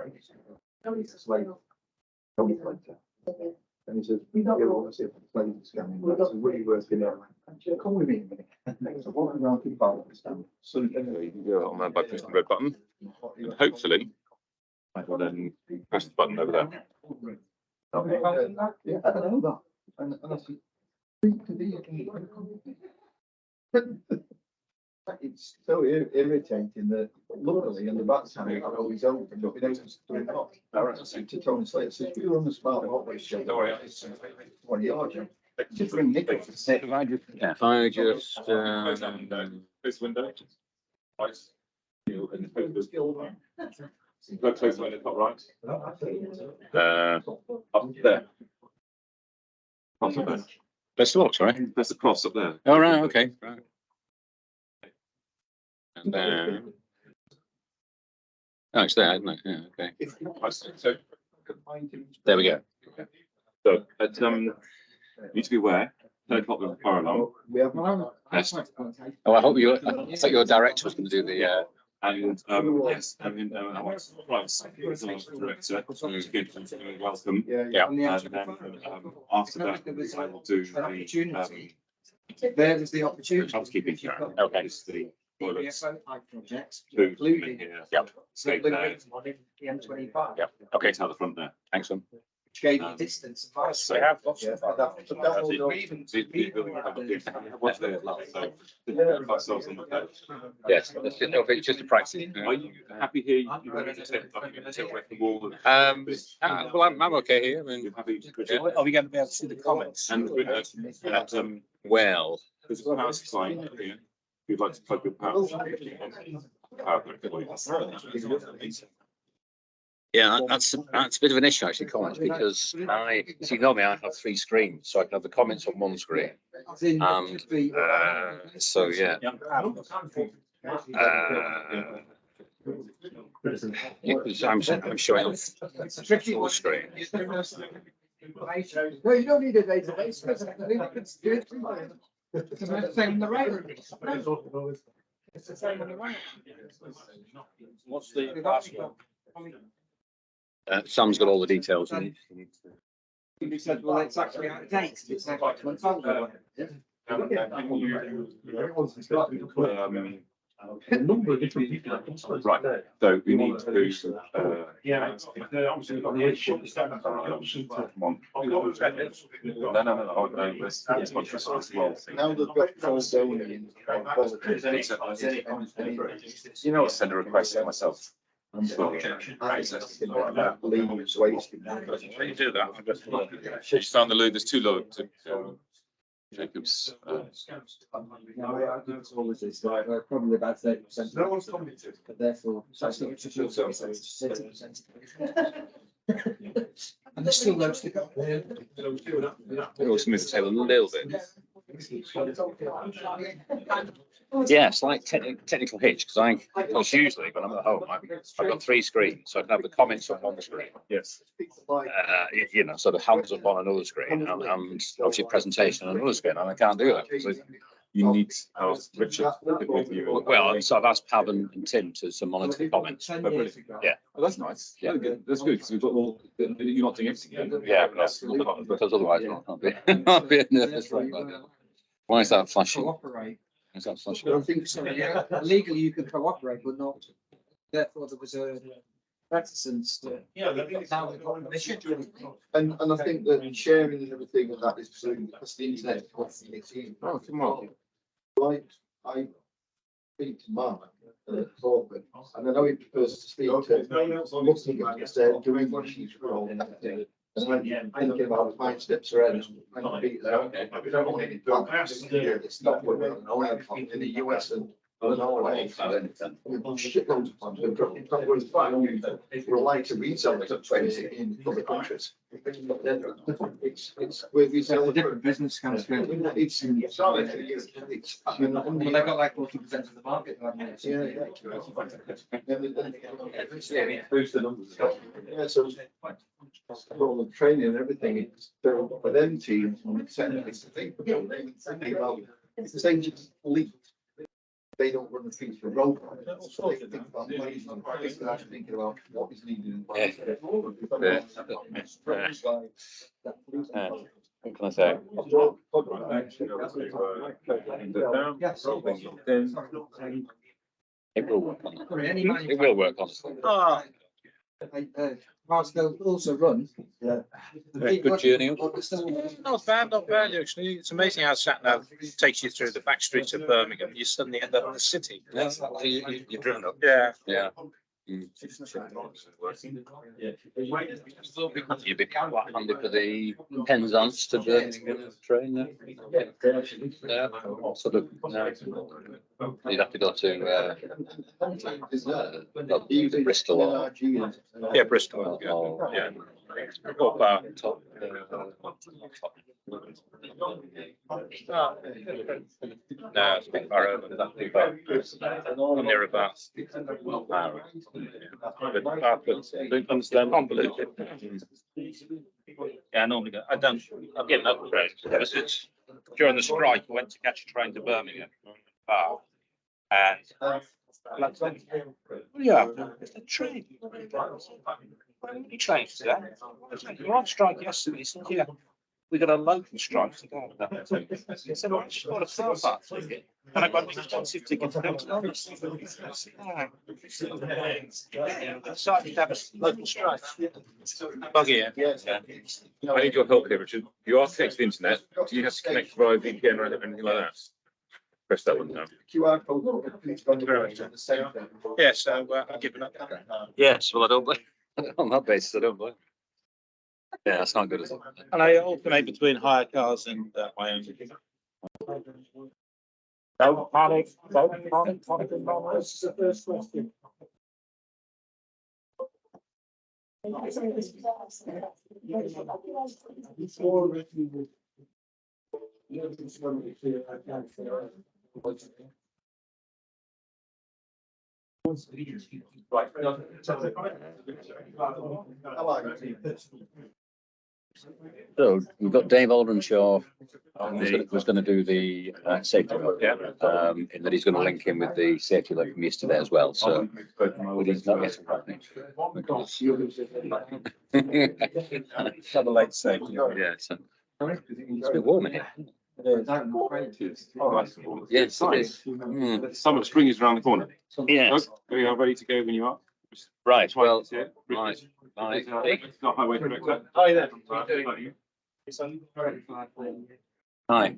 It's like, and he says, "You want to see if the plane is coming?" That's really working out. Come with me a minute. So walking around the park, so you can go on there by pressing the red button, and hopefully I will then press the button over there. Yeah, I know that. And I said, "Speak to the." It's so irritating that luckily in the backside I always open up. It doesn't do it not. I said to Tony Slater, says, "We were on the smart always show. Don't worry, what are you? Just ring Nick. If I just this window, twice, and close the window top right. Up there. Cross up there. Let's look, sorry. There's a cross up there. Oh, right, okay. Right. And then. Oh, it's there, isn't it? Yeah, okay. So There we go. So at you need to be aware. 10 o'clock with the fire alarm. We have Yes. Oh, I hope I thought your director was going to do the. And yes, I mean, I want to price director, welcome. Yeah. And then after that, I will do the There was the opportunity. housekeeping. Okay. Is the toilets, projects, food, including here, Yep. steak there, the M25. Yep. Okay. out the front there. Excellent. Which gave you distance. So- We have lots Yeah, of but that- but that will go- What's there last? So ourselves on the page. Yes. It's just a practice. Are you happy here? You ready to take away from wall? Well, I'm okay here. I mean, You're happy to put Are we going to be able to see the comments? And well, there's a power supply here. If you'd like to plug your power supply. yeah, that's a bit of an issue actually, comments, because as you know me, I have 3 screens, so I can have the comments on one screen. So yeah. Because I'm showing on full screen. No, you don't need a database. It's the same on the right. It's the same on the right. What's the password? Sam's got all the details. You said, well, it's actually out of date. It's now like 12 ago. A number of different people. Right, so we need to. Obviously, on the issue. No. That's one for us as well. Now they've got full zoning. You know, I send a request to myself. Leaves, waste. You do that. I just found the loo. There's 2 low to Jacob's. Probably about 30%. No one's commented. But therefore, and there's still loads to go. It also moves the table a little bit. Yeah, slight technical hitch, because usually when I'm at home, I've got 3 screens, so I can have the comments on one screen. Yes. You know, sort of hands up on another screen, and obviously presentation on another screen, and I can't do that. So, You need Richard with you. well, so I've asked Pav and Tim to monitor the comments. Oh, really? Yeah. Oh, that's nice. Yeah. That's good because we've got all. You're not doing everything. Yeah, because otherwise I'll be nervous. Why is that flashing? Cooperate. Is that flashing? I think so, yeah. Legally, you can cooperate, but not, therefore there was a reticence to. Yeah, Now we've got permission. And I think that sharing and everything of that is through the internet. Oh, come on. Like, I speak to Mark, Portman, and I know he prefers to speak to looking at it, doing what she's wrong. And I'm thinking about 5 steps ahead. And beat that. It's not what in the US and Norway. Shitloads of times. We're like to resell it at 20 in other countries. It's where we sell a different business kind of thing. It's. Well, they got like 40% of the market. Boost the numbers. Yeah, so all the training and everything, it's for them teams. It's the same just leap. they don't run the streets for road. So they can think about money, they're actually thinking about what is needed. What can I say? It will work on it. It will work, honestly. Marsfield also run. Yeah. Good journey up. Not bad, not bad, actually. It's amazing how sat nav takes you through the back streets of Birmingham. You suddenly end up in the city. You're driven up. Yeah. Yeah. You'd be quite handy for the Penzance to Birmingham train there. Yeah, sort of, you'd have to go to Bristol or Yeah, Bristol. Yeah. Or top. No, it's a bit far over. I'm near a bus. Don't understand. Convoluted. Yeah, I normally go. I'm getting up ever since during the strike. I went to catch a train to Birmingham. And yeah, it's a train. How many trains today? We're on strike yesterday. So yeah, we got a local strike today. So I just got a car park ticket, and I got an expensive ticket to go to London. Decided to have a local strike. Buggy, yeah. I need your help here, Richard. You are connected to the internet. Do you have to connect via VPN or anything like that? Press that one now. QR code. Yeah, so I've given up. Yes, well, I don't blame. On that basis, I don't blame. Yeah, that's not good, is it? And I alternate between hire cars and my own. Don't panic. Don't panic. This is the first question. So we've got Dave Aldenshaw was going to do the safety alert. Yeah. And that he's going to link in with the safety alert from yesterday as well. So we didn't not get it Double late safety. Yeah, so it's a bit warm in here. Yes, it is. Summer, spring is around the corner. Yes. We are ready to go when you are. Right. Well, Right. right. Highway director. Hi there. Hi.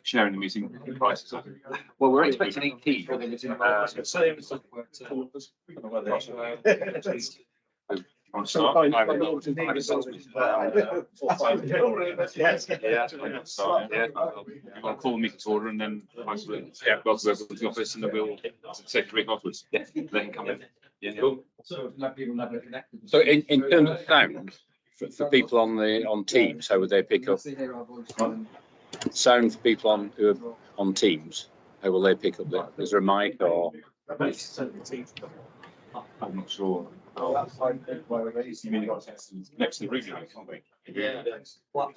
Sharing the meeting prices. Well, we're expecting 18. On start. Yeah. You want to call the meeting to order and then we'll to the office and then we'll take the break afterwards. They can come in. Yeah. Cool. So in terms of sound, for people on Teams, how would they pick up sound for people on Teams? How will they pick up that? Is there a mic or? I'm not sure. Next to the radio, can't we? Yeah. Well,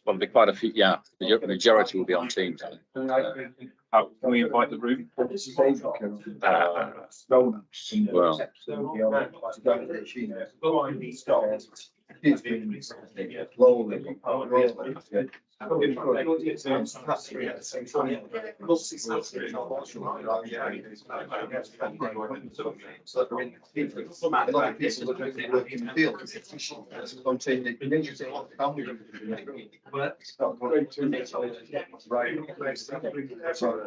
there'll be quite a few. Yeah, the majority will be on Teams. How can we invite the room?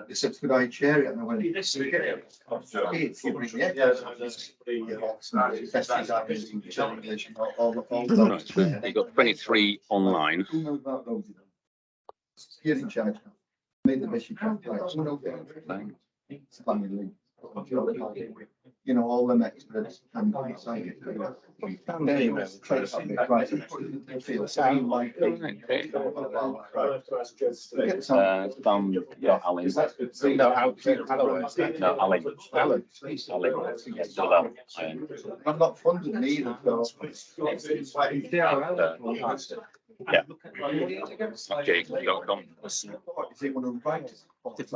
It's a good idea, chair it, and I went. You've got 23 online. Who knows about those? He's in charge now. Made the best you can. You know, all them experts and I'm not funded either. Yeah. Okay.com. Is it one of the right? And it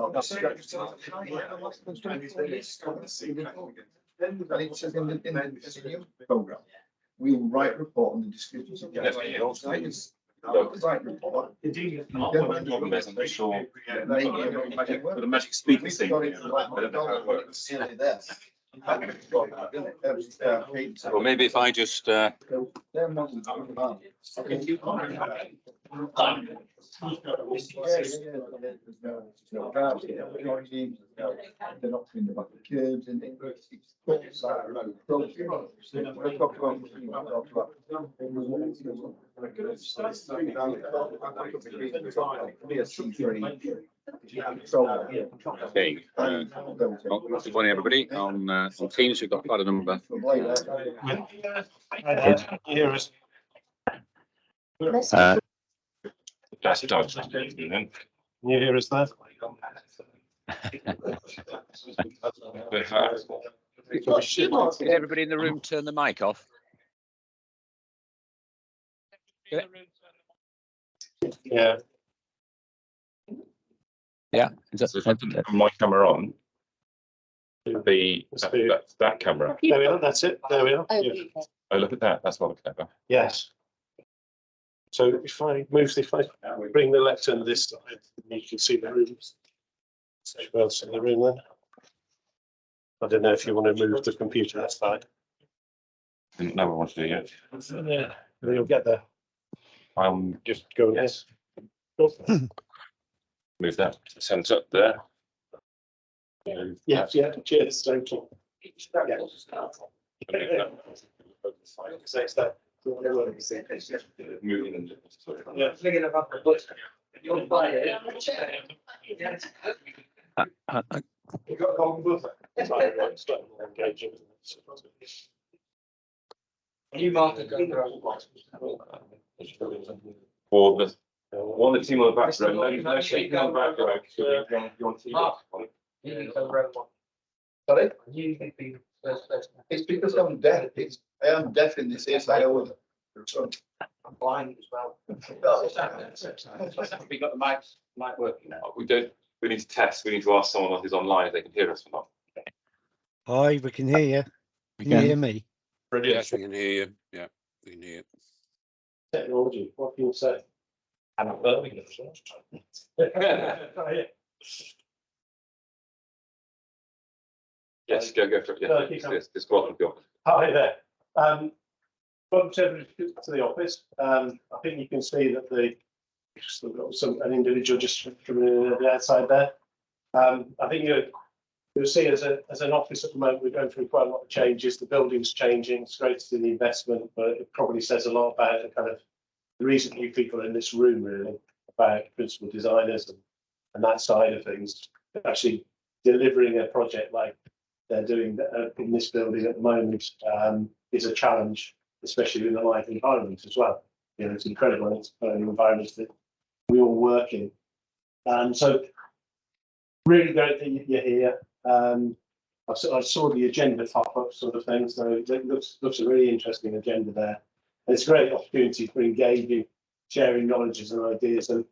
says in the new program, we will write report on the descriptions of. Yes, yeah. Right report. Problem is, I'm not sure Maybe with the magic speaker thing. I don't know how it works. Well, maybe if I just, They're not in the back of the curbs and okay, good morning, everybody. On Teams, we've got quite a number. That's done. Can you hear us there? Can everybody in the room turn the mic off? Yeah. Yeah. So if I put my camera on, it'll be that camera. There we are, that's it, there we are. Yeah. Oh, look at that. That's not clever. Yes. So if I bring the lectern to this side, you can see the rooms. So who else in the room then? I don't know if you want to move the computer that side. Didn't know what I wanted to do yet. Yeah, you'll get there. Just Go and yes. Move that centre up there. Yeah, cheers, thank you. Moving and Yeah. You've got a golden buffer. Engaging. You mark it. or the one that's on the back row. No shaking on the back row. You want to see Mark. You can go row one. Sorry? You can be first person. It's because I'm deaf. I am deaf in this ear, so I always. I'm blind as well. We got the mic working now. We don't. We need to test. We need to ask someone who's online if they can hear us or not. Hi, we can hear you. Can you hear me? Brilliant. Yes, we can hear you. Yeah, we can hear you. Technology, what can you say? Yes, go for it. No, Yeah, keep this welcome to you. Hi there. Welcome to the office. I think you can see that still got an individual just coming in at the outside there. I think you'll see as an office at the moment, we're going through quite a lot of changes. The building's changing. It's great to see the investment, but it probably says a lot about the kind of the reason you people in this room really about principal designers and that side of things. Actually delivering a project like they're doing in this building at the moment is a challenge, especially in the live environment as well. You know, it's incredible. It's kind of environments that we all work in. So really great that you're here. I saw the agenda pop up sort of thing, so it looks a really interesting agenda there. And it's a great opportunity for engaging, sharing knowledges and ideas. And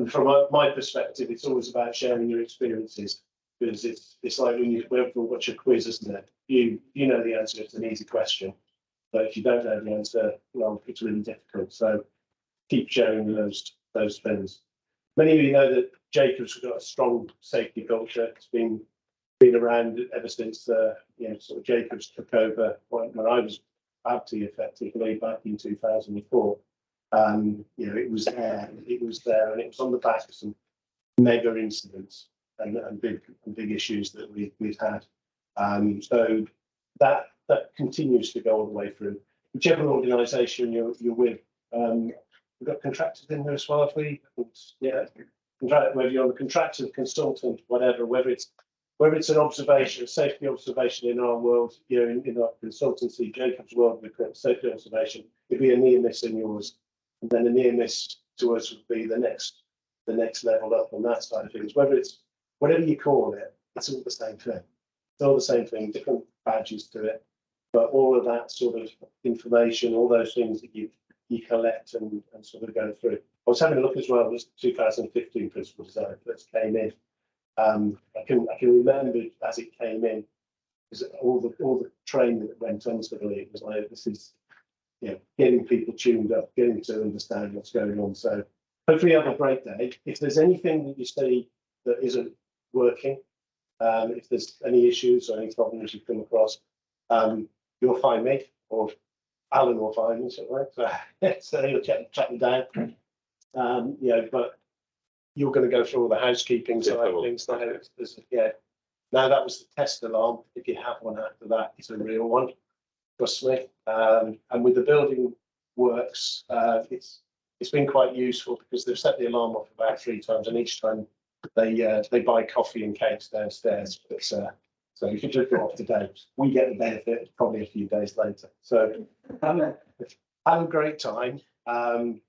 from my perspective, it's always about sharing your experiences, because it's like when you watch a quiz, isn't it? You know the answer, it's an easy question. But if you don't know the answer, well, it's really difficult. So keep sharing those things. Many of you know that Jacobs has got a strong safety culture. It's been around ever since sort of Jacobs took over when I was Abty effectively back in 2004. It was there, and it was on the back of some mega incidents and big issues that we've had. So that continues to go all the way through. Whichever organisation you're with, we've got contractors in there as well, have we? Yeah, whether you're the contractor, consultant, whatever, whether it's an observation, a safety observation in our world, in our consultancy, Jacob's world, we've got safety observation, it'd be a near miss in yours. And then a near miss to us would be the next level up on that side of things. Whether it's whatever you call it, it's all the same thing. It's all the same thing, different badges to it. But all of that sort of information, all those things that you you collect and sort of go through. I was having a look as well. This 2015 principal design that came in. I can remember as it came in, because all the training that went on to it was like, this is, getting people tuned up, getting to understand what's going on. So hopefully you have a great day. If there's anything that you see that isn't working, if there's any issues or any problems you come across, you'll find me, or Alan will find me, so he'll chat me down. But you're going to go through all the housekeeping side of things. Now that was the test alarm. If you have one after that, it's a real one, trust me. And with the building works, it's been quite useful because they've set the alarm off about 3 times, and each time they buy coffee and cakes downstairs. But so if you took it off today, we get the benefit probably a few days later. So have a great time. I'll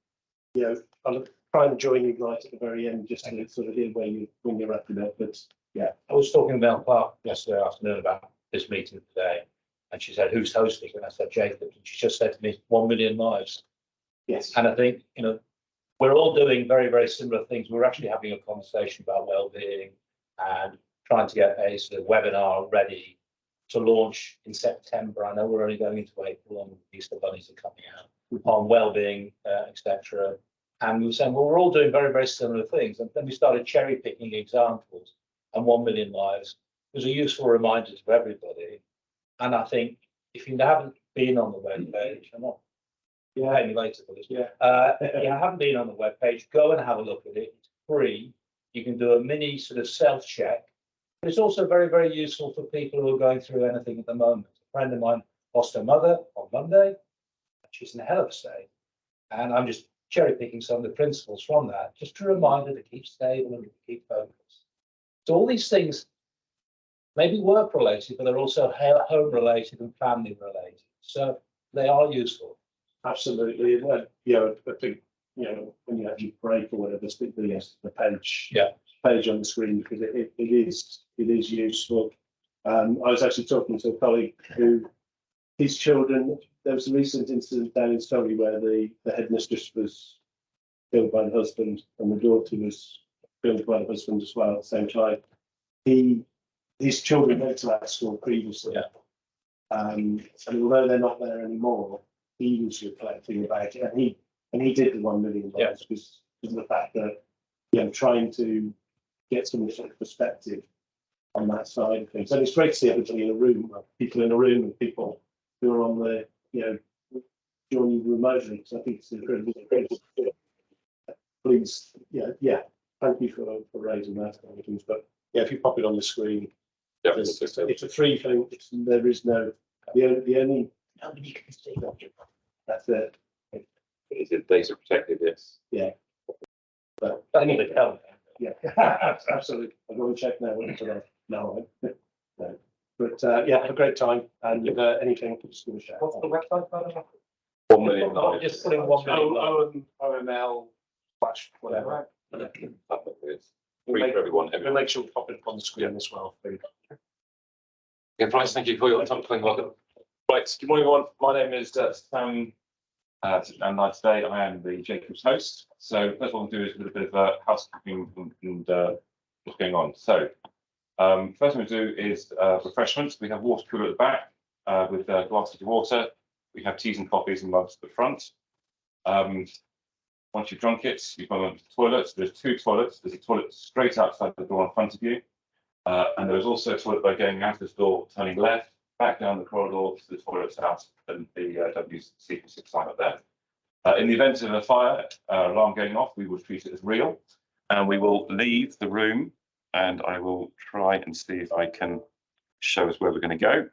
try and join you guys at the very end just to sort of hear when you're wrapping up. But yeah, I was talking to Mel Clark yesterday afternoon about this meeting today, and she said, "Who's hosting?" And I said, "Jacob." And she just said to me, 1 million lives. yes, And I think, we're all doing very, very similar things. We're actually having a conversation about well-being and trying to get a sort of webinar ready to launch in September. I know we're only going into April and Easter bunnies are coming out on well-being, etc. And we were saying, well, we're all doing very, very similar things. And then we started cherry picking examples, and 1 million lives was a useful reminder to everybody. And I think if you haven't been on the web page, I'm not paying me later for this. If you haven't been on the web page, go and have a look at it. It's free. You can do a mini sort of self-check. But it's also very, very useful for people who are going through anything at the moment. A friend of mine lost her mother on Monday. She's in a hell of a state. And I'm just cherry picking some of the principles from that, just a reminder to keep stable and to keep focused. So all these things may be work related, but they're also home related and family related. So they are useful. absolutely. And I think when you have your break or whatever, stick the page on the screen, because it is useful. I was actually talking to a colleague who his children. There was a recent incident down in Surrey where the headmistress was killed by the husband, and the daughter was killed by the husband as well at the same time. His children went to that school previously, and although they're not there anymore, he was reflecting about it, and he did the 1 million because of the fact that trying to get some sort of perspective on that side of things. And it's great to see everybody in a room, people in a room, and people who are on the joining remotely. So I think it's incredibly please, thank you for raising that kind of things. But if you pop it on the screen, it's a free thing. There is no the only nobody can see that. That's it. Is it data protected? Yes. Yeah. But Anyway, absolutely. I'm going to check now. No. But have a great time, and anything, just give a shout. What's the website, by the way? 1 million Oh, just putting 1 million. OML / whatever. Free for everyone. We'll make sure we pop it up on the screen as well. Yeah, Bryce, thank you for your time. Welcome. Right, good morning, everyone. My name is Sam. And today I am the Jacobs host. So first of all, I'll do is a little bit of housekeeping and what's going on. So first thing we do is refreshments. We have water cooler at the back with glasses of water. We have teas and coffees and mugs at the front. Once you've drunk it, you've gone on to the toilets. There's 2 toilets. There's a toilet straight outside the door in front of you. And there's also a toilet by going out this door, turning left, back down the corridor to the toilets out and the WC6 sign up there. In the event of a fire alarm going off, we will treat it as real, and we will leave the room, and I will try and see if I can show us where we're going to go.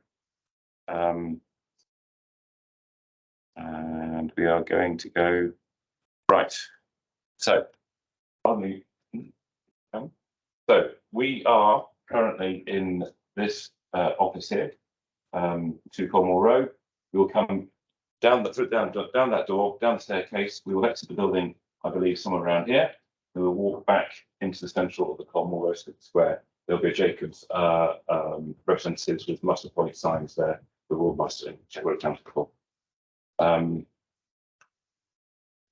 And we are going to go right. So, we are currently in this office here, 2 Colmore Road. We will come down that door, down the staircase. We will exit the building, I believe, somewhere around here. We will walk back into the central of the Colmore Road Square. There'll be a Jacobs representatives with muster point signs there. We're all mustering, check where it's down to the call.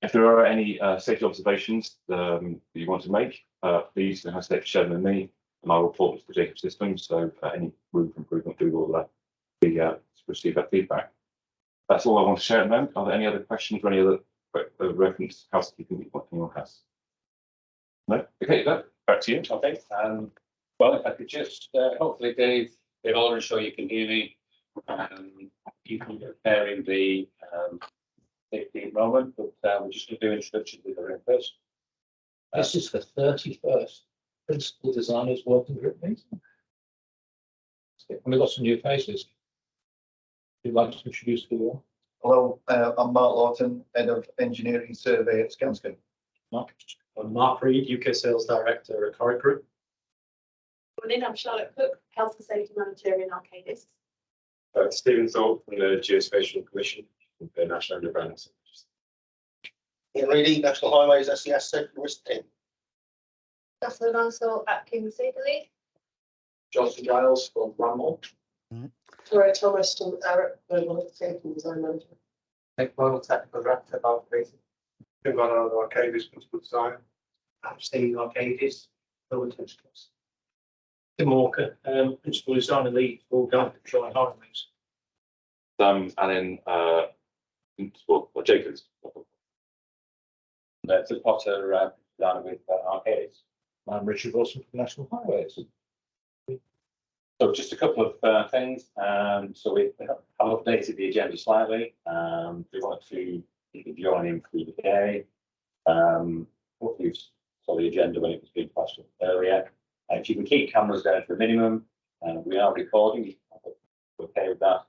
If there are any safety observations that you want to make, please don't hesitate to share them with me, and I'll report to the Jacob system. So any room for improvement, we will receive that feedback. That's all I want to share at the moment. Are there any other questions or any other reference housekeeping that anyone has? No? Okay, back to you. Okay, well, if I could just, hopefully Dave, I'm sure you can hear me. You can be preparing the safety enrollment, but we're just going to do introductions with the room first. This is the 31st Principal Designers Working Group meeting. We've got some new faces. Would you like to introduce who you are? Hello, I'm Mark Lawton, Head of Engineering Survey at Scanscon. Mark. I'm Mark Reed, UK Sales Director at Corrie Group. Morning, I'm Charlotte Cook, Health and Safety Manager in Arcadis. Stephen Thorpe from the Geospatial Commission, the National Underground Centre. Ian Reedy, National Highways SES Safety Risk Team. Jocelyn Ansell at King Safety League. Johnson Giles from Bramwell. Tori Thomas, Global Safety Design Manager. Nick Boyle, Technical Director about Racing. We've got our Arcadis Principal Design. I'm Steve Arcadis, Building Technicals. Tim Walker, Principal Designer Lead for Guided Joint Highways. Alan Jacobs. That's a Potter down with Arcadis. I'm Richard Wilson from National Highways. So just a couple of things. So we have updated the agenda slightly. We want to join in through the day. Hopefully you saw the agenda when it was being passed earlier. If you can keep cameras down to a minimum, we are recording. We're okay with that.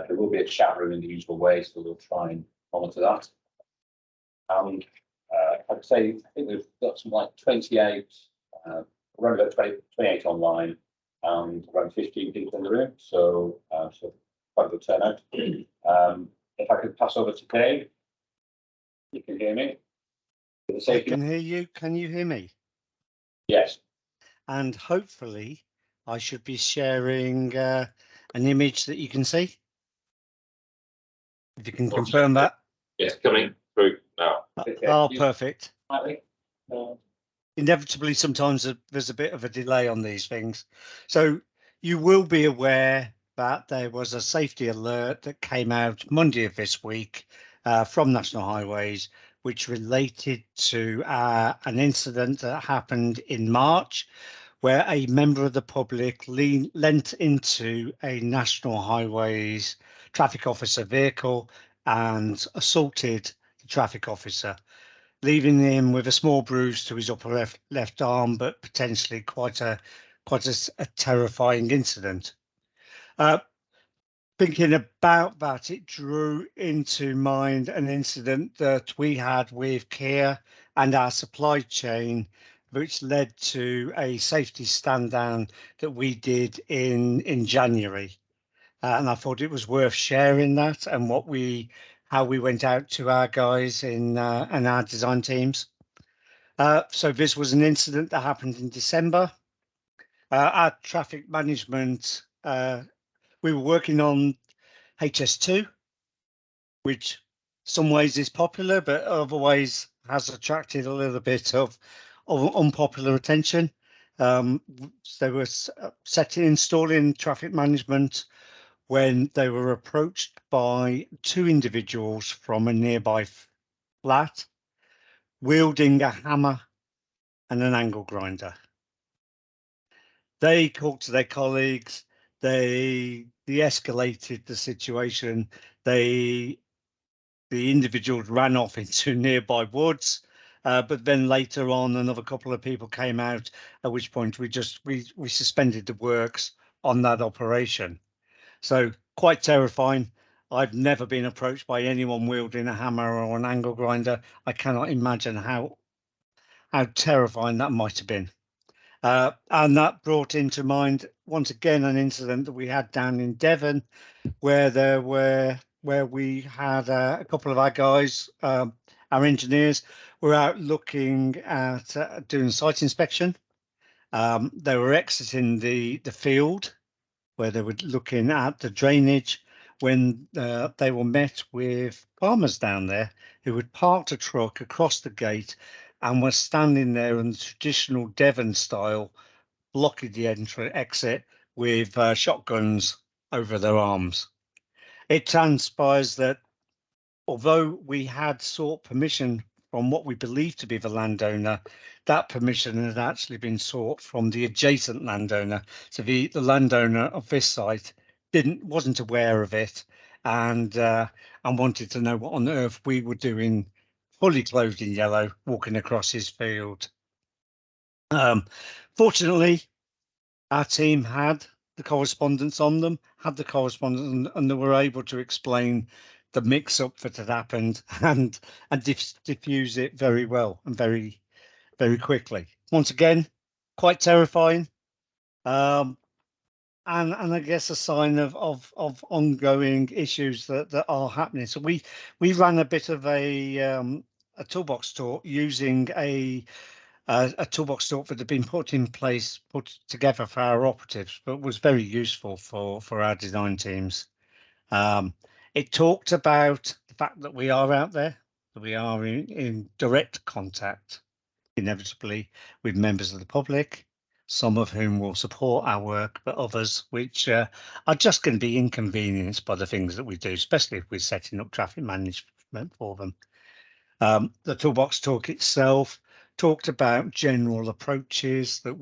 There will be a chat room in the usual way, so we'll try and monitor that. And I'd say I think we've got some like 28, around about 28 online, and around 15 people in the room. So so quite a good turnout. If I could pass over to Dave, you can hear me. I can hear you. Can you hear me? Yes. And hopefully I should be sharing an image that you can see. If you can confirm that. Yes, coming through now. Oh, perfect. Slightly. Inevitably, sometimes there's a bit of a delay on these things. So you will be aware that there was a safety alert that came out Monday of this week from National Highways, which related to an incident that happened in March, where a member of the public leant into a National Highways traffic officer vehicle and assaulted the traffic officer, leaving him with a small bruise to his upper left arm, but potentially quite a terrifying incident. Thinking about that, it drew into mind an incident that we had with Kia and our supply chain, which led to a safety stand down that we did in January. And I thought it was worth sharing that and how we went out to our guys and our design teams. So this was an incident that happened in December. Our traffic management, we were working on HS2, which some ways is popular, but other ways has attracted a little bit of unpopular attention. They were installing traffic management when they were approached by two individuals from a nearby flat, wielding a hammer and an angle grinder. They called to their colleagues. They de-escalated the situation. The individuals ran off into nearby woods, but then later on, another couple of people came out. At which point, we suspended the works on that operation. So quite terrifying. I've never been approached by anyone wielding a hammer or an angle grinder. I cannot imagine how terrifying that might have been. And that brought into mind once again an incident that we had down in Devon, where we had a couple of our guys, our engineers, were out looking at doing site inspection. They were exiting the field where they were looking at the drainage when they were met with farmers down there who had parked a truck across the gate and were standing there in the traditional Devon style, blocking the exit with shotguns over their arms. It transpires that although we had sought permission from what we believed to be the landowner, that permission had actually been sought from the adjacent landowner. So the landowner of this site wasn't aware of it, and wanted to know what on earth we were doing, fully clothed in yellow, walking across his field. Fortunately, our team had the correspondence on them, and they were able to explain the mix-up that had happened and diffuse it very well and very, very quickly. Once again, quite terrifying, and I guess a sign of ongoing issues that are happening. So we ran a bit of a toolbox talk using a toolbox talk that had been put together for our operatives, but was very useful for our design teams. It talked about the fact that we are out there, that we are in direct contact, inevitably, with members of the public, some of whom will support our work, but others which are just going to be inconvenienced by the things that we do, especially if we're setting up traffic management for them. The toolbox talk itself talked about general approaches that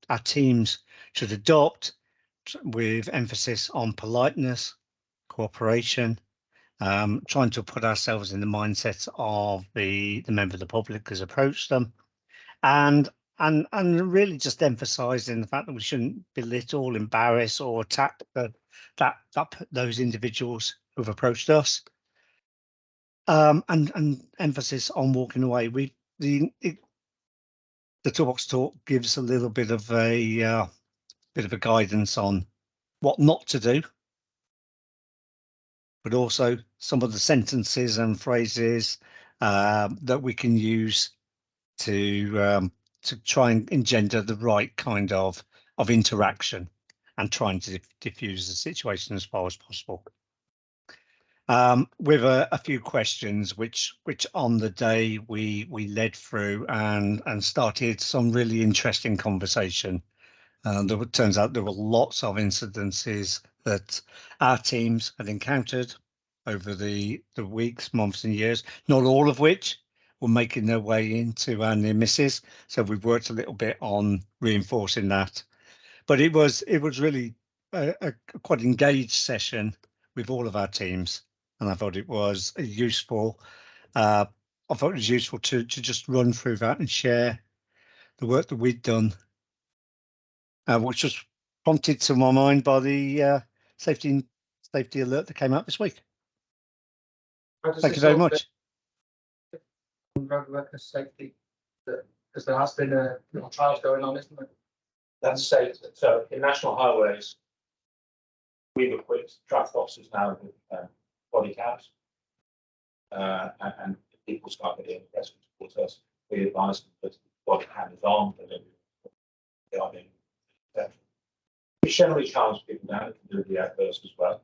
our teams should adopt, with emphasis on politeness, cooperation, trying to put ourselves in the mindset of the member of the public who's approached them, and really just emphasising the fact that we shouldn't belittle, embarrass, or attack those individuals who've approached us. And emphasis on walking away. The toolbox talk gives a little bit of a guidance on what not to do, but also some of the sentences and phrases that we can use to try and engender the right kind of interaction and trying to diffuse the situation as far as possible. With a few questions which on the day we led through and started some really interesting conversation. Turns out there were lots of incidences that our teams had encountered over the weeks, months and years, not all of which were making their way into our near misses. So we've worked a little bit on reinforcing that. But it was really a quite engaged session with all of our teams. And I thought it was useful. I thought it was useful to just run through that and share the work that we'd done, which was prompted to my mind by the safety alert that came out this week. Thank you very much. Road worker safety, because there has been trials going on, isn't there? That's safe. So in national highways, we've equipped traffic officers now with body cams. And if people start getting aggressive towards us, we advise them that the body cam is on, but they are being accepted. We generally challenge people now to do the adverse as well.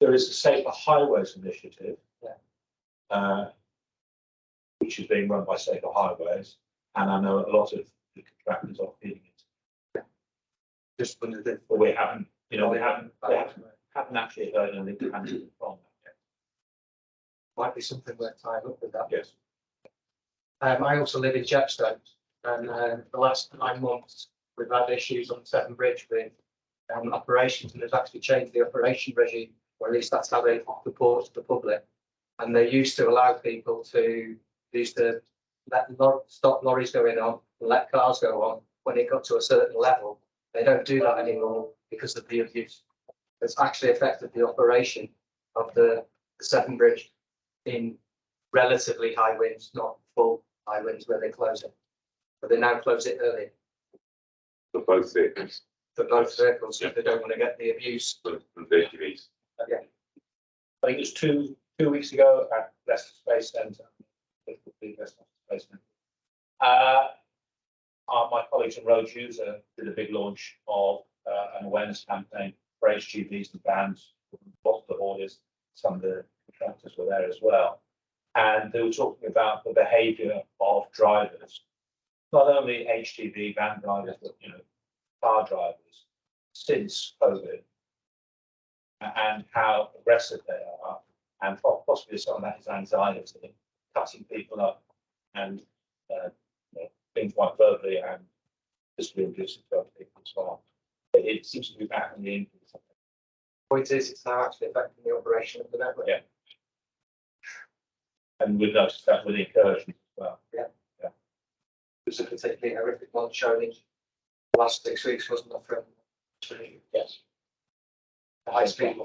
There is a Safer Highways initiative, which is being run by Safer Highways, and I know a lot of the contractors are feeding it. Just wondered if But we haven't actually heard anything from that yet. might be something worth tying up with that. Yes. I also live in Chepstow, and the last 9 months we've had issues on Severn Bridge with operations, and they've actually changed the operation regime, or at least that's how they report to the public. And they used to allow people to stop lorries going on and let cars go on when it got to a certain level. They don't do that anymore because of the abuse. It's actually affected the operation of the Severn Bridge in relatively high winds, not full high winds where they close it. But they now close it early. For both vehicles. For both vehicles, if they don't want to get the abuse. For VTVs. Yeah. I think it was two weeks ago at Leicester Space Centre. My colleagues in Road User did a big launch of an awareness campaign for HGVs and vans, lots of the haulers, some of the contractors were there as well. And they were talking about the behaviour of drivers, not only HGV van drivers, but car drivers since COVID, and how aggressive they are, and possibly some of that is anxiety, cutting people up, and being quite verbally and physically abusive to other people as well. It seems to be back in the increase. Point is, it's now actually affecting the operation of the network. Yeah. And we've noticed that with incursions as well. It's a particularly horrific one shown in the last 6 weeks, wasn't it, from Yes. the high speed?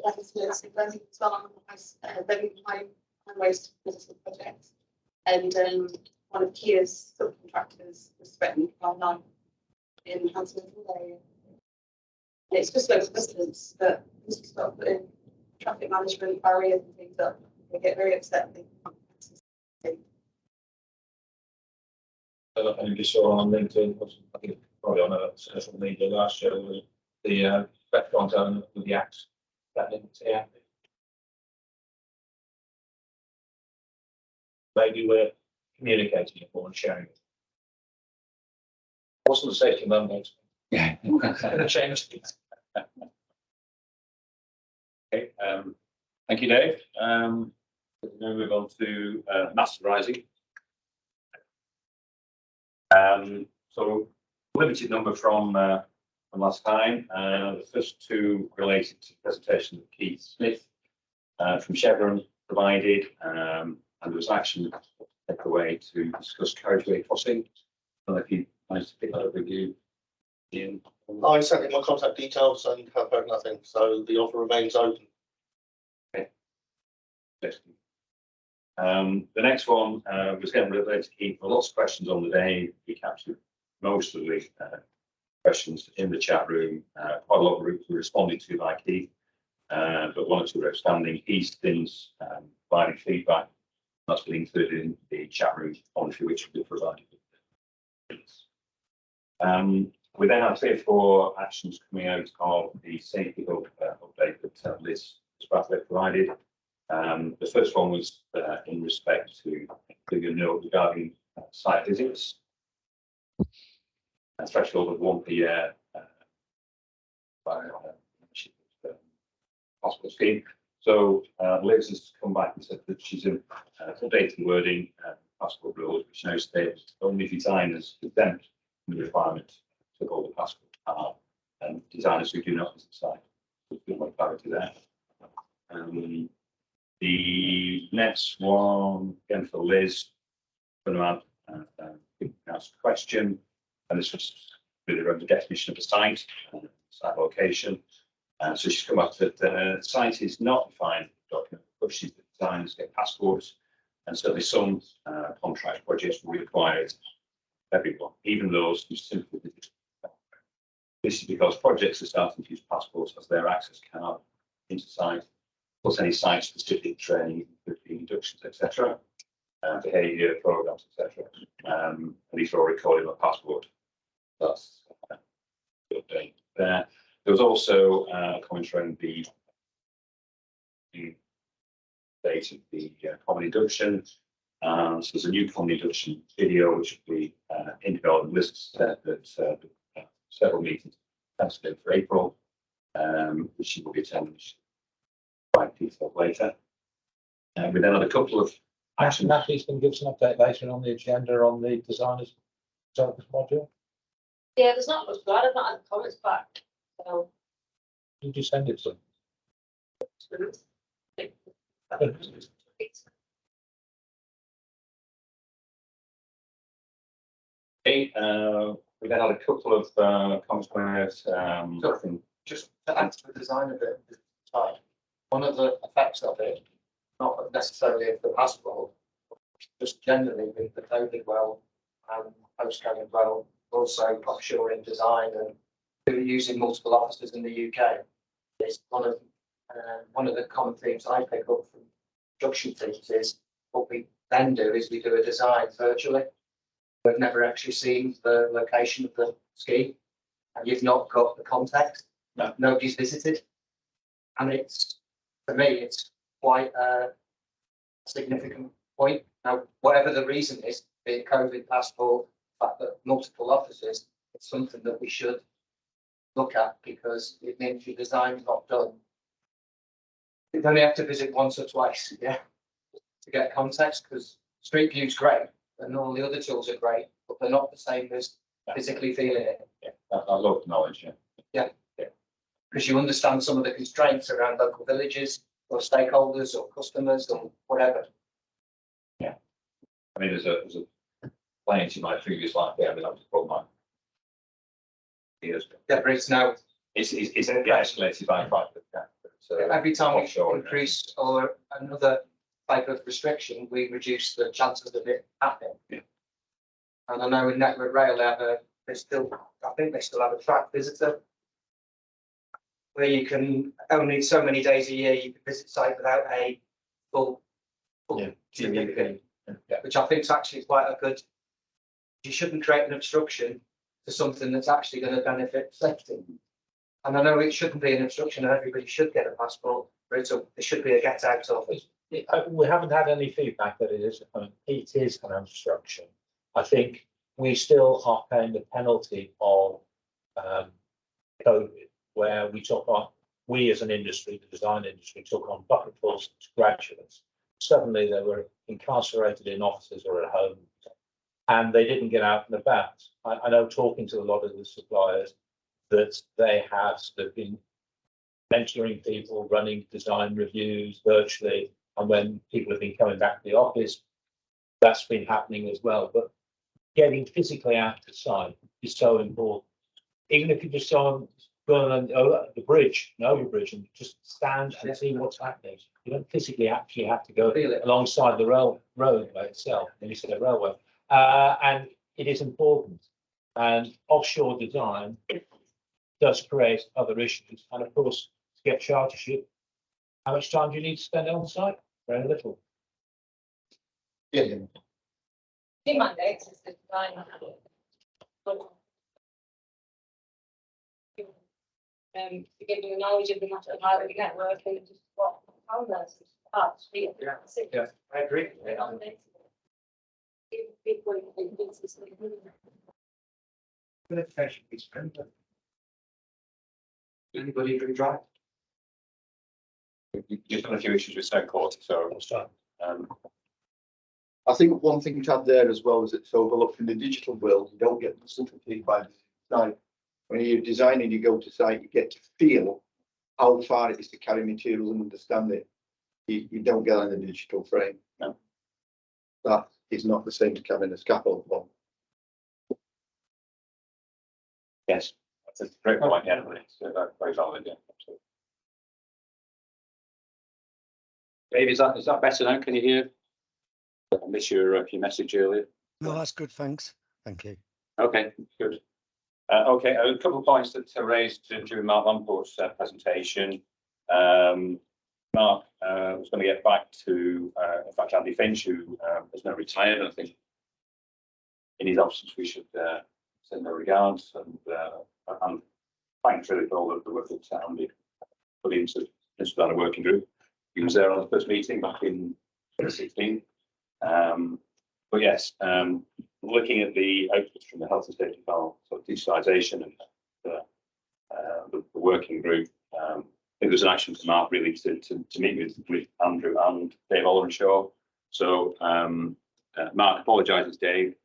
Yes, yes, it's running as well on very high waste projects. And one of Kia's subcontractors was threatened by knife in Huntsville area. And it's just local residents that need to start putting traffic management barriers and things up. They get very upset. I think you saw on LinkedIn, I think probably on social media last year, the restaurant owner with the axe. Maybe we're communicating it more and sharing it. Wasn't the safety mandate? Yeah. Changed. Okay, thank you, Dave. Now move on to master rising. So limited number from last time. The first two related to the presentation of Keith Smith from Chevron provided, and there was action takeaway to discuss carriageway crossing. I don't know if you managed to pick that up with you, Ian. I sent in my contact details and have heard nothing, so the offer remains open. The next one was getting related to Keith. Lots of questions on the day. We captured most of the questions in the chat room. Quite a lot of were responded to by Keith, but one or two were outstanding. He's since providing feedback. That's been included in the chat room, obviously, which will be provided. We then had 3 or 4 actions coming out of the safety hub update that Liz Sprathwaite provided. The first one was in respect to the note regarding site visits. A threshold of 1 per year by hospital scheme. So Liz has come back and said that she's updating wording passport rules, which now states only designers exempt from the requirement to hold a passport are and designers who do not visit site. So there's more clarity there. The next one, again for Liz, going to ask a question, and this was really around the definition of a site location. So she's come up that the site is not defined document, pushes the designers get passports, and certainly some contract projects will require everyone, even those who simply visit. This is because projects are starting to use passports as their access card into site, plus any site-specific training, inductions, etc., behaviour programs, etc. And these are all recorded on a passport. That's the update there. There was also a comment around the date of the common induction. So there's a new common induction video which will be in development. Liz said that several meetings penciled for April, which she will be attending quite detailed later. We then had a couple of actions. Natalie's going to give us an update later on the agenda on the designers service module. Yeah, there's not much to add. I've not had the comments back. So. Did you send it to? Okay, we then had a couple of comments from Just to add to the design of it, one of the effects of it, not necessarily of the passport, just generally with the COVID well and post-COVID well, also offshore in design and using multiple offices in the UK is one of the common themes I pick up from construction teams is what we then do is we do a design virtually. We've never actually seen the location of the scheme. and you've not got the context. No. Nobody's visited. And it's, for me, it's quite a significant point. Now, whatever the reason is, be it COVID, passport, the fact that multiple offices, it's something that we should look at because it means your design's not done. You only have to visit once or twice, yeah, to get context, because Street View's great and all the other tools are great, but they're not the same as physically feeling it. Yeah, I love knowledge, yeah. Because you understand some of the constraints around local villages or stakeholders or customers or whatever. I mean, there's a plenty in my previous life there, but that was a problem. Years ago. Yeah, but it's now, It's escalated by 5%. So every time we offshore, increase or another type of restriction, we reduce the chances of it happening. Yeah. And I know in Network Rail, I think they still have a track visitor where you can only so many days a year you can visit site without a full certificate, which I think is actually quite a good. You shouldn't create an obstruction to something that's actually going to benefit safety. And I know it shouldn't be an obstruction, and everybody should get a passport, but there should be a get out of it. We haven't had any feedback that it is an obstruction. I think we still are paying the penalty of COVID, where we as an industry, the design industry, took on bucketfuls of graduates. Suddenly they were incarcerated in offices or at home, and they didn't get out and about. I know, talking to a lot of the suppliers, that they have sort of been mentoring people, running design reviews virtually, and when people have been coming back to the office, that's been happening as well. But getting physically out to site is so important. Even if you just go on the bridge, an overbridge, and just stand and see what's happening. You don't physically actually have to go alongside the roadway itself, when you say railway. And it is important. And offshore design does create other issues. And of course, to get chartership, how much time do you need to spend on site? Very little. Yeah. In my days, it's the design. To give you knowledge of the matter of how we network and just what on those parts. Yeah, I agree. Anybody can drive. Just on a few issues with Stone Court, so I think one thing to add there as well is it's overlooked in the digital world. You don't get the sympathy by design. When you're designing, you go to site, you get to feel how far it is to carry materials and understand it. You don't get on in the digital frame. No. That is not the same to carrying a scaffold one. yes, that's a great point. Yeah, it's very valid. Yeah, absolutely. Dave, is that better now? Can you hear? I missed your message earlier. No, that's good. Thanks. Thank you. Okay, good. Okay, a couple of points that are raised during Mark Lamport's presentation. Mark was going to get back to, in fact, Andy Finch, who is now retired. And I think in his absence, we should send our regards and thanks really for all of the work that Andy put into that working group. He was there on the first meeting back in 2016. But yes, looking at the outputs from the health and safety file, so digitalisation and the working group, I think there's an action to Mark really to meet with Andrew and Dave Ollershaw. So Mark apologises, Dave.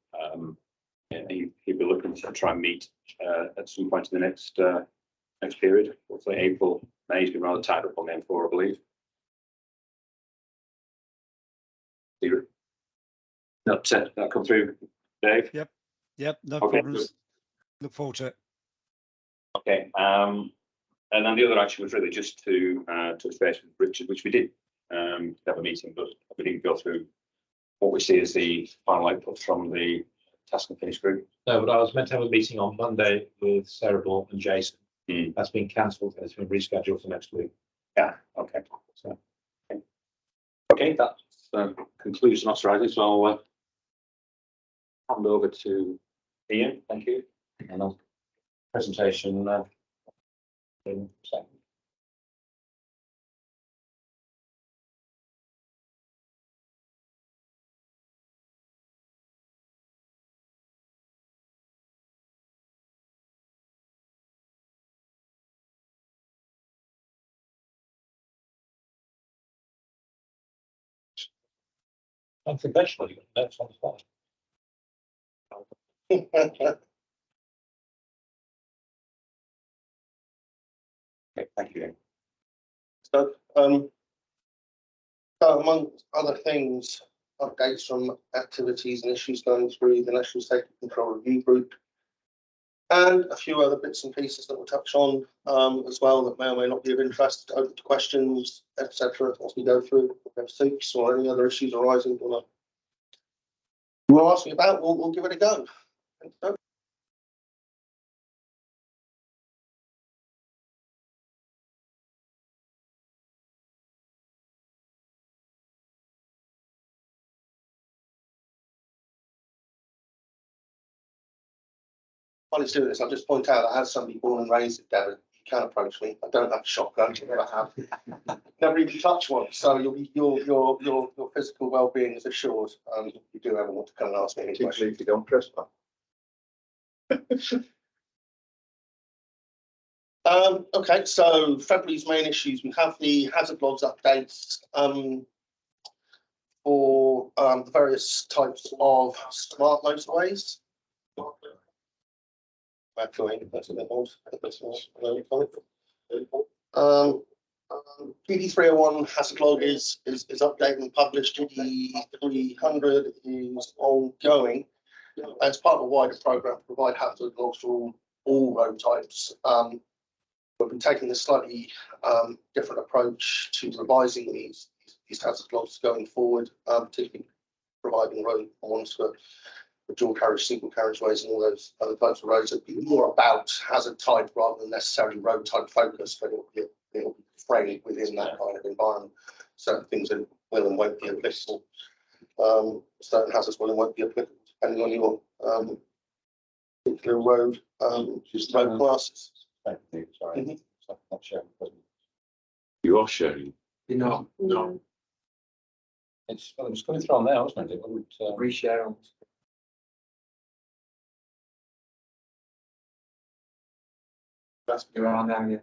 He'll be looking to try and meet at some point in the next period. Hopefully April, May. He's been rather tied up on the M4, I believe. That come through, Dave? Yep, no Okay, problems. good. Look forward to it. Okay, and then the other action was really just to touch base with Richard, which we did have a meeting, but we didn't go through what we see as the final output from the task and finish group. No, but I was meant to have a meeting on Monday with Cerebral and Jason. That's been cancelled and it's been rescheduled for next week. Yeah, okay. So, okay, that concludes the authorising. So I'll hand over to Ian. Thank you. And I'll presentation. In a second. Unconventional, notes on the spot. Okay, thank you. So, so among other things, updates from activities and issues going through the National Safety Control Review Group. And a few other bits and pieces that we'll touch on as well that may or may not be of interest, open to questions, etc. as we go through. If we have soups or any other issues arising you want to ask me about, we'll give it a go. While it's doing this, I'll just point out that as somebody born and raised in Devon, you can approach me. I don't have a shotgun, you never have. Never even touch one, so your physical well-being is assured. If you do ever want to come and ask me any questions. Particularly if you don't trespass. Okay, so February's main issues, we have the hazard logs updates for the various types of smart motorways. That's a bit odd. PD 301 hazard log is updated and published. PD 300 is ongoing. As part of a wider program to provide hazard logs for all road types. We've been taking a slightly different approach to revising these hazard logs going forward, particularly providing road ones for dual carriage, single carriageways, and all those other types of roads. It'll be more about hazard type rather than necessarily road type focus, but it'll be framed within that kind of environment. Certain things will and won't be applicable. Certain hazards will and won't be applicable depending on your particular road road classes. Thank you. Sorry, not sharing. You are sharing. You're not, No. It's coming through on there, wasn't it? It wouldn't. reshare on. That's been around now, yeah.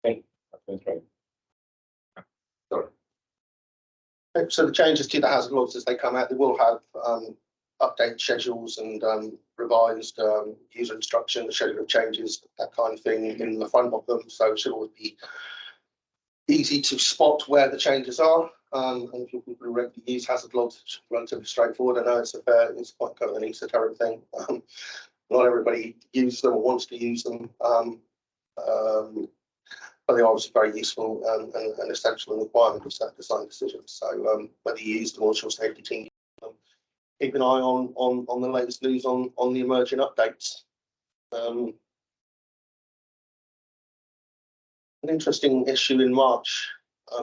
Okay, that's going through. So the changes to the hazard logs as they come out, they will have update schedules and revised user instruction, the schedule of changes, that kind of thing in the front of them. So it should always be easy to spot where the changes are. And if you regularly use hazard logs, it's relatively straightforward. I know it's quite kind of an esoteric thing. Not everybody uses them or wants to use them. But they're obviously very useful and essential and requirement of certain design decisions. So whether you use them or your safety team, keep an eye on the latest news on the emerging updates. An interesting issue in March,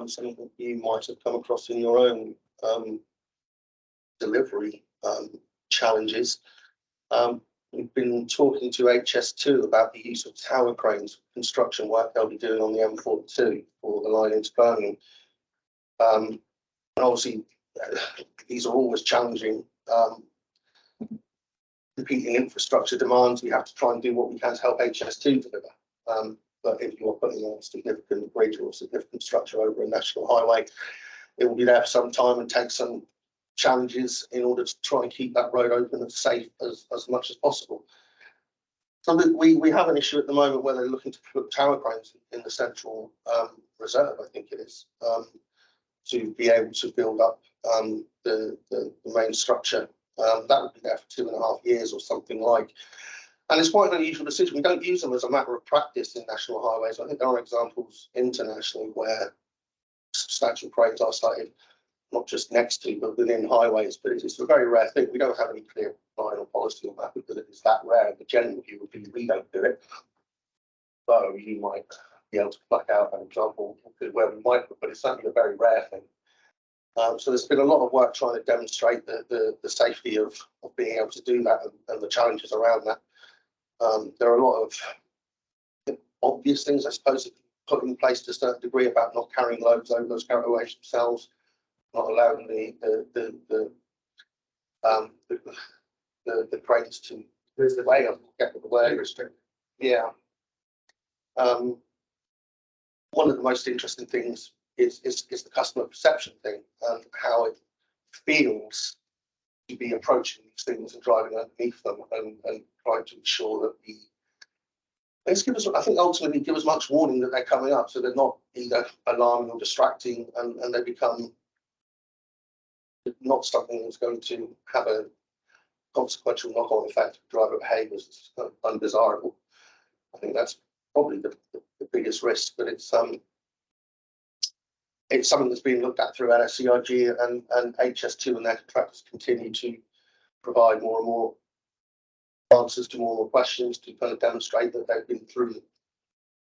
something you might have come across in your own delivery challenges. We've been talking to HS2 about the use of tower cranes for construction work they'll be doing on the M42 for the line into Birmingham. And obviously, these are always challenging. Competing infrastructure demands, we have to try and do what we can to help HS2 deliver. But if you're putting a significant bridge or significant structure over a national highway, it will be there for some time and take some challenges in order to try and keep that road open and safe as much as possible. So we have an issue at the moment where they're looking to put tower cranes in the central reserve, I think it is, to be able to build up the main structure. That would be there for 2.5 years or something like. And it's quite an unusual decision. We don't use them as a matter of practice in national highways. I think there are examples internationally where substantial cranes are sited not just next to, but within highways. But it's a very rare thing. We don't have any clear line or policy on that because it is that rare. The general view would be we don't do it. So you might be able to pluck out an example where we might, but it's certainly a very rare thing. So there's been a lot of work trying to demonstrate the safety of being able to do that and the challenges around that. There are a lot of obvious things, I suppose, put in place to a certain degree about not carrying loads over those counterweights themselves, not allowing the cranes to move the way up, get the way. Yeah. One of the most interesting things is the customer perception thing and how it feels to be approaching these things and driving underneath them and trying to ensure that let's give us, I think ultimately give as much warning that they're coming up so they're not either alarming or distracting and they become not something that's going to have a consequential knock-on effect of driver behaviours that's undesirable. I think that's probably the biggest risk, but it's something that's being looked at through NSCIG and HS2 and their contractors continue to provide more and more answers to more and more questions to kind of demonstrate that they've been through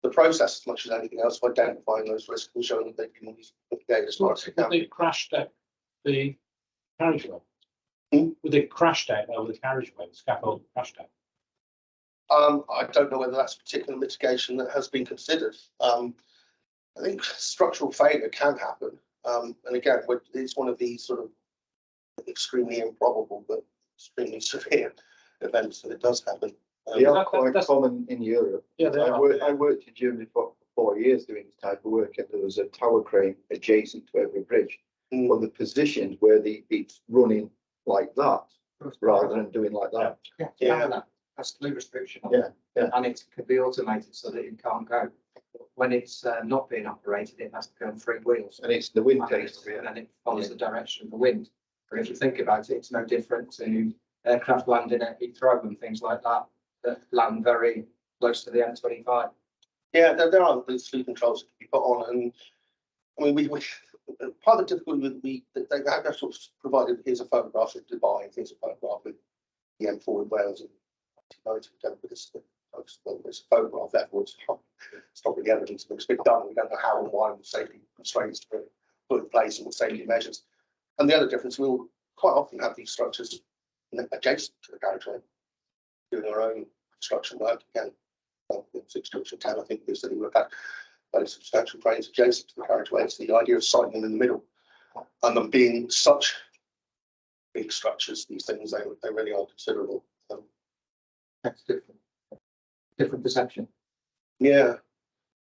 the process as much as anything else of identifying those risks and showing that they can mitigate as far as they can. They crashed at the carriageway. Would they crashed out over the carriageway, the scaffold crashed out? I don't know whether that's a particular mitigation that has been considered. I think structural failure can happen. And again, it's one of these sort of extremely improbable but extremely severe events that it does happen. They are quite common in Europe. Yeah, they I are. worked in Germany for 4 years doing this type of work, and there was a tower crane adjacent to every bridge. But the positions where it's running like that rather than doing like that. That's the restriction. Yeah, yeah. And it could be automated so that it can't go. When it's not being operated, it has to go on 3 wheels. And it's the wind takes. And then it follows the direction of the wind. But if you think about it, it's no different to aircraft landing at Heathrow and things like that land very close to the M25. Yeah, there are these sleep controls that can be put on, and I mean, we part of the difficulty with they have sort of provided here's a photograph of Dubai, and here's a photograph of the M4 in Wales, and it's a photograph, therefore it's not really evidence of it's been done. We don't know how and why the safety constraints were put in place and the safety measures. And the other difference, we'll quite often have these structures adjacent to the carriageway, doing our own construction work. Again, 6 junction 10, I think we said we would have had very substantial cranes adjacent to the carriageway. It's the idea of siting them in the middle, and them being such big structures, these things they really are considerable. That's different perception. Yeah,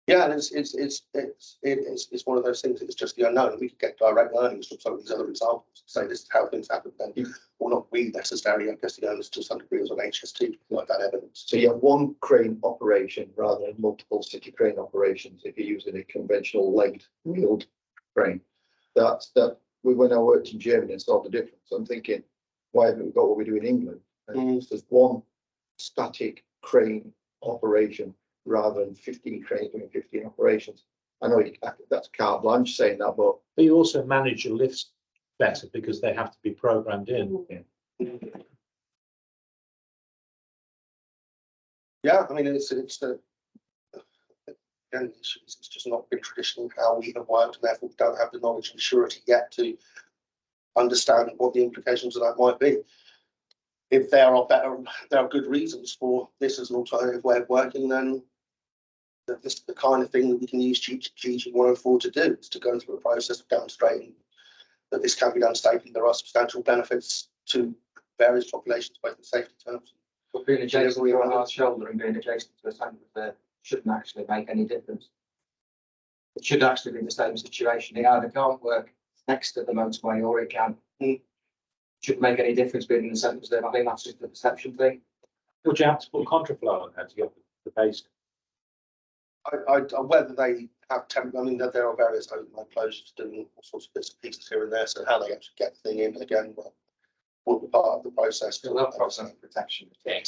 and it's one of those things. It's just the unknown. We could get direct learnings from some of these other examples. Say this is how things happen. Then, well, not we necessarily. I guess the owners to some degree was on HS2 like that evidence. So you have one crane operation rather than multiple city crane operations if you're using a conventional legged wheeled crane. When I worked in Germany and saw the difference, I'm thinking, why haven't we got what we do in England? And there's one static crane operation rather than 15 cranes doing 15 operations. I know that's carte blanche saying that, but you also manage your lifts better because they have to be programmed in. Yeah, I mean it's just not been traditionally how we have worked, and therefore we don't have the knowledge and surety yet to understand what the implications of that might be. If there are good reasons for this as an alternative way of working, then this is the kind of thing that we can use GG 104 to do, is to go through a process of demonstrating that this can be done safely. There are substantial benefits to various populations, both in safety terms. But being adjacent to a hard shoulder and being adjacent to a tank there shouldn't actually make any difference. It should actually be the same situation. It either can't work next to the motorway or it can. Shouldn't make any difference being in the centre of them. I think that's just the perception thing. Would you have to put contraflow on that to get the base? Whether they have I mean, there are various open closures doing all sorts of bits and pieces here and there. So how they actually get the thing in again will be part of the process. Still have process protection. I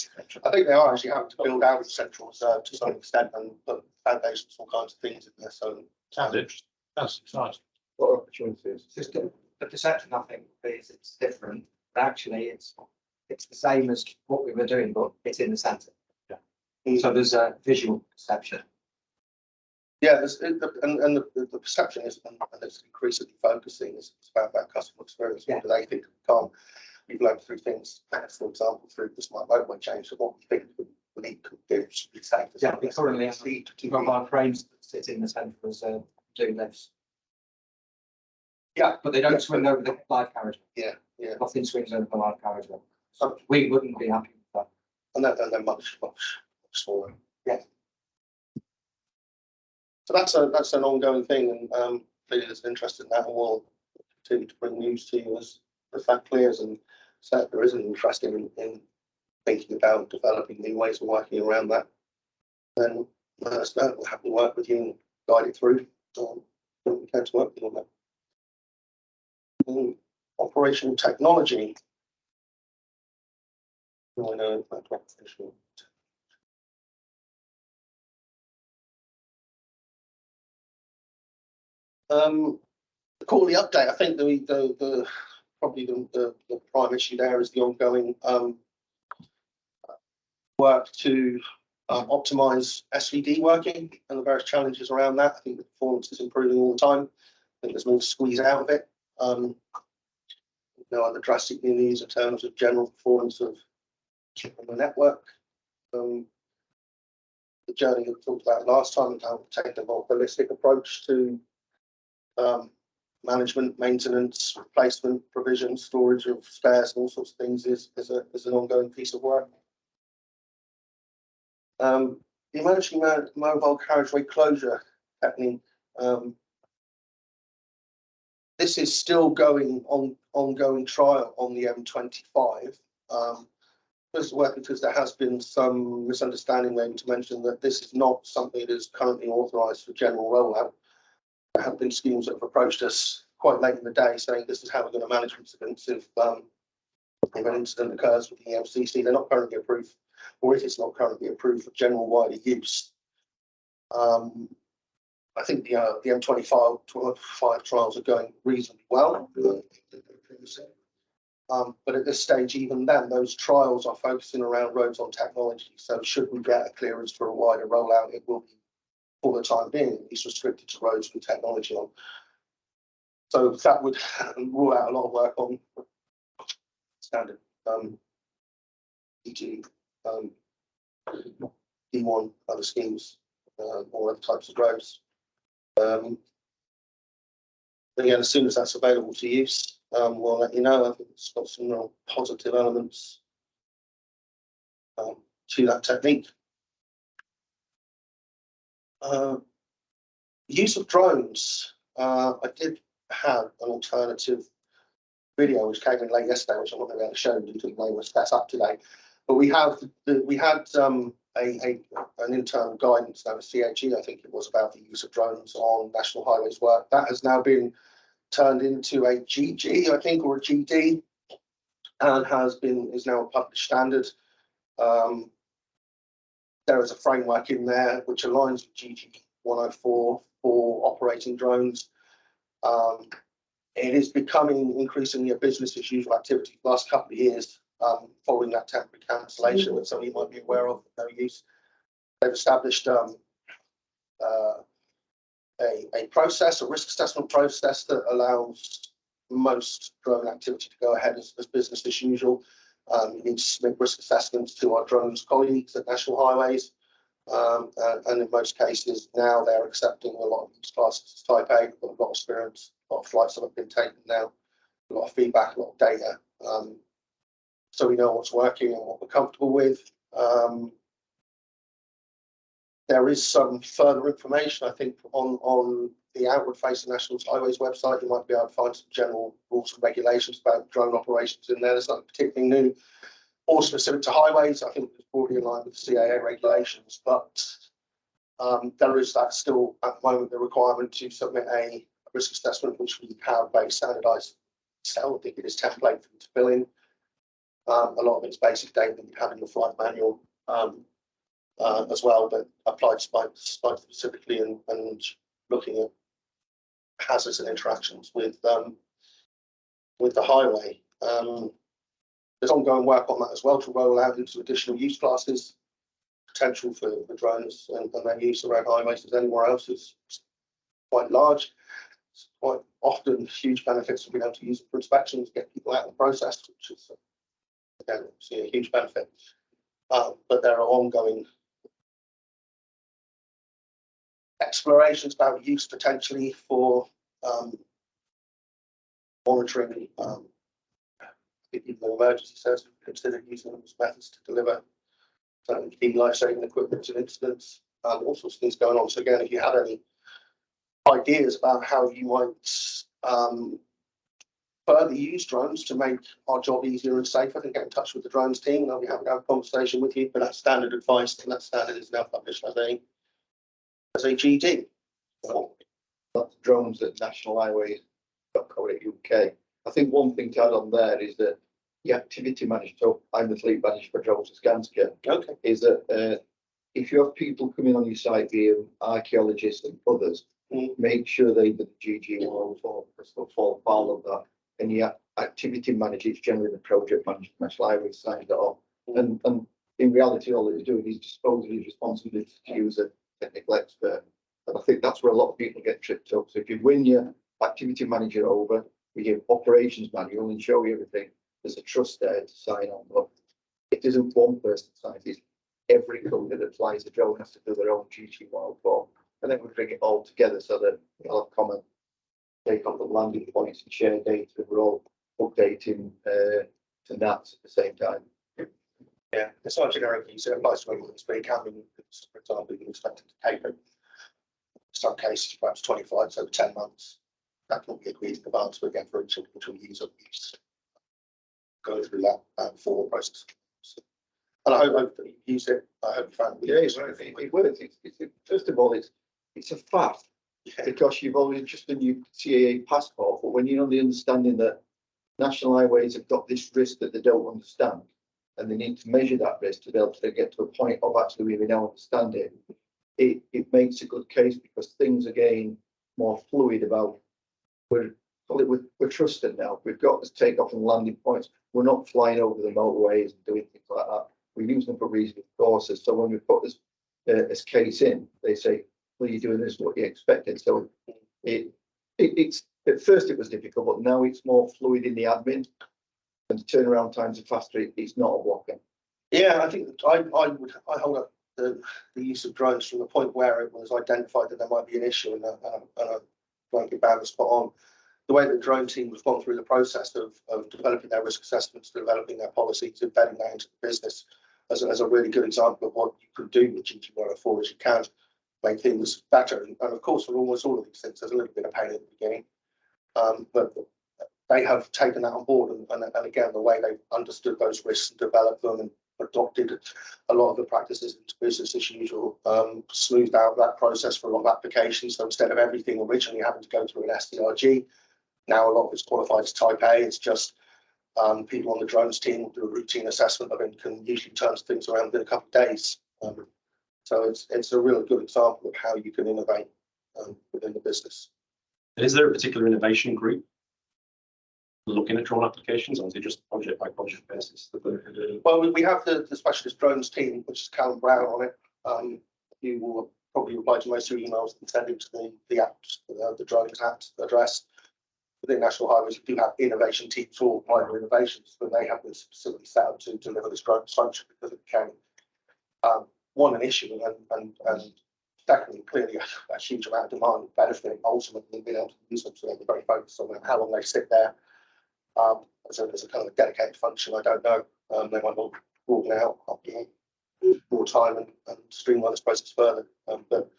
think they are actually having to build out a central reserve to some extent and put foundations, all kinds of things in there. So sounds interesting. That's exciting. what opportunities? System. The perception, I think, is it's different, but actually it's the same as what we were doing, but it's in the centre. Yeah. So there's a visual perception. Yeah, the perception is, and it's increasingly focusing, is about that customer experience. What do they think can't be learned through things, for example, through the smart motorway change, so what we think we need to do should be safe. Yeah, we currently have mobile cranes that sit in the centre as doing lifts, Yeah, but they don't swing over the live carriageway. yeah. Nothing swings over the live carriageway. So we wouldn't be happy with that. And they're much smaller. Yeah. So that's an ongoing thing, and clearly there's an interest in that, and we'll continue to bring news to you as that clears, and so if there is an interest in thinking about developing new ways of working around that, then let us know. We'll happily work with you and guide it through. We can to work with you on that. Operational technology. I know about operational. The quarterly update. I think the probably the prime issue there is the ongoing work to optimize SVD working and the various challenges around that. I think the performance is improving all the time. I think there's more to squeeze out of it. No other drastic news in terms of general performance of the network. The journey that we talked about last time, how to take a more holistic approach to management, maintenance, replacement, provision, storage of spares, and all sorts of things is an ongoing piece of work. The emerging mobile carriageway closure technique. This is still ongoing trial on the M25. Because there has been some misunderstanding, maybe to mention that this is not something that is currently authorised for general rollout. There have been schemes that have approached us quite late in the day saying this is how we're going to manage incidents if an incident occurs with the EMCC. They're not currently approved, or it is not currently approved for general wider use. I think the M25 trials are going reasonably well. But at this stage, even then, those trials are focusing around roads on technology. So should we get a clearance for a wider rollout, it will be, for the time being, at least restricted to roads with technology on. So that would rule out a lot of work on standard D2, D1, other schemes, or other types of roads. Again, as soon as that's available to use, we'll let you know. I think it's got some real positive elements to that technique. Use of drones. I did have an alternative video which came in late yesterday, which I'm not going to be able to show you until the way was set up today. But we had an internal guidance, now CHE, I think it was, about the use of drones on national highways work. That has now been turned into a GG, I think, or a GD, and is now a published standard. There is a framework in there which aligns with GG 104 for operating drones. It is becoming increasingly a business as usual activity the last couple of years, following that temporary cancellation that some of you might be aware of, no use. They've established a process, a risk assessment process that allows most drone activity to go ahead as business as usual. You need to submit risk assessments to our drones colleagues at National Highways. And in most cases now they're accepting a lot of these classes type A. We've got a lot of experience, a lot of flights that have been taken now, a lot of feedback, a lot of data. So we know what's working and what we're comfortable with. There is some further information, I think, on the outward facing National Highways website. You might be able to find some general rules and regulations about drone operations in there. There's nothing particularly new or specific to highways. I think it's broadly in line with the CAA regulations, but there is that still at the moment the requirement to submit a risk assessment, which we have a standardised cell. I think it is template for you to fill in. A lot of it's basic data that you have in your flight manual as well, but applied specifically and looking at hazards and interactions with the highway. There's ongoing work on that as well to roll out into additional use classes. potential for drones and their use around highways as anywhere else is quite large. It's quite often huge benefits of being able to use it for inspections, get people out of the process, which is again, obviously a huge benefit. But there are ongoing explorations about use potentially for monitoring. Even though emergency services consider using them as methods to deliver key life-saving equipment and incidents, all sorts of things going on. So again, if you have any ideas about how you might further use drones to make our job easier and safer, then get in touch with the drones team and I'll be happy to have a conversation with you. But that's standard advice, and that standard is now published as a GD. So, That's drones at National Highways UK. I think one thing to add on there is that the activity manager, so I'm the fleet manager for drones at Skanska, okay. is that if you have people coming on your site, being archaeologists and others, make sure they do the GG walls or fall foul of that. And the activity manager is generally the project manager for National Highways, signs that off. And in reality, all they're doing is disposing his responsibility to use a technical expert. And I think that's where a lot of people get tripped up. So if you win your activity manager over, we give operations manual and show you everything. There's a trust there to sign on, but it isn't one person signs. It's every company that flies a drone has to do their own GG wild form, and then we bring it all together so that we'll have common take on the landing points and share data. We're all updating to NATs at the same time. Yeah, it's not generic use. It applies to anyone. But it can be, for example, you can expect it to take in some cases perhaps 25, so 10 months. That will be agreed in advance, but again, for each individual user, we just go through that formal process. So, and I hope that you use it. I hope you found it. Yeah, it works. First of all, it's a fact because you've always just done your CAA passport, but when you're on the understanding that National Highways have got this risk that they don't understand, and they need to measure that risk to be able to get to a point of actually really now understanding it, it makes a good case because things are getting more fluid about we're trusted now. We've got to take off and landing points. We're not flying over the motorways and doing things like that. We use them for reasonable courses. So when we put this case in, they say, well, you're doing this what you expected. So it's at first it was difficult, but now it's more fluid in the admin and the turnaround times are faster. It's not a blocker. Yeah, I think I hold up the use of drones from the point where it was identified that there might be an issue and a blanket ban was put on. The way the drone team has gone through the process of developing their risk assessments, developing their policies, embedding that into the business as a really good example of what you could do with GG104 as you can make things better. And of course, for almost all of these things, there's a little bit of pain at the beginning. But they have taken that on board. And again, the way they've understood those risks and developed them and adopted a lot of the practices into business as usual, smoothed out that process for a lot of applications. So instead of everything originally having to go through an SDRG, now a lot of it's qualified as type A. It's just people on the drones team will do a routine assessment of it and can usually turn things around within a couple of days. So it's a really good example of how you can innovate within the business. Is there a particular innovation group looking at drone applications, or is it just project by project basis? Well, we have the specialist drones team, which is Callum Brown on it. You will probably reply to most of your emails and send it to the drones address. Within National Highways, we do have innovation teams for minor innovations, but they have this specifically set up to deliver this drone function because it can an issue and secondly, clearly a huge amount of demand benefit ultimately being able to use them. So they're very focused on how long they sit there. As a kind of a dedicated function, I don't know. They might want to broaden out more time and streamline this process further. But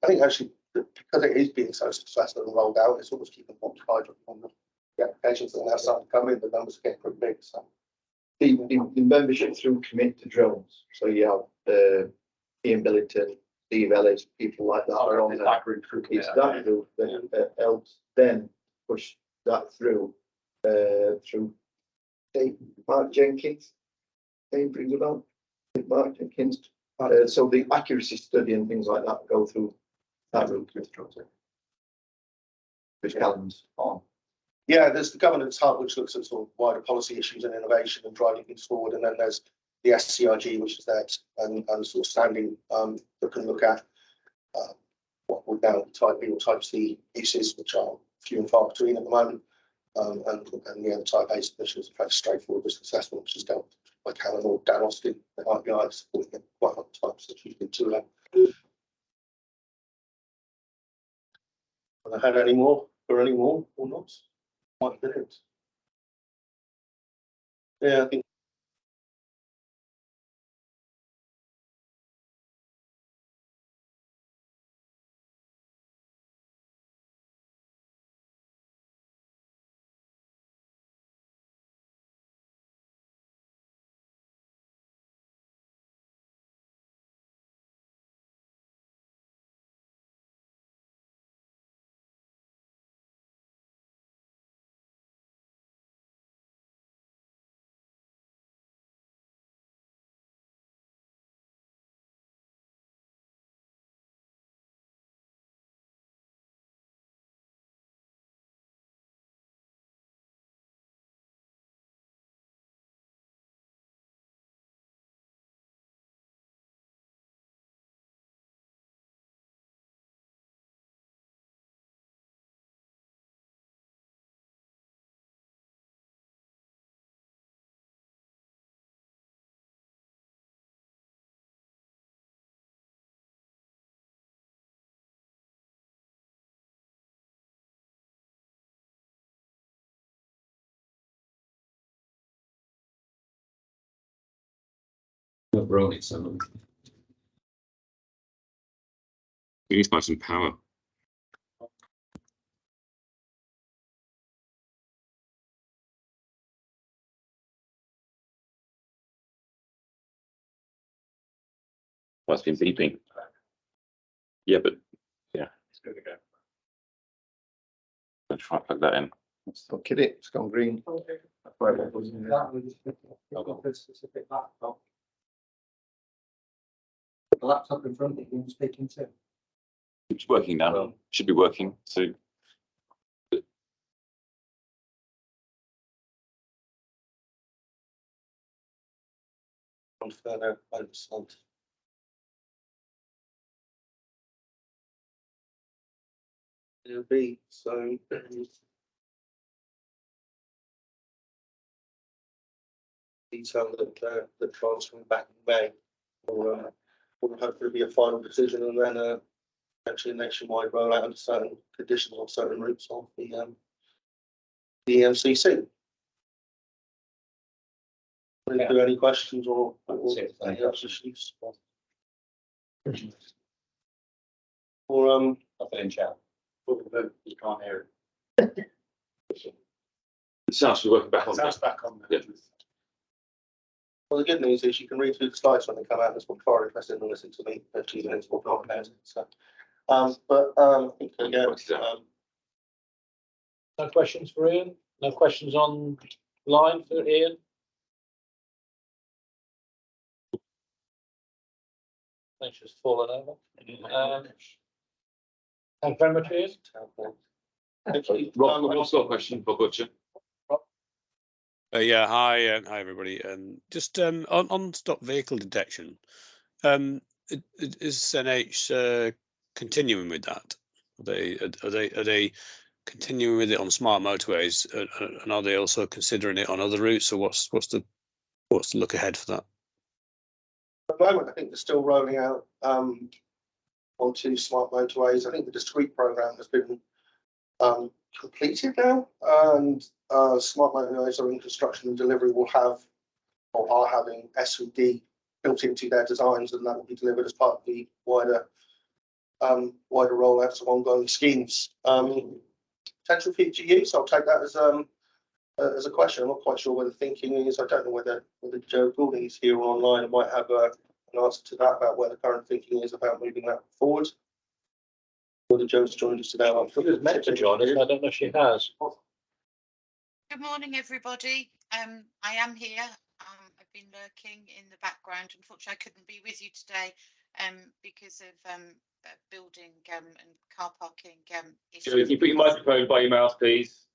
I think actually, because it is being so successful and rolled out, it's almost keeping them occupied on the applications that now starting to come in. The numbers are getting pretty big. So The membership through Commit to Drones. So you have Ian Billington, Steve Ellis, people like that are on that group. It's that group that helps then push that through Mark Jenkins. Dave brings it on. Mark Jenkins. So the accuracy study and things like that go through that route with drones, which Callum's on. Yeah, there's the governance hub, which looks at sort of wider policy issues and innovation and driving things forward. And then there's the SCRG, which is there, and sort of standing, that can look at what would now be type B or type C uses, which are few and far between at the moment. And the other type A submissions are fairly straightforward risk assessment, which is dealt by Callum or Dan Austin, the IPI, supporting it quite a lot of times, such as in 2 Have I had any more or not? Might be it. Yeah, I think. Rolling some. We need to buy some power. Well, it's been beeping. Yeah, but yeah, It's good to go. I'll try and plug that in. So kid it, it's gone green. Specific laptop. The laptop in front of you speaking to. It's working now. Should be working. So On further oversight. It'll be so. Detail that the transfer back in May, or will hopefully be a final decision, and then actually nationwide rollout under certain conditions on certain routes of the EMCC. Are there any questions or any other issues? Or Nothing in chat. You can't hear it sounds to be working back on. it. Back on. Yeah. well, the good news is you can read through the slides when they come out. That's what far interested in listen to me for 2 minutes or not about it. So, I think again, No questions for Ian? No questions online for Ian? Thanks, just fallen over. Thank you very much, Ian. thank you. Rob's got a question, Bob Butcher. Yeah, hi everybody. Just on stock vehicle detection, is NH continuing with that? Are they continuing with it on smart motorways, and are they also considering it on other routes? Or what's the look ahead for that? At the moment, I think they're still rolling out onto smart motorways. I think the discrete program has been completed now, and smart motorways are in construction and delivery will have or are having SVD built into their designs, and that will be delivered as part of the wider rollouts of ongoing schemes. Potential future use, I'll take that as a question. I'm not quite sure where the thinking is. I don't know whether Joe Goulding is here or online and might have an answer to that about where the current thinking is about moving that forward. Whether Joe's joined us today. She was meant to join us. I don't know if she has. Good morning, everybody. I am here. I've been lurking in the background. Unfortunately, I couldn't be with you today because of building and car parking issues. Can you put your microphone by your mouth, please?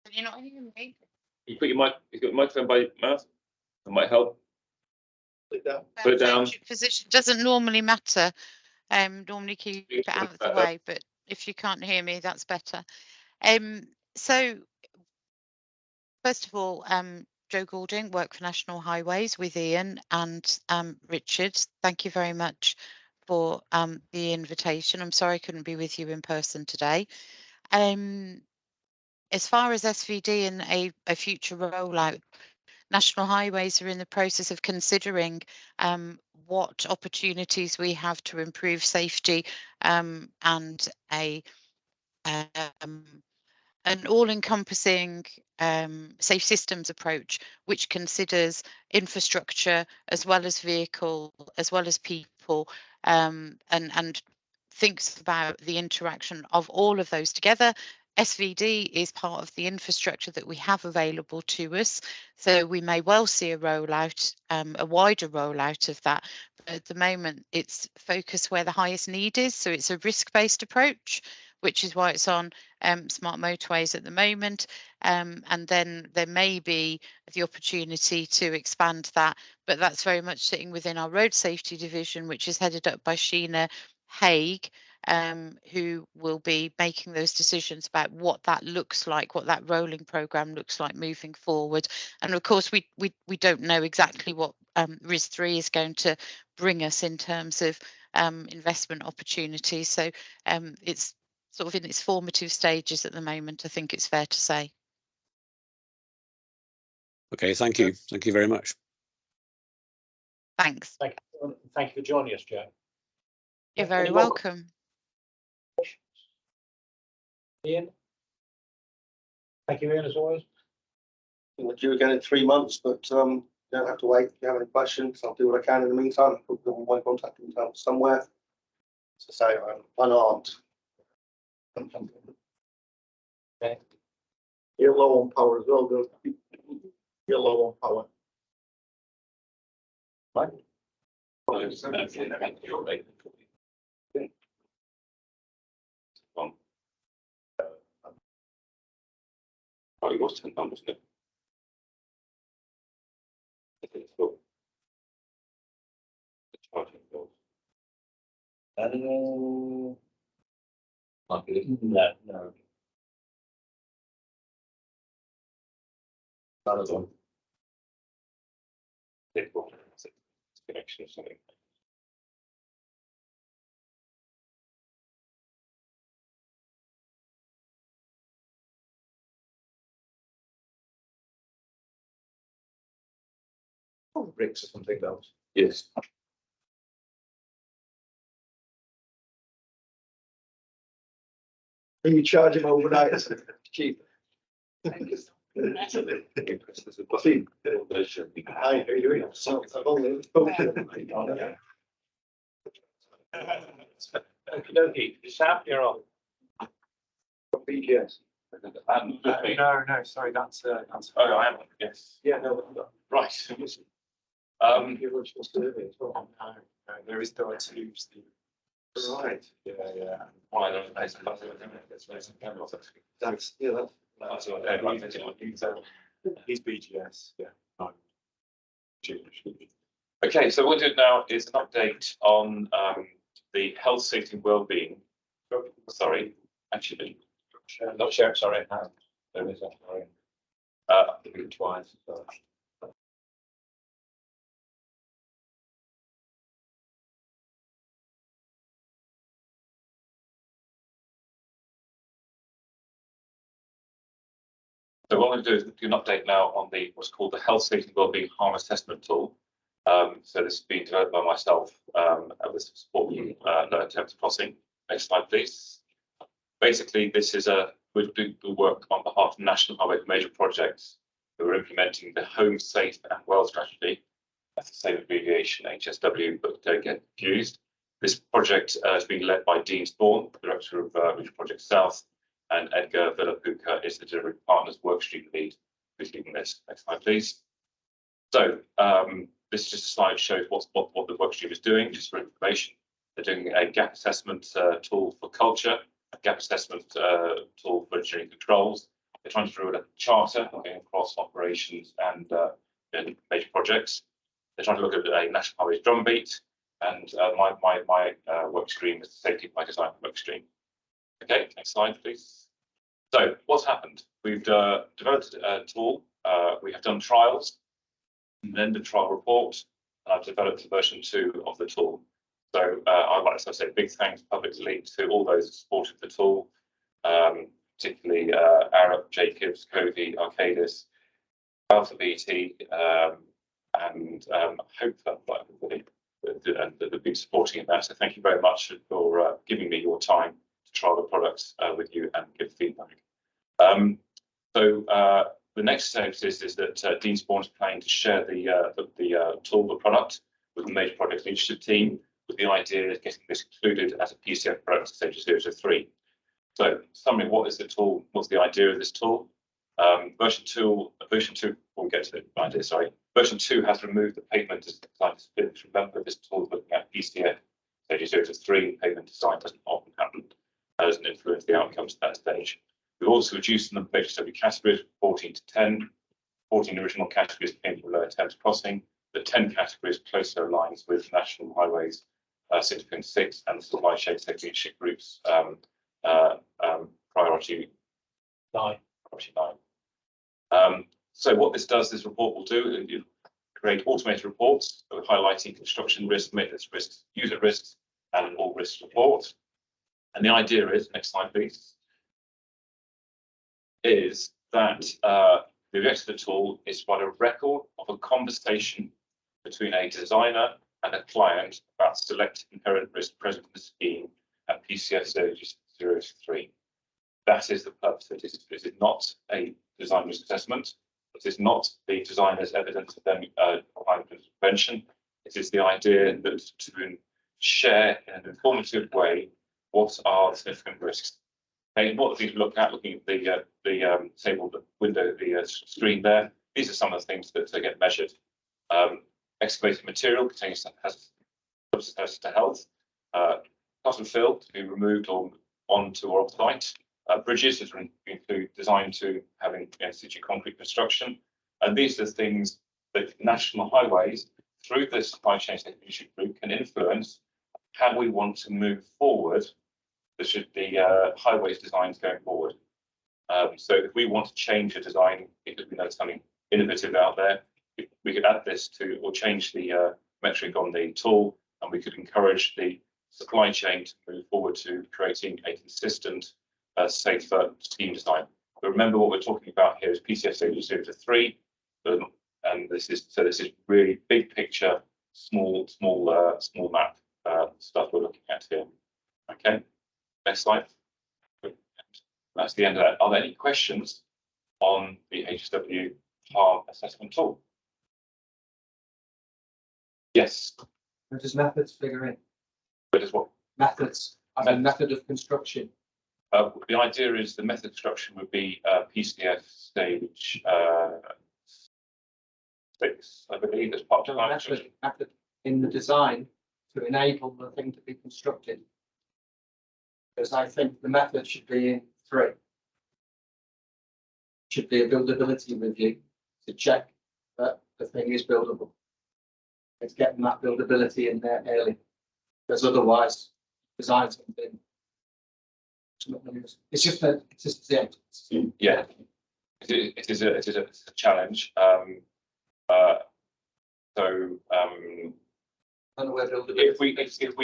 Can you not hear me? You put your mic. You got your microphone by your mouth. That might help. Put it down. Position doesn't normally matter. Normally keep it out of the Better. way, but if you can't hear me, that's better. So first of all, Joe Goulding, work for National Highways with Ian and Richard. Thank you very much for the invitation. I'm sorry I couldn't be with you in person today. As far as SVD and a future rollout, National Highways are in the process of considering what opportunities we have to improve safety and an all-encompassing safe systems approach, which considers infrastructure as well as vehicle, as well as people, and thinks about the interaction of all of those together. SVD is part of the infrastructure that we have available to us, so we may well see a rollout, a wider rollout of that. But at the moment, it's focused where the highest need is, so it's a risk-based approach, which is why it's on smart motorways at the moment, and then there may be the opportunity to expand that, but that's very much sitting within our road safety division, which is headed up by Sheena Haig, who will be making those decisions about what that looks like, what that rolling programme looks like moving forward. And of course, we don't know exactly what RIS3 is going to bring us in terms of investment opportunities. So it's sort of in its formative stages at the moment, I think it's fair to say. Okay, thank you. Thank you very much. Thanks. Thank you for joining us, Joe. You're very welcome. Ian? Thank you, Ian, as always. We'll do again in 3 months, but you don't have to wait. If you have any questions, I'll do what I can in the meantime. Put them on my contact details somewhere. So say I'm unarmed. Okay. You're low on power as well, though. You're low on power. Right. Oh, it was 10 pounds, wasn't it? Okay, cool. The charging bills. No. Another one. Connection or something. Bricks or something else. Yes. And you charge him overnight, it's cheap. Hi, how are you doing? So, I've only. Okey-dokey, Sam, you're on. BGS. No, sorry, that's. Oh, I am, yes. Yeah, no. Right. Everyone's supposed to do it as well. No, there is still a tubes. Right. Yeah. One of those. Thanks, yeah, That's what He's BGS, yeah. No. Okay, so what we'll do now is an update on the health, safety, and well-being. Sorry, actually, Not sure, sorry. No, there is, sorry. Twice. So what I'm going to do is do an update now on the what's called the Health, Safety, Wellbeing Harm Assessment Tool. So this has been developed by myself with support from No Attempts Crossing. Next slide, please. Basically, this is we do work on behalf of National Highway Major Projects who are implementing the Home Safe and Well strategy. That's the same abbreviation, HSW, but don't get confused. This project is being led by Dean Spawn, Director of Regional Project South, and Edgar Villapuca is the Delivery Partners Workstream Lead who's leading this. Next slide, please. So this is just a slide that shows what the workstream is doing, just for information. They're doing a gap assessment tool for culture, a gap assessment tool for engineering controls. They're trying to draw a charter looking across operations and major projects. They're trying to look at a national highways drumbeat, and my work stream is the safety by design work stream. Okay, next slide, please. So what's happened? We've developed a tool. We have done trials, an end of trial report, and I've developed version 2 of the tool. So I'd like to say big thanks publicly to all those who supported the tool, particularly Arup, Jacobs, Covey, Arcadis, Alpha BT, and Hope that everybody that have been supporting that. So thank you very much for giving me your time to trial the products with you and give feedback. The next stage is that Dean Spawn is planning to share the tool, the product, with the major project leadership team, with the idea of getting this included as a PCF product stage 003. So, summary: what is the tool? What's the idea of this tool? Version 2. We'll get to the idea. Sorry. Version 2 has removed the pavement design discipline. Remember, this tool is looking at PCF stage 003. Pavement design doesn't often happen, doesn't influence the outcomes at that stage. We've also reduced the number of HSW categories from 14 to 10. 14 original categories came from lower Thames crossing. The 10 categories closely aligns with national highways 6.6 and the supply chain safety leadership groups priority 9. So what this does, this report will do, it create automated reports highlighting construction risk, maintenance risks, user risks, and all risks report. And the idea is, next slide please, is that the objective of the tool is to provide a record of a conversation between a designer and a client about select inherent risk present in the scheme at PCF stage 003. That is the purpose. It is not a design risk assessment. It is not the designer's evidence of them applying prevention. It is the idea that to share in an informative way what are the significant risks. Okay, what are things we look at? Looking at the table, the window, the screen there. These are some of the things that get measured. Excavated material contains hazardous to health. Cut and fill to be removed onto or off site. Bridges is designed to having in situ concrete construction, and these are the things that national highways, through the supply chain safety leadership group, can influence how we want to move forward. There should be highways designs going forward. So if we want to change a design because we know something innovative out there, we could add this to or change the metric on the tool, and we could encourage the supply chain to move forward to creating a consistent, safer scheme design. But remember, what we're talking about here is PCF stage 003, and this is really big picture, small map stuff we're looking at here. Okay, next slide. That's the end of that. Are there any questions on the HSW harm assessment tool? Yes. Where does methods figure in? Where does what? Methods, as a method of construction. The idea is the method of construction would be PCF stage 6, I believe, as part of the method in the design to enable the thing to be constructed. Because I think the method should be in 3. Should be a buildability review to check that the thing is buildable. It's getting that buildability in there early, because otherwise designs have been. It's just yeah. It is a challenge. If we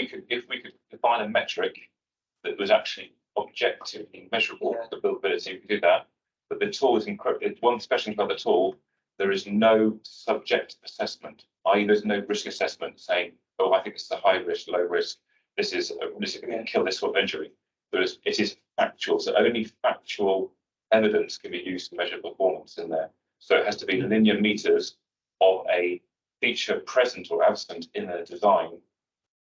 could define a metric that was actually objectively measurable, the buildability, we could do that. But the tool is incredible. One special thing about the tool, there is no subjective assessment, i.e., there's no risk assessment saying, "Oh, I think this is a high risk, low risk. This is going to kill this sort of injury." It is factual, so only factual evidence can be used to measure performance in there. So it has to be linear meters of a feature present or absent in a design.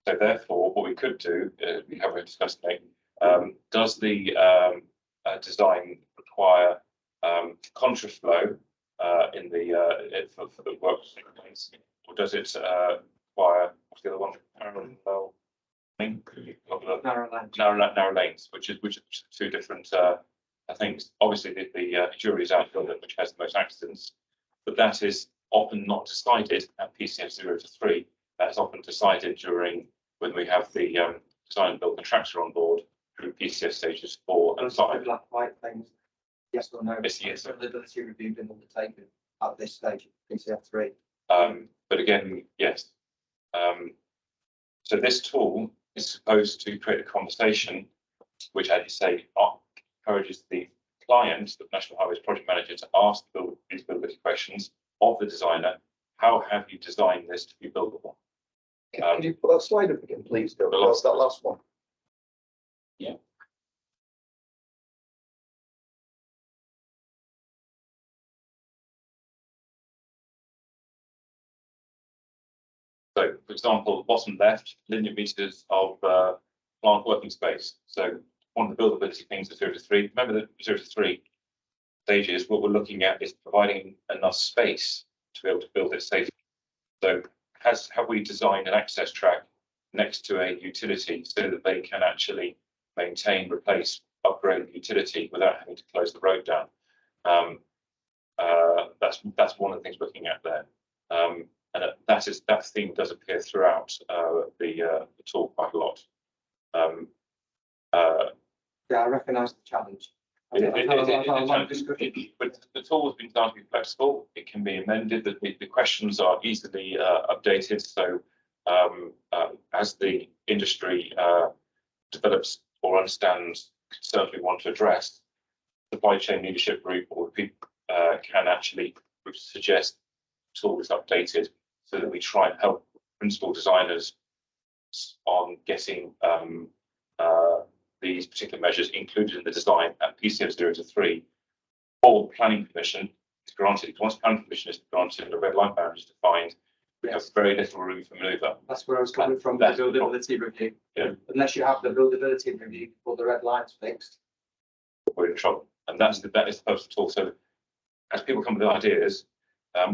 So therefore, what we could do, we haven't discussed today, does the design require contraflow in the for the works, or does it require what's the other one? Parallel. Narrow lanes, which is 2 different things. Obviously, the jury is out on which has the most accidents, but that is often not decided at PCF 0 to 3. That's often decided during when we have the design and build contractor on board through PCF stages 4 and 5. Black white things. Yes or no? Yes. Ability review been undertaken at this stage, PCF 3. But again, yes. So this tool is supposed to create a conversation, which, as you say, encourages the client, the National Highways project manager, to ask these buildability questions of the designer. How have you designed this to be buildable? Can you put that slide up again, please, Bill? The last- That last one. Yeah. So, for example, bottom left, linear meters of plant working space. So one of the buildability things at 0 to 3, remember the 0 to 3 stages, what we're looking at is providing enough space to be able to build it safely. So have we designed an access track next to a utility so that they can actually maintain, replace, upgrade the utility without having to close the road down? That's one of the things we're looking at there. And that theme does appear throughout the talk quite a lot. Yeah, I recognise the challenge. But the tool has been designed to be flexible. It can be amended. The questions are easily updated. So as the industry develops or understands concerns we want to address, supply chain leadership group or people can actually suggest tool is updated so that we try and help principal designers on getting these particular measures included in the design at PCF 0 to 3. Or planning permission is granted. Once planning permission is granted, the red line boundary is defined. We have very little room for manoeuvre. That's where I was coming from with the buildability review. Yeah. Unless you have the buildability review before the red line's fixed. We're in trouble, and that is the purpose of the talk. So, as people come with ideas,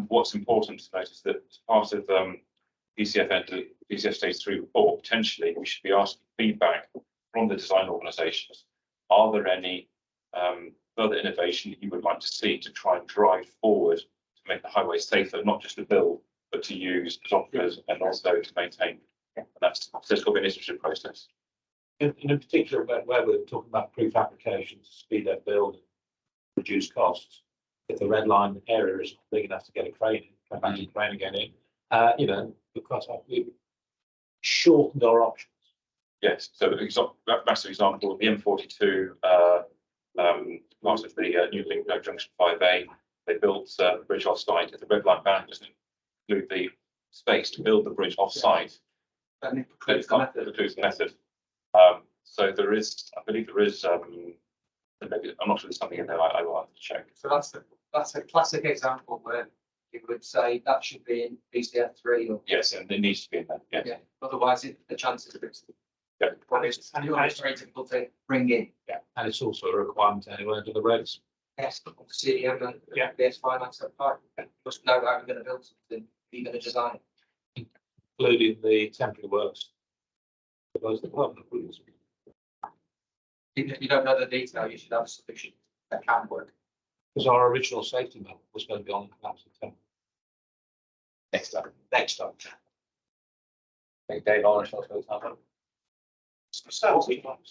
what's important to notice that as part of PCF and PCF Stage 3 report, potentially we should be asking feedback from the design organisations. Are there any further innovation that you would like to see to try and drive forward to make the highway safer, not just to build, but to use as operators and also to maintain? And that's got to be an iterative process. In particular, where we're talking about prefabrication to speed up build, reduce costs. If the red line area is not big enough to get a crane in, come back to the crane again in, because we've shortened our options. Yes, so that massive example, the M42, part of the New Link Junction 5A, they built the bridge off-site. If the red line band doesn't include the space to build the bridge off-site, Then it then precludes it the can't method. include the method. So there is, I believe there is, maybe, I'm not sure there's something in there, I will have to check. So that's a classic example where you would say that should be in PCF 3 or. Yes, and it needs to be in there, yes. Yeah, otherwise the chances of it's. Yeah. It's very difficult to bring in. Yeah, and it's also a requirement anyway under the regs. Yes, CDM and Yeah. BS Finance at 5. You must know how you're going to build something, you're going to design it. Including the temporary works. Those are the permanent rules. Even if you don't know the detail, you should have a solution that can work. Because our original safety model was going to be on collapse of temp. Next time. Next time. I think Dave Orange also has something. So,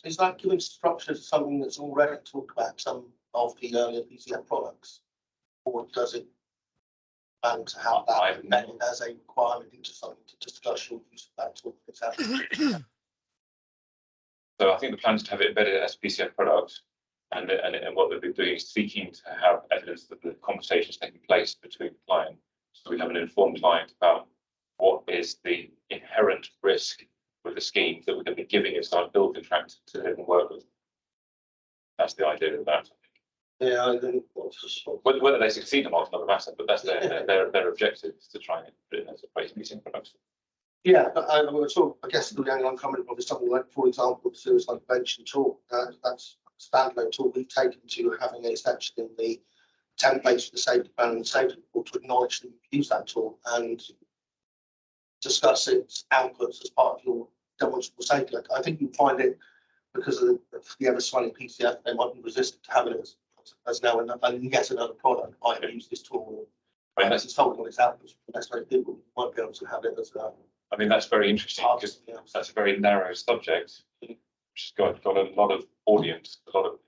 is that giving structure to something that's already talked about, some of the earlier PCF products? Or does it plan to have that embedded as a requirement into something to discuss your use of that tool? So I think the plan is to have it embedded as PCF product, and what they'll be doing is seeking to have evidence that the conversation is taking place between the client. So we have an informed client about what is the inherent risk with the scheme that we're going to be giving as our build contract to live and work with. That's the idea of that. Yeah, I think. Whether they succeed or not is another matter, but that's their objective is to try and put it as a base meeting product. Yeah, but I guess the only one comment on is something like, for example, the suicide prevention tool. That's a standalone tool. We've taken to having a section in the templates for the safety plan and safety report to acknowledge that you use that tool and discuss its outputs as part of your demonstrable safety. I think you'll find it because of the ever swelling PCF, they might be resistant to having it as now yet another product. I use this tool. But as it's told on its outputs, that's very people might be able to have it as a. I mean, that's very interesting because that's a very narrow subject, which has got a lot of audience, a lot of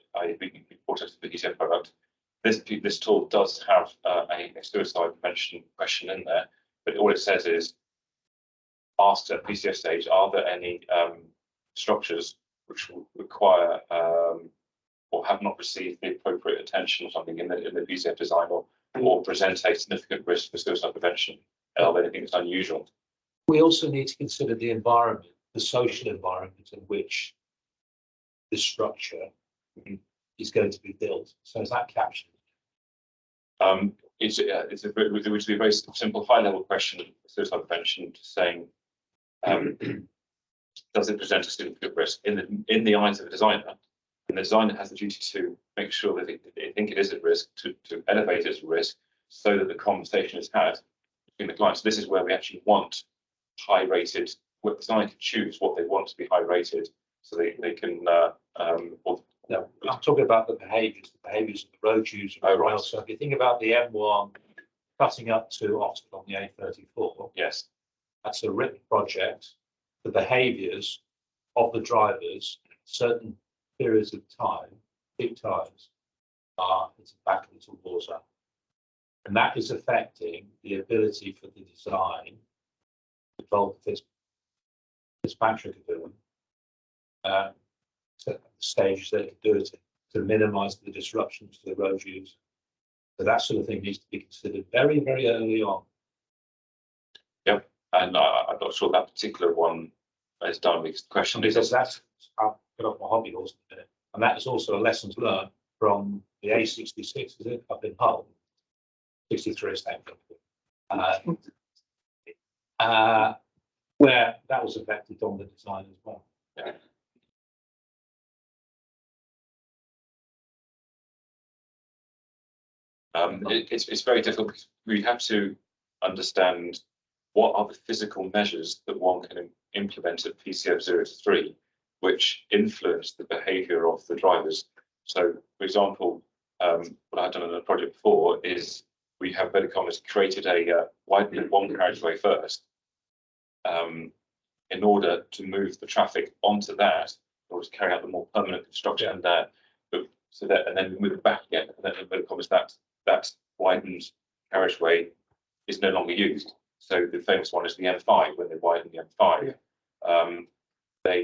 important to the PCF product. This tool does have a suicide prevention question in there, but all it says is, asked at PCF stage, are there any structures which will require or have not received the appropriate attention or something in the PCF design or present a significant risk for suicide prevention? Are there anything that's unusual? We also need to consider the environment, the social environment in which this structure is going to be built. So is that captured? It's a very simple high-level question of suicide prevention, just saying, does it present a significant risk in the eyes of the designer? And the designer has the duty to make sure that they think it is at risk, to elevate its risk, so that the conversation is had between the clients. This is where we actually want high-rated. Where the designer can choose what they want to be high-rated, so they can. No, I'm talking about the behaviours of the road users. Oh, right. So if you think about the M1 cutting up to Oxford on the A34, Yes. that's a written project. The behaviours of the drivers, certain periods of time, peak times, it's back into water. And that is affecting the ability for the design, involved Fitzpatrick are doing, to the stages they can do it to minimise the disruptions to the road use. So that sort of thing needs to be considered very, very early on. Yep, and I'm not sure that particular one is done because the question is. Because that's, I'll get off my hobby horse in a minute, and that is also a lessons learned from the A66, is it, up in Hull? 63 is that, where that was affected on the design as well. Yeah. It's very difficult because we have to understand what are the physical measures that one can implement at PCF 0 to 3, which influence the behaviour of the drivers. So, for example, what I've done in a project before is we have Vedicom has created a widened one carriageway first in order to move the traffic onto that, or to carry out the more permanent construction there. So that, and then we move it back again, and then Vedicom is that widened carriageway is no longer used. So the famous one is the M5, when they widened the M5. They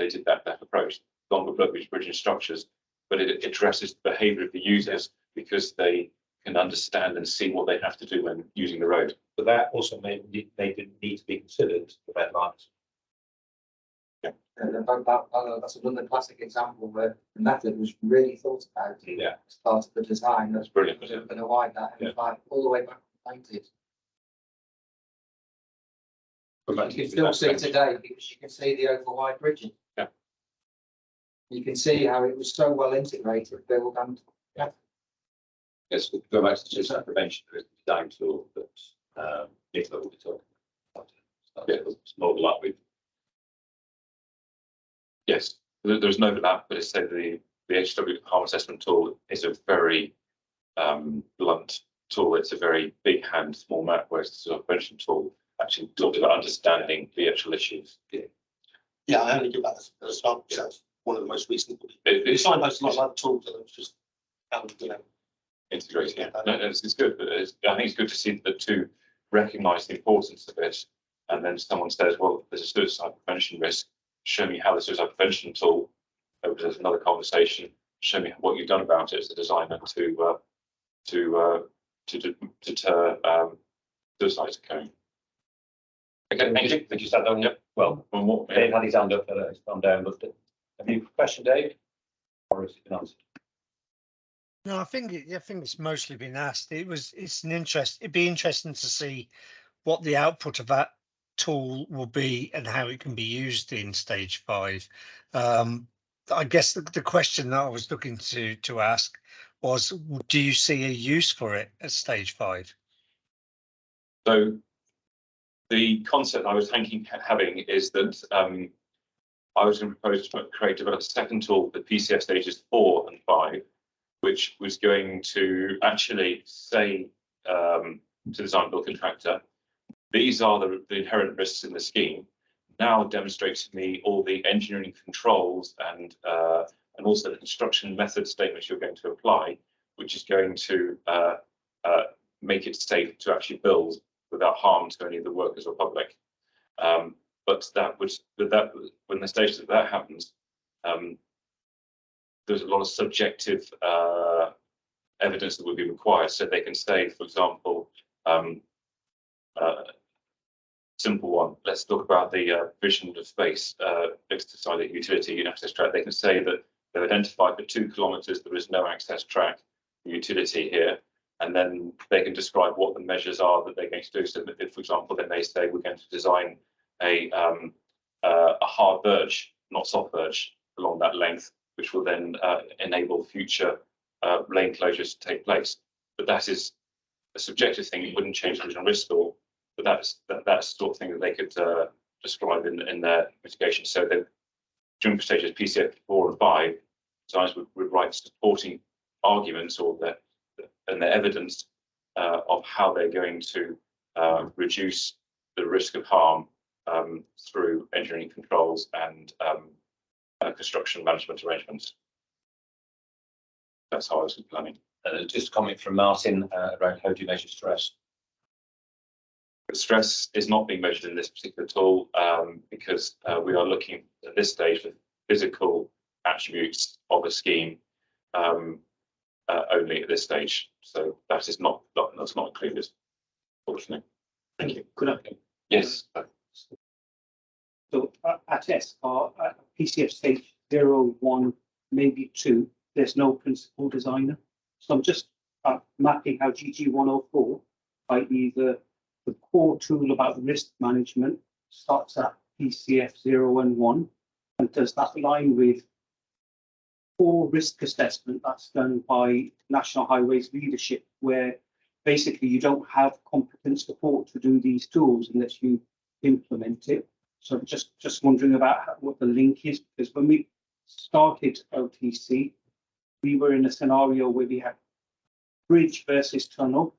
did that approach, longer bridging structures, but it addresses the behaviour of the users because they can understand and see what they have to do when using the road. But that also made it need to be considered for red lines. Yeah. That's another classic example where the method was really thought about. Yeah. As part of the design. That's brilliant. Going to widen that M5 all the way back to the 90s. You can still see today because you can see the over wide bridging. Yeah. You can see how it was so well integrated, built and Yes, we'll go back to suicide prevention. There is a design tool that Nicola will be talking about. It's model up with. Yes, there's no overlap, but it's said the HW harm assessment tool is a very blunt tool. It's a very big hand, small map, whereas the suicide prevention tool actually talks about understanding the actual issues. Yeah, I only give that as an example. So that's one of the most recent. It's signed most of other tools, and it's just integrating. Yeah, no, it's good, but I think it's good to see the two recognise the importance of it, and then someone says, "Well, there's a suicide prevention risk. Show me how the suicide prevention tool." There's another conversation. Show me what you've done about it as a designer to deter suicides occurring. Okay, thank you. Did you start down? Yep. Well, One more. Dave had his hand up, he's gone down, looked at. Have you a question, Dave? Or has it been answered? No, I think it's mostly been asked. It'd be interesting to see what the output of that tool will be and how it can be used in stage 5. I guess the question that I was looking to ask was, do you see a use for it at stage 5? So the concept I was having is that I was going to propose to develop a second tool for PCF stages 4 and 5, which was going to actually say to design build contractor. These are the inherent risks in the scheme. Now demonstrate to me all the engineering controls and also the construction method statements you're going to apply, which is going to make it safe to actually build without harm to any of the workers or public. But when the stage that happens, there's a lot of subjective evidence that would be required. So they can say, for example, simple one. Let's talk about the vision of space next to side of utility and access track. They can say that they've identified for 2 kilometres there is no access track for utility here, and then they can describe what the measures are that they're going to do. So, if, for example, they may say we're going to design a hard verge, not soft verge, along that length, which will then enable future lane closures to take place. But that is a subjective thing. It wouldn't change the original risk score. But that's the sort of thing that they could describe in their mitigation. So that during stages PCF 4 and 5, designers would write supporting arguments or their evidence of how they're going to reduce the risk of harm through engineering controls and construction management arrangements. That's how I was planning. Just a comment from Martin around how do you measure stress? Stress is not being measured in this particular tool because we are looking at this stage for physical attributes of a scheme only at this stage. So that is that's not included, fortunately. Thank you. Could I? Yes. So at S, PCF stage 0, 1, maybe 2, there's no principal designer. So I'm just mapping how GG 104, i.e. the core tool about risk management starts at PCF 0 and 1, and does that align with core risk assessment that's done by National Highways leadership, where basically you don't have competent support to do these tools unless you implement it. So I'm just wondering about what the link is, because when we started OTC, we were in a scenario where we had bridge versus tunnel,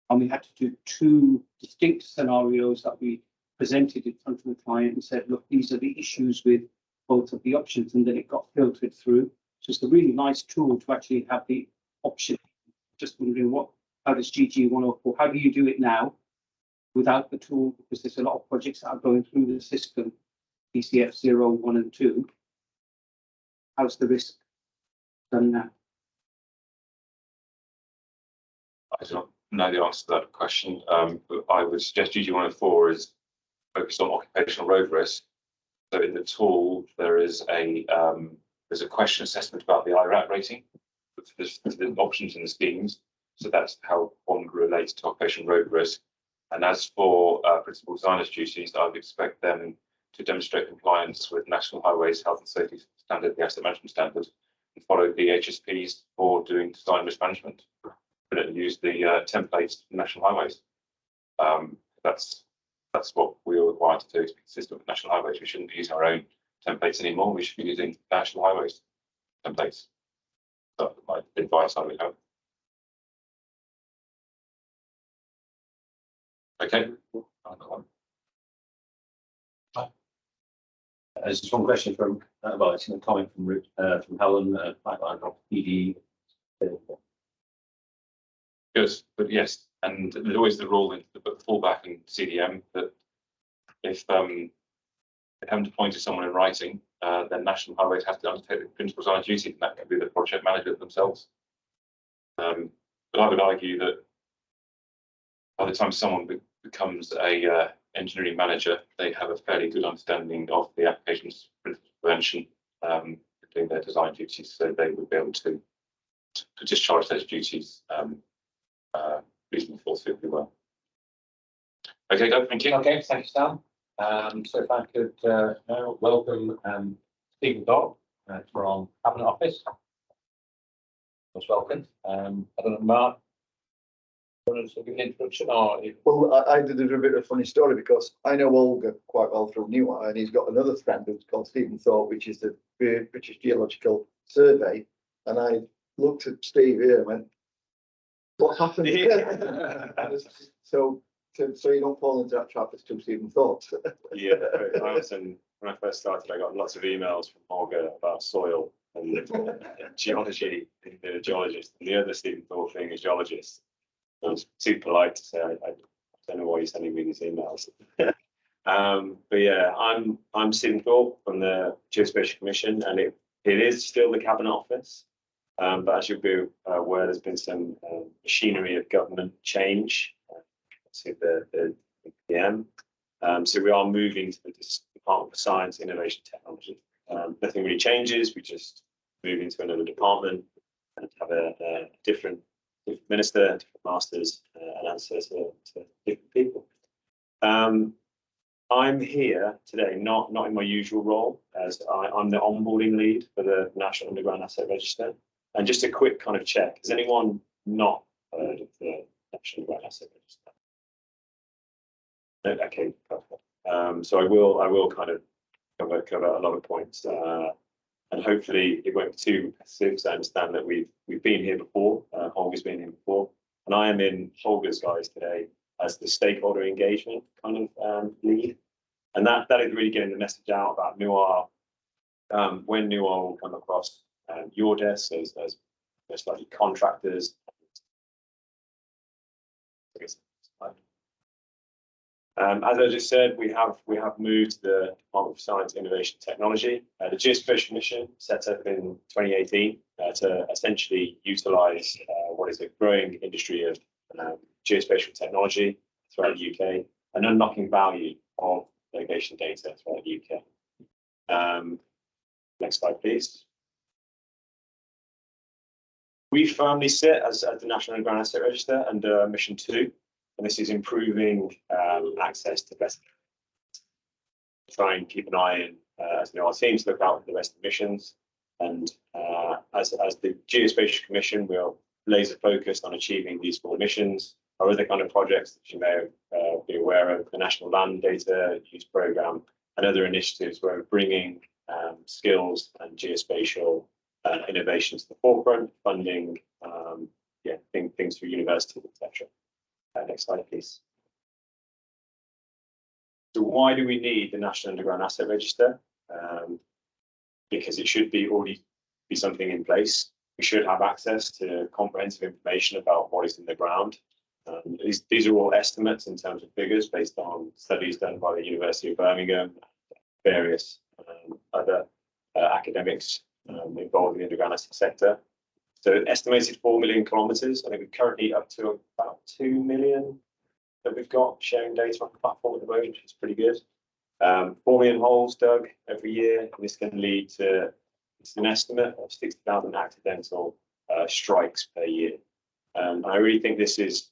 and we had to do 2 distinct scenarios that we presented in front of the client and said, look, these are the issues with both of the options, and then it got filtered through. So it's a really nice tool to actually have the option. Just wondering how does GG 104, how do you do it now without the tool? Because there's a lot of projects that are going through the system, PCF 0, 1 and 2. How's the risk done now? I don't know the answer to that question, but I would suggest GG 104 is focused on occupational road risk. So in the tool, there is there's a question assessment about the IRAT rating. There's the options in the schemes. So that's how one relates to occupational road risk. And as for principal designers' duties, I would expect them to demonstrate compliance with National Highways Health and Safety Standard, the Asset Management Standard, and follow the HSPs for doing design risk management. And use the templates from National Highways. That's what we are required to do to be consistent with National Highways. We shouldn't be using our own templates anymore. We should be using National Highways templates. That's my advice I would have. Okay. There's just one question from, well, it's a comment from Helen, pipeline of PD. Good, but yes, and there's always the rule in the fallback in CDM that if they haven't appointed someone in writing, then National Highways have to undertake the principal design duty, and that can be the project manager themselves. But I would argue that by the time someone becomes a engineering manager, they have a fairly good understanding of the application's principal prevention, doing their design duties, so they would be able to discharge those duties reasonably forthwithly well. Okay, Doug, thank you. Okay, thank you, Sam. So if I could now welcome Stephen Dodd from Cabinet Office. Most welcome. I don't know, Mark, you want to give an introduction? Or Well, I did a bit of a funny story because I know Olga quite well through Newhire, and he's got another friend who's called Stephen Thorpe, which is the British Geological Survey. And I looked at Steve here and went, What happened? So you don't fall into that trap as two Stephen thoughts. Yeah, I often, when I first started, I got lots of emails from Olga about soil and geology, being a geologist, and the other Stephen Thorpe being a geologist. I was too polite to say, I don't know why you're sending me these emails. But yeah, I'm Stephen Thorpe from the Geospatial Commission, and it is still the Cabinet Office. But as you'll be aware, there's been some machinery of government change. To the PM. So we are moving to the Department of Science, Innovation, Technology. Nothing really changes. We just move into another department and have a different minister, different masters, and answer to different people. I'm here today, not in my usual role, as I'm the onboarding lead for the National Underground Asset Register. And just a quick kind of check: has anyone not heard of the National Underground Asset Register? Okay, perfect. So I will kind of cover a lot of points, and hopefully it won't be too repetitive, because I understand that we've been here before. Holger's been here before, and I am in Holger's guise today as the stakeholder engagement kind of lead, and that is really getting the message out about NUAR. When NUAR will come across your desk as most likely contractors. As I just said, we have moved to the Department of Science, Innovation, Technology. The Geospatial Mission set up in 2018 to essentially utilise what is a growing industry of geospatial technology throughout the UK and unlocking value of location data throughout the UK. Next slide, please. We firmly sit as the National Underground Asset Register under Mission 2. And this is improving access to best. Try and keep an eye in, as our teams look out for the rest of the missions. And as the Geospatial Commission, we're laser focused on achieving these 4 missions. Our other kind of projects that you may be aware of, the National Land Data Use Programme and other initiatives where we're bringing skills and geospatial innovation to the forefront, funding things for universities, etc. Next slide, please. So why do we need the National Underground Asset Register? Because it should already be something in place. We should have access to comprehensive information about what is in the ground. These are all estimates in terms of figures based on studies done by the University of Birmingham, various other academics involved in the underground asset sector. So estimated 4 million kilometres. I think we're currently up to about 2 million that we've got sharing data on the platform at the moment, which is pretty good. 4 million holes dug every year. And this can lead to an estimate of 60,000 accidental strikes per year. And I really think this is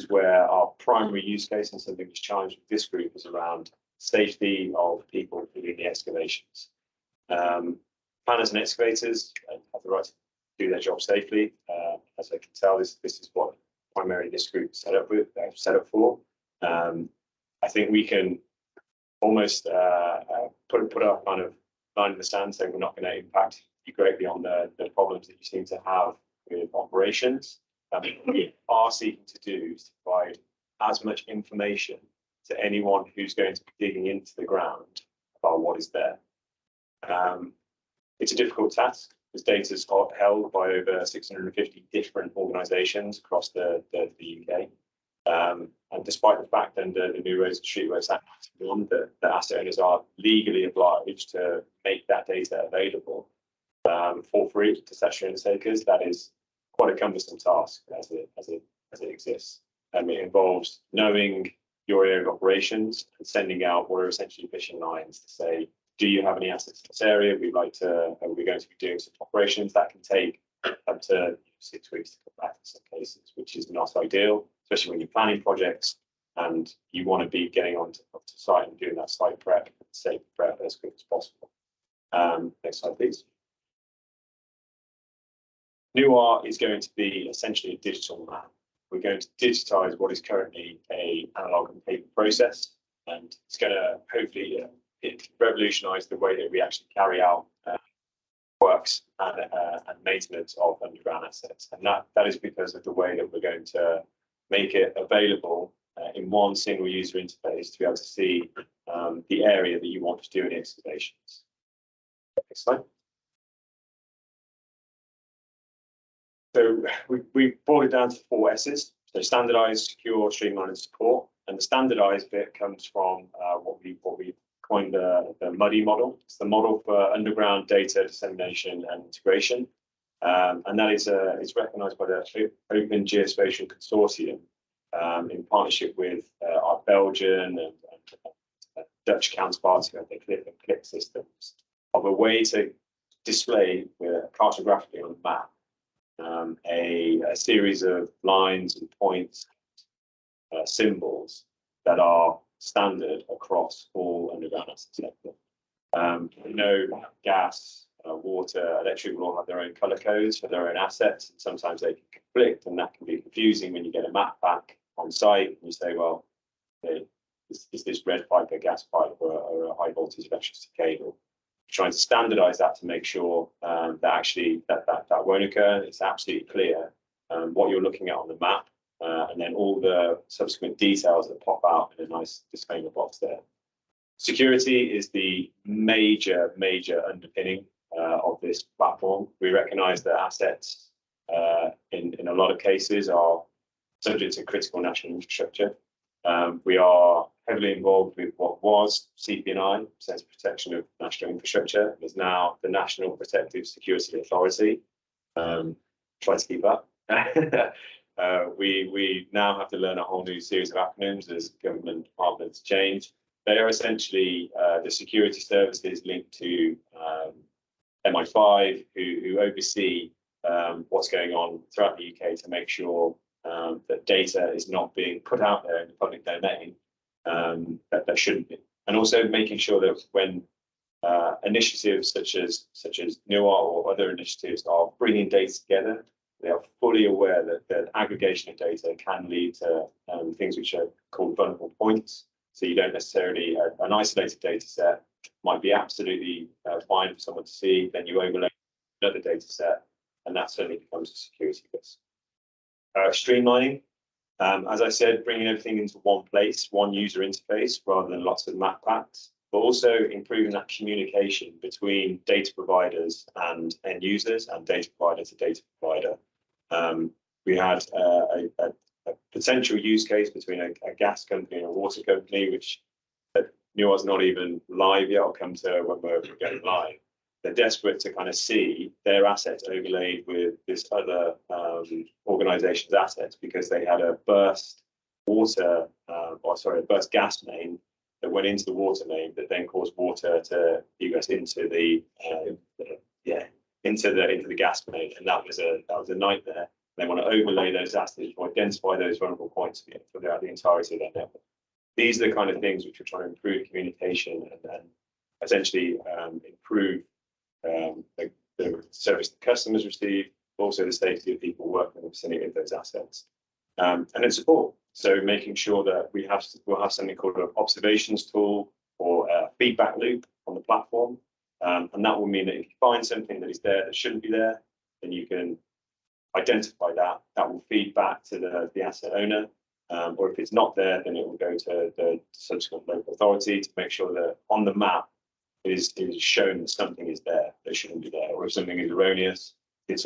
where our primary use case and something that's challenged with this group is around safety of people doing the excavations. Planners and excavators have the right to do their job safely. As I can tell, this is what primarily this group is set up for. I think we can almost put our kind of line in the sand, saying we're not going to impact you greatly on the problems that you seem to have with operations. What we are seeking to do is to provide as much information to anyone who's going to be digging into the ground about what is there. It's a difficult task. This data is held by over 650 different organisations across the UK. And despite the fact under the New Roads and Streetways Act, the asset owners are legally obliged to make that data available for free to statutory undertakers, that is quite a cumbersome task as it exists. It involves knowing your area of operations and sending out what are essentially fishing lines to say, do you have any assets in this area? We're going to be doing some operations. That can take up to 6 weeks to come back in some cases, which is not ideal, especially when you're planning projects and you want to be getting onto site and doing that site prep, safe prep as quick as possible. Next slide, please. NUAR is going to be essentially a digital map. We're going to digitize what is currently an analog and paper process, and it's going to hopefully revolutionise the way that we actually carry out works and maintenance of underground assets. And that is because of the way that we're going to make it available in one single user interface to be able to see the area that you want to do in excavations. Next slide. So we brought it down to 4 S's. So standardized, secure, streamline, and support. And the standardized bit comes from what we coined the MUDDI model. It's the model for underground data dissemination and integration. And that is it's recognized by the Open Geospatial Consortium in partnership with our Belgian and Dutch counterparts who have the CLIP and CLIP systems of a way to display cartographically on the map a series of lines and points, symbols that are standard across all underground assets. Gas, water, electric will all have their own color codes for their own assets, and sometimes they can conflict, and that can be confusing when you get a map back on site and you say, well, is this red pipe a gas pipe or a high voltage electricity cable? Trying to standardize that to make sure that actually that won't occur. It's absolutely clear what you're looking at on the map, and then all the subsequent details that pop out in a nice disclaimer box there. Security is the major underpinning of this platform. We recognize that assets in a lot of cases are subject to critical national infrastructure. We are heavily involved with what was CP&I, Centre for Protection of National Infrastructure, is now the National Protective Security Authority. Try to keep up. We now have to learn a whole new series of acronyms as government departments change. They are essentially the security services linked to MI5, who oversee what's going on throughout the UK to make sure that data is not being put out there in the public domain that shouldn't be, and also making sure that when initiatives such as NUA or other initiatives are bringing data together, they are fully aware that the aggregation of data can lead to things which are called vulnerable points. So you don't necessarily an isolated data set might be absolutely fine for someone to see, then you overlay another data set, and that certainly becomes a security risk. Streamlining, as I said, bringing everything into one place, one user interface rather than lots of map packs, but also improving that communication between data providers and end users and data provider to data provider. We had a potential use case between a gas company and a water company, which was not even live yet. I'll come to when we're going live. They're desperate to kind of see their assets overlaid with this other organization's assets because they had a burst gas main that went into the water main that then caused water to egress into the gas main, and that was a nightmare. They want to overlay those assets to identify those vulnerable points throughout the entirety of their network. These are the kind of things which we're trying to improve communication and essentially improve the service the customers receive, also the safety of people working in the vicinity of those assets. And then support. So making sure that we'll have something called an observations tool or a feedback loop on the platform. And that will mean that if you find something that is there that shouldn't be there, then you can identify that. That will feed back to the asset owner. Or if it's not there, then it will go to the subsequent local authority to make sure that on the map it is shown that something is there that shouldn't be there, or if something is erroneous, it's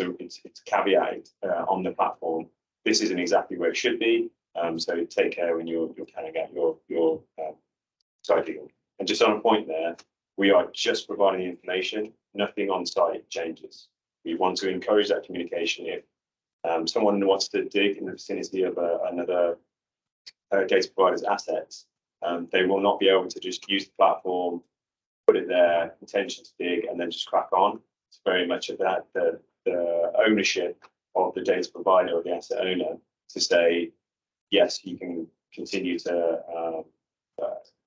caveated on the platform. This isn't exactly where it should be, so take care when you're carrying out your tidying. And just on a point there, we are just providing the information. Nothing on site changes. We want to encourage that communication. If someone wants to dig in the vicinity of another data provider's assets, they will not be able to just use the platform, put it there, intention to dig, and then just crack on. It's very much of that the ownership of the data provider or the asset owner to say, yes, you can continue to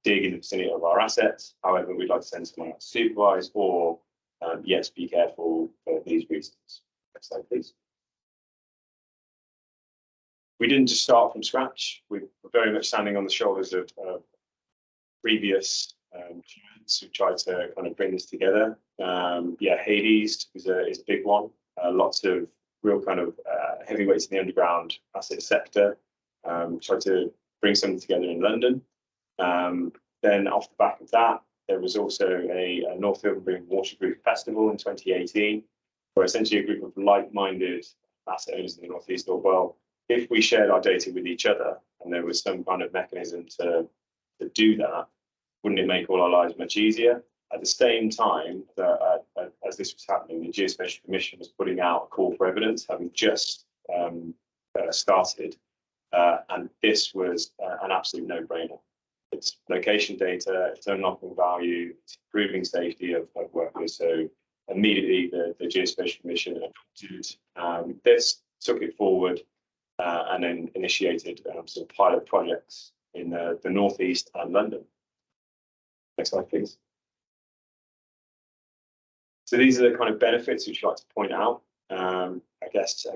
dig in the vicinity of our assets. However, we'd like to send someone out to supervise, or yes, be careful for these reasons. Next slide, please. We didn't just start from scratch. We're very much standing on the shoulders of previous to try to kind of bring this together. Yeah, Hades is a big one. Lots of real kind of heavyweights in the underground asset sector. Try to bring something together in London. Then off the back of that, there was also a North Ilfracombe Water Group Festival in 2018, where essentially a group of like-minded asset owners in the Northeast thought, well, if we shared our data with each other and there was some kind of mechanism to do that, wouldn't it make all our lives much easier? At the same time, as this was happening, the Geospatial Commission was putting out a call for evidence, having just started, and this was an absolute no-brainer. It's location data, it's unlocking value, it's improving safety of workers. So immediately the Geospatial Commission adopted this, took it forward, and then initiated some pilot projects in the Northeast and London. Next slide, please. So these are the kind of benefits which I'd like to point out. I guess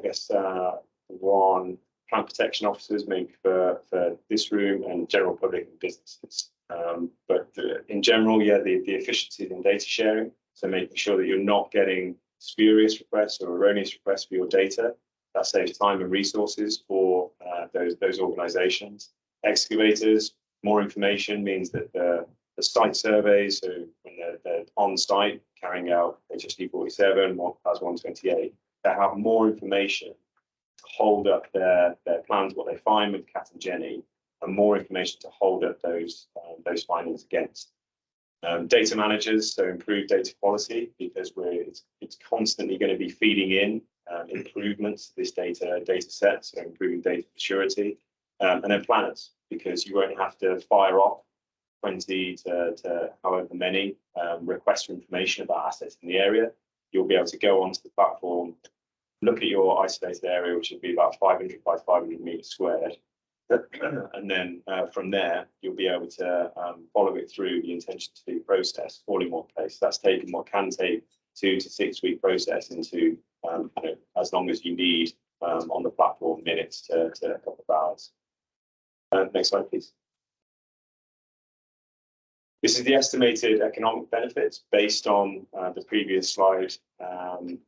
one, plant protection officers, maybe for this room, and general public and businesses. But in general, yeah, the efficiency in data sharing. So making sure that you're not getting spurious requests or erroneous requests for your data. That saves time and resources for those organisations. Excavators, more information means that the site surveys, so when they're on site carrying out HSD 47, as 128, they have more information to hold up their plans, what they find with Cat and Jenny, and more information to hold up those findings against. Data managers, so improved data quality, because it's constantly going to be feeding in improvements to this data set, so improving data maturity, and then planners, because you won't have to fire off 20 to however many requests for information about assets in the area. You'll be able to go onto the platform, look at your isolated area, which would be about 500 by 500 meters squared, and then from there you'll be able to follow it through the intention to do process all in one place. That's taken what can take 2 to 6 week process into as long as you need on the platform, minutes to a couple of hours. Next slide, please. This is the estimated economic benefits based on the previous slide, kind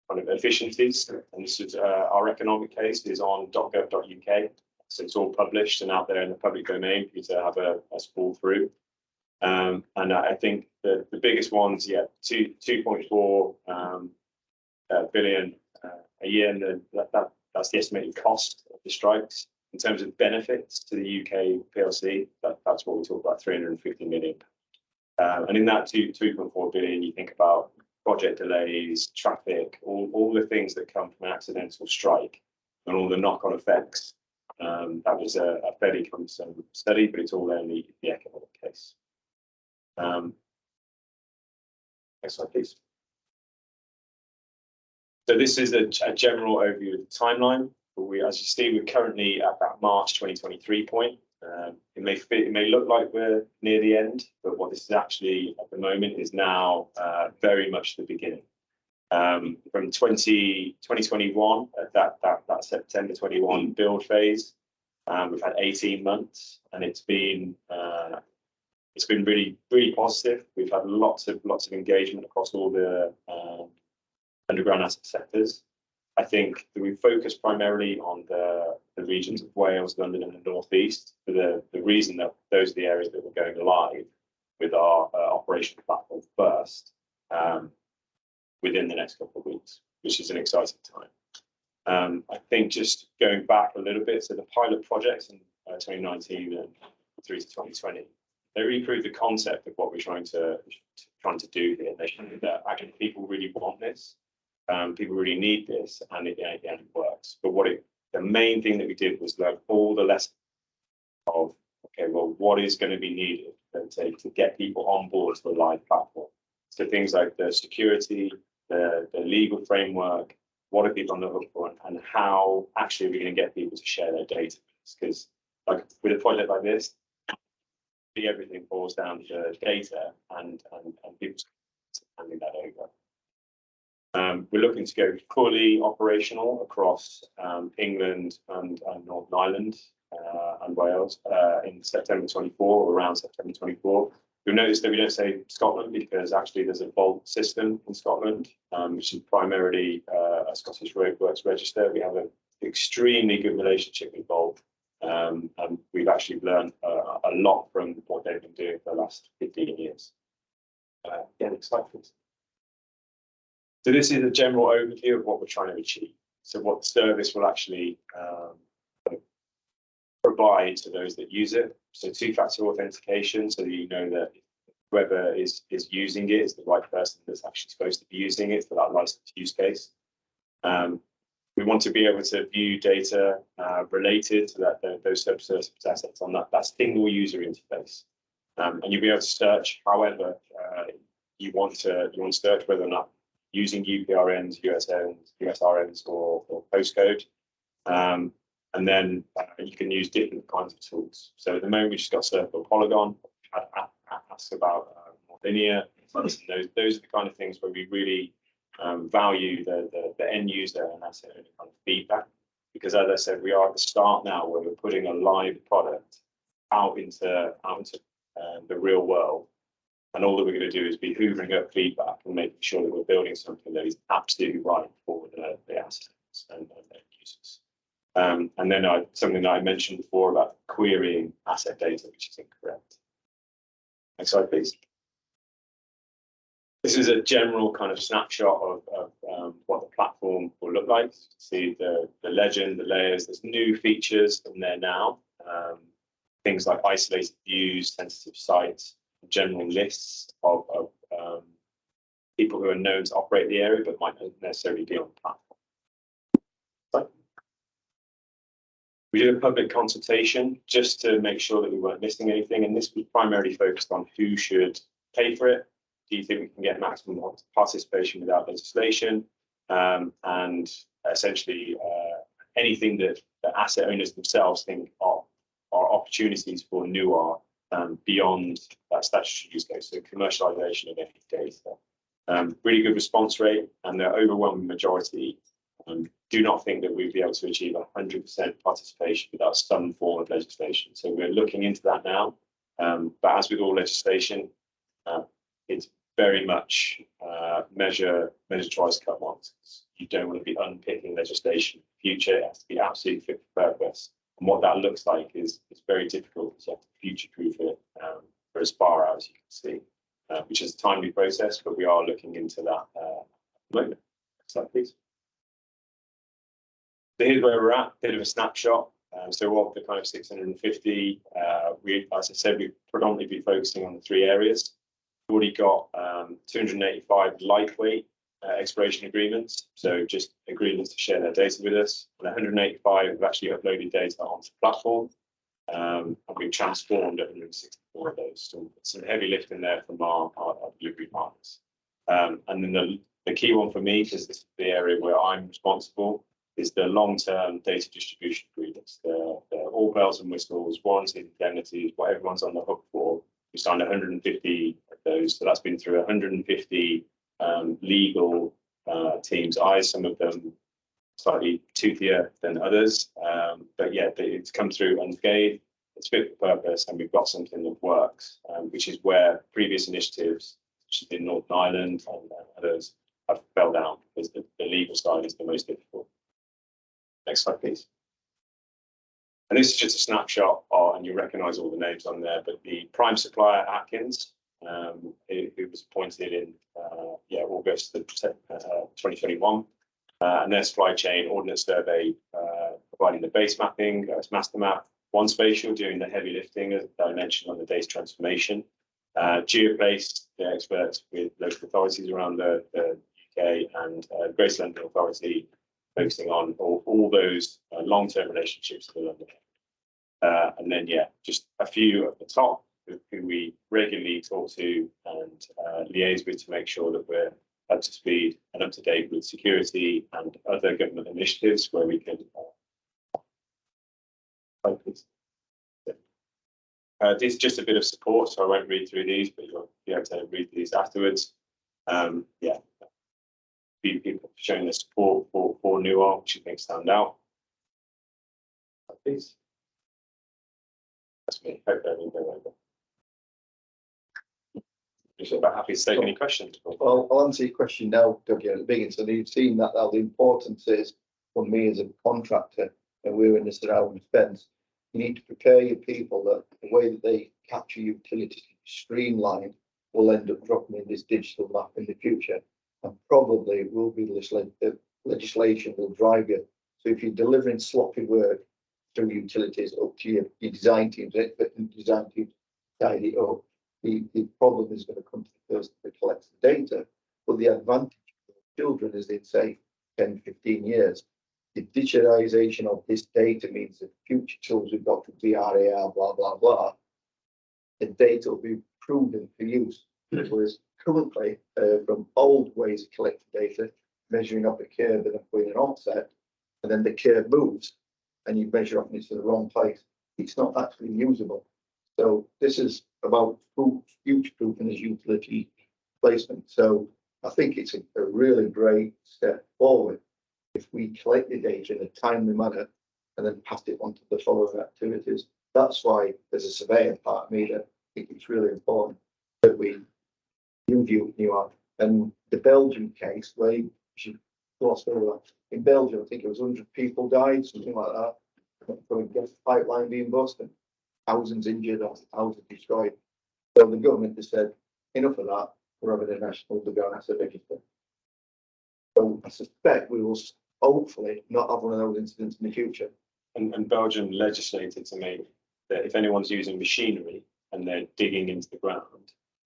of efficiencies. And this is our economic case is on .gov.uk. So it's all published and out there in the public domain for you to have a spool through. And I think the biggest ones, yeah, 2.4 billion a year, and that's the estimated cost of the strikes. In terms of benefits to the UK PLC, that's what we talk about, 350 million. And in that 2.4 billion, you think about project delays, traffic, all the things that come from an accidental strike and all the knock-on effects. That was a fairly cumbersome study, but it's all in the economic case. Next slide, please. So this is a general overview of the timeline. As you see, we're currently at that March 2023 point. It may look like we're near the end, but what this is actually at the moment is now very much the beginning. From 2021, at that September 21 build phase, we've had 18 months, and it's been really positive. We've had lots of engagement across all the underground asset sectors. I think that we focus primarily on the regions of Wales, London, and the Northeast for the reason that those are the areas that we're going live with our operational platform first within the next couple of weeks, which is an exciting time. I think just going back a little bit, so the pilot projects in 2019 and through to 2020, they really proved the concept of what we're trying to do here. They showed that actually people really want this. People really need this, and it works. But the main thing that we did was learn all the lessons of, okay, well, what is going to be needed to get people on board to the live platform. So things like the security, the legal framework, what are people on the hook for, and how actually we're going to get people to share their data. Because like with a project like this, everything boils down to data and people handing that over. We're looking to go fully operational across England and Northern Ireland and Wales in September 24, or around September 24. We've noticed that we don't say Scotland because actually there's a vault system in Scotland, which is primarily a Scottish roadworks register. We have an extremely good relationship with Vault, and we've actually learned a lot from what they've been doing for the last 15 years. Yeah, next slide, please. So this is a general overview of what we're trying to achieve. So what the service will actually provide to those that use it. So two-factor authentication, so that you know that whoever is using it is the right person that's actually supposed to be using it for that licensed use case. We want to be able to view data related to those subsurface assets on that single user interface. And you'll be able to search however you want to search, whether or not using UPRNs, USRNs, or postcode. And then you can use different kinds of tools. So at the moment, we just got Circle Polygon. Ask about more linear. Those are the kind of things where we really value the end user and asset owner kind of feedback. Because as I said, we are at the start now where we're putting a live product out into the real world. And all that we're going to do is be hoovering up feedback and making sure that we're building something that is absolutely right for the assets and their users. And then something that I mentioned before about querying asset data, which is incorrect. Next slide, please. This is a general kind of snapshot of what the platform will look like. See the legend, the layers. There's new features in there now. Things like isolated views, sensitive sites, general lists of people who are known to operate the area but might not necessarily be on the platform. We did a public consultation just to make sure that we weren't missing anything, and this was primarily focused on who should pay for it. Do you think we can get maximum participation without legislation? And essentially anything that the asset owners themselves think are opportunities for newer beyond that statutory use case, so commercialization of any data. Really good response rate, and the overwhelming majority do not think that we'd be able to achieve 100% participation without some form of legislation. So we're looking into that now. But as with all legislation, it's very much measure twice, cut once. You don't want to be unpicking legislation in the future. It has to be absolutely fit for purpose. And what that looks like is very difficult because you have to future-proof it for as far out as you can see, which is a timely process, but we are looking into that at the moment. Next slide, please. So here's where we're at, bit of a snapshot. So what the kind of 650, as I said, we've predominantly been focusing on the 3 areas. We've already got 285 lightweight exploration agreements, so just agreements to share their data with us. And 185 have actually uploaded data onto the platform, and we've transformed 164 of those. So some heavy lifting there from our delivery partners. And then the key one for me, because this is the area where I'm responsible, is the long-term data distribution agreements. They're all bells and whistles, warranty, indemnities, what everyone's on the hook for. We signed 150 of those, so that's been through 150 legal teams' eyes, some of them slightly toothier than others. But yeah, it's come through unscathed, it's fit for purpose, and we've got something that works, which is where previous initiatives, such as in Northern Ireland and others, have fell down because the legal side is the most difficult. Next slide, please. And this is just a snapshot, and you recognise all the names on there, but the prime supplier, Atkins, who was appointed in August 2021, and their supply chain ordnance survey providing the base mapping, master map, One Spatial doing the heavy lifting, as I mentioned, on the data transformation, Geoplace, the experts with local authorities around the UK, and Grace London Authority, focusing on all those long-term relationships with London. And then, just a few at the top who we regularly talk to and liaise with to make sure that we're up to speed and up to date with security and other government initiatives where we can focus. This is just a bit of support, so I won't read through these, but you'll be able to read these afterwards. People showing the support for Nuar, which I think stand out. Please. That's me. Hope that didn't go over. So I'm happy to take any questions. Well, I'll answer your question now, Doug, at the beginning. So you've seen that how the importance is for me as a contractor, and we're in the surrounding fence. You need to prepare your people that the way that they capture utilities streamlined will end up dropping in this digital map in the future, and probably will be legislation will drive you. So if you're delivering sloppy work through utilities up to your design teams, expecting design teams to tidy it up, the problem is going to come to the person that collects the data. But the advantage for children is in, say, 10, 15 years, the digitization of this data means that future tools we've got for VRAR, blah, blah, blah, the data will be proven for use. Whereas currently, from old ways of collecting data, measuring up a curve and then putting an offset, and then the curve moves and you measure up and it's in the wrong place, it's not actually usable. So this is about future proofing as utility placement. So I think it's a really great step forward if we collect the data in a timely manner and then pass it on to the following activities. That's why there's a surveyor part of me that I think it's really important that we review new art. And the Belgian case where she lost over that. In Belgium, I think it was 100 people died, something like that, from a gas pipeline being busted. Thousands injured or thousands destroyed. So the government has said, enough of that, we're having a national underground asset register. So I suspect we will hopefully not have one of those incidents in the future. And Belgium legislated to make that if anyone's using machinery and they're digging into the ground,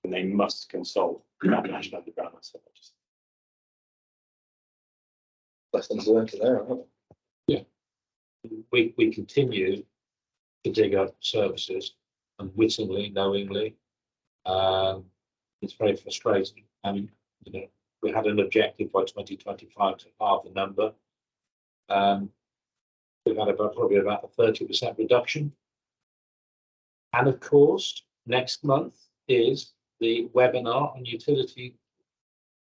then they must consult that national underground asset register. Lessons learned there. We continue to dig up services unwittingly, knowingly. It's very frustrating. And we had an objective by 2025 to halve the number. We've had probably about a 30% reduction. And of course, next month is the webinar on utility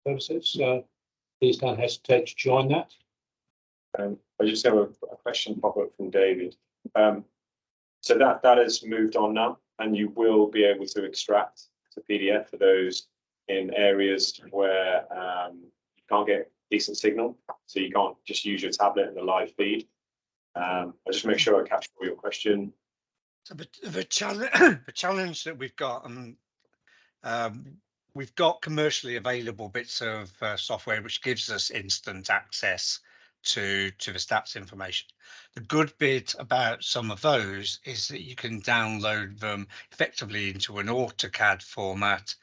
services. So please don't hesitate to join that. I just have a question pop up from David. So that has moved on now, and you will be able to extract to PDF for those in areas where you can't get decent signal, so you can't just use your tablet in the live feed. I'll just make sure I capture all your question. So the challenge that we've got, we've got commercially available bits of software which gives us instant access to the stats information. The good bit about some of those is that you can download them effectively into an AutoCAD format,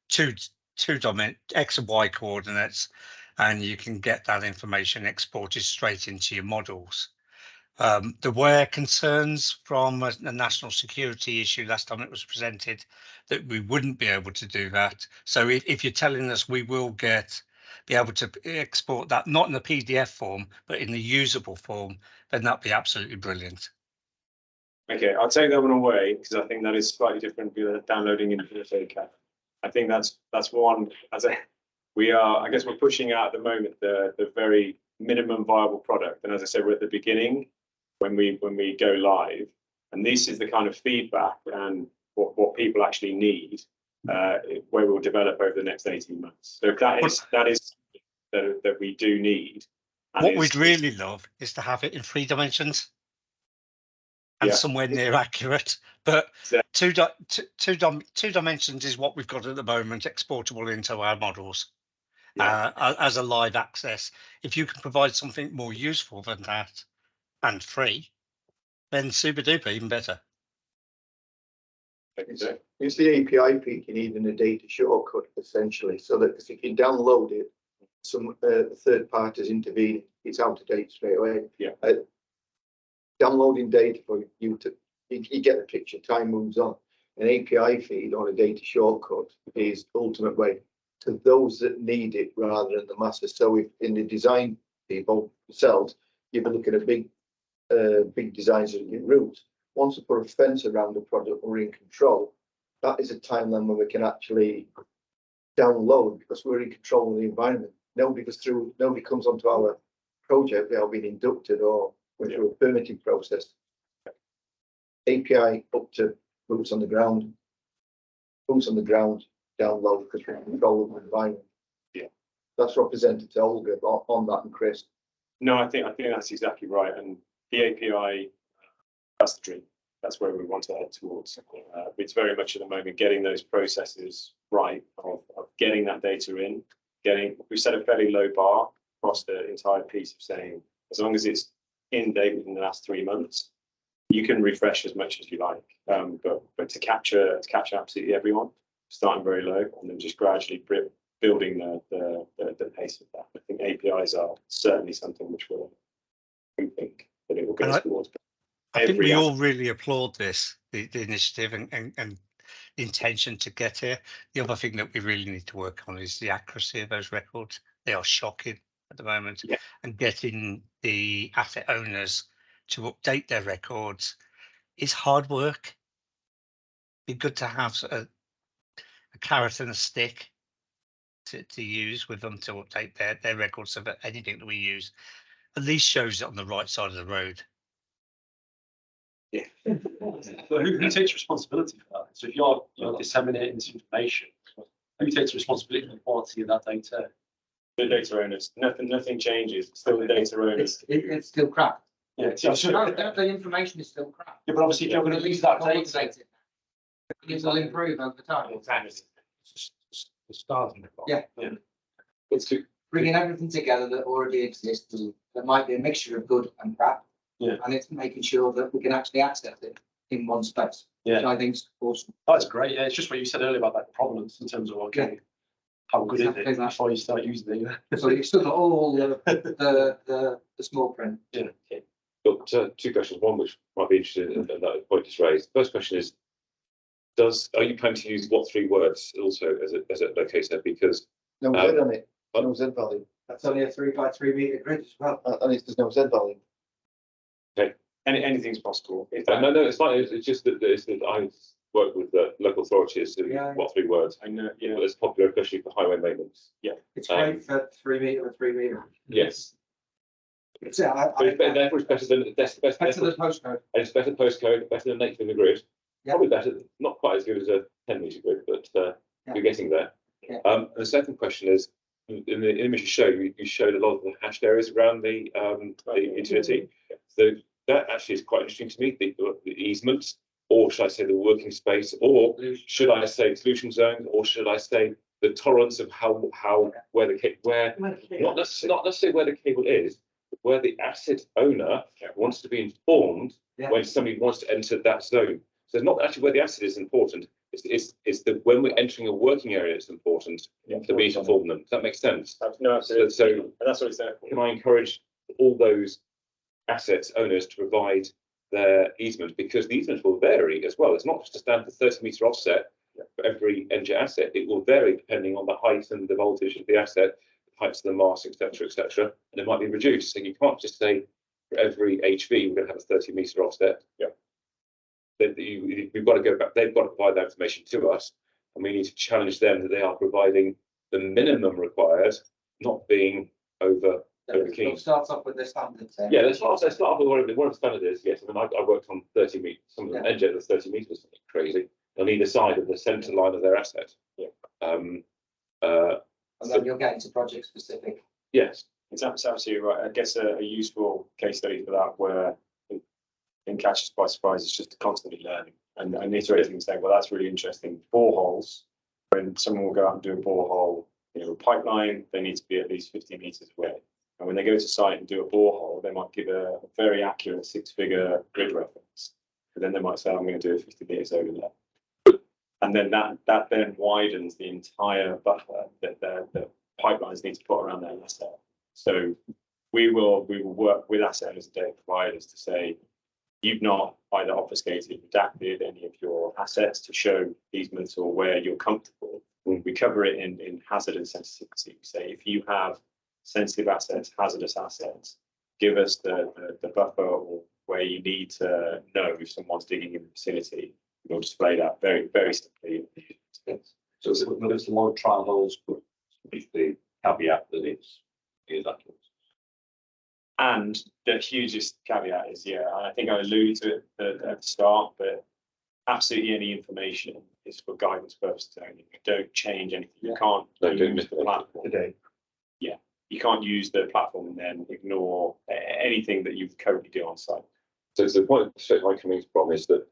two domain X and Y coordinates, and you can get that information exported straight into your models. There were concerns from a national security issue last time it was presented that we wouldn't be able to do that. So if you're telling us we will be able to export that, not in the PDF form, but in the usable form, then that'd be absolutely brilliant. Okay, I'll take that one away because I think that is slightly different to downloading into the AutoCAD. I think that's one. I guess we're pushing out at the moment the very minimum viable product, and as I said, we're at the beginning when we go live, and this is the kind of feedback and what people actually need, where we'll develop over the next 18 months. So that is that we do need. What we'd really love is to have it in 3 dimensions and somewhere near accurate, but two dimensions is what we've got at the moment, exportable into our models as a live access. If you can provide something more useful than that and free, then super duper, even better. It's the API peaking, even the data shortcut, essentially, so that if you can download it, some third parties intervene, it's out of date straight away. Downloading data for you get the picture, time moves on. An API feed or a data shortcut is the ultimate way to those that need it rather than the masses. So if in the design people themselves, you've been looking at big designs of your routes. Once we put a fence around the product, we're in control. That is a timeline when we can actually download because we're in control of the environment. Nobody comes onto our project without being inducted or went through a permitting process. API up to boots on the ground. boots on the ground down low because we control the environment. Yeah. That's represented to Olga on that and Chris. No, I think that's exactly right. And the API, that's the dream. That's where we want to head towards. It's very much at the moment getting those processes right of getting that data in, we set a fairly low bar across the entire piece of saying, as long as it's in date within the last 3 months, you can refresh as much as you like. But to capture absolutely everyone, starting very low and then just gradually building the pace of that. I think APIs are certainly something which we think that it will get us towards. I think we all really applaud this, the initiative and the intention to get here. The other thing that we really need to work on is the accuracy of those records. They are shocking at the moment. Yeah. And getting the asset owners to update their records is hard work. Be good to have a carrot and a stick to use with them to update their records so that anything that we use at least shows it on the right side of the road. Yeah. But who takes responsibility for that? So if you're disseminating this information, who takes responsibility for the quality of that data? The data owners. Nothing changes. Still the data owners. It's still crap. Yeah, The information is still crap. but obviously if you're going to use that data, It will improve over time. The starting point. Yeah. It's bringing everything together that already exists. There might be a mixture of good and crap. Yeah. And it's making sure that we can actually access it in one space. Yeah. Which I think is awesome. that's great. Yeah, it's just what you said earlier about that provenance in terms of how good Exactly is it that. before you start using it. So you've still got all the small print. Yeah. Got two questions. One which might be interesting, and that point is raised. First question is: are you planning to use what 3 words also as a locator? Because No Z on it. No Z value. That's only a 3 by 3 meter grid as well. And there's no Z value. Anything's possible. no, it's fine. It's just that I work with the local authorities to what 3 words. I know. Yeah. It's popular, especially for highway maintenance. Yeah. It's great for 3 meter and 3 meter. Yes. But Therefore, it's better than better than postcode. And it's better postcode, better than nature in the grid. Yeah. Probably better, not quite as good as a 10-meter grid, but you're getting there. Yeah. And the second question is, in the image you showed, you showed a lot of the hashed areas around the utility. So that actually is quite interesting to me, the easements, or should I say the working space, or should I say solution zones, or should I say the tolerance of where not necessarily where the cable is, but where the asset owner wants to be informed when somebody wants to enter that zone. So it's not actually where the asset is important. It's when we're entering a working area, it's important to be informed them. Does that make sense? No, absolutely. So and that's what it's there for. can I encourage all those assets owners to provide their easement, because the easement will vary as well. It's not just a standard 30-meter offset for every NG asset. It will vary depending on the height and the voltage of the asset, the heights of the mast, etc., and it might be reduced. So you can't just say for every HV we're going to have a 30-meter offset. Yeah. We've got to go back. They've got to provide that information to us, and we need to challenge them that they are providing the minimum required, not being over keen. Start off with the standards. Yeah, let's start off with whatever the standard is. Yes, I mean I worked on 30 meters. Some of them edge at the 30 meters, something crazy on either side of the centre line of their asset. Yeah. And then you'll get into project specific. Yes, it's absolutely right. I guess a useful case study for that, where in Catches by Surprise, it's just constantly learning and iterating and saying, well, that's really interesting. Boreholes, when someone will go out and do a borehole, a pipeline, they need to be at least 50 meters away. And when they go to site and do a borehole, they might give a very accurate 6-figure grid reference. But then they might say, I'm going to do it 50 meters over there. And then that then widens the entire buffer that the pipelines need to put around their asset. So we will work with asset owners and data providers to say, you've not either obfuscated, redacted any of your assets to show easements or where you're comfortable. We cover it in hazard and sensitivity. Say if you have sensitive assets, hazardous assets, give us the buffer or where you need to know if someone's digging in the vicinity. We'll display that very, very simply. So it's a lot of trial holes, but with the caveat that it's accurate. And the hugest caveat is, I think I alluded to it at the start, but absolutely any information is for guidance purposes only. You don't change anything. You can't No, don't use the platform. Today. Yeah, you can't use the platform and then ignore anything that you currently do on site. So the point I'm coming from is that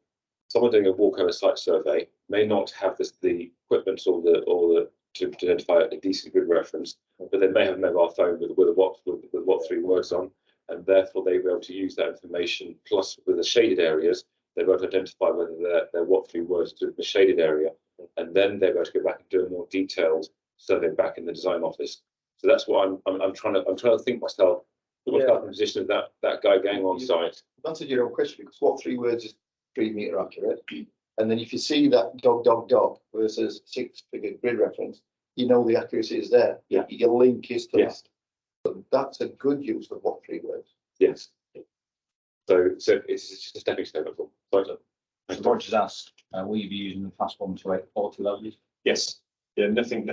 someone doing a walkover site survey may not have the equipment or the to identify a decent grid reference, but they may have a mobile phone with what 3 words on, and therefore they'll be able to use that information. Plus, with the shaded areas, they'll be able to identify whether they're what 3 words to the shaded area, and then they'll be able to go back and do a more detailed survey back in the design office. So that's what I'm trying to think myself. Put myself in the position of that guy going on site. Answered your own question, because what 3 words is 3 meter accurate? And then if you see that dog versus 6-figure grid reference, you know the accuracy is there. Yeah. Your link is to Yes. that. So that's a good use of what 3 words. Yes. So it's just a stepping stone. That's all. Sorry, Mr. Rogers asked, will you be using the fast 12840 levels? Yes. Yeah, nothing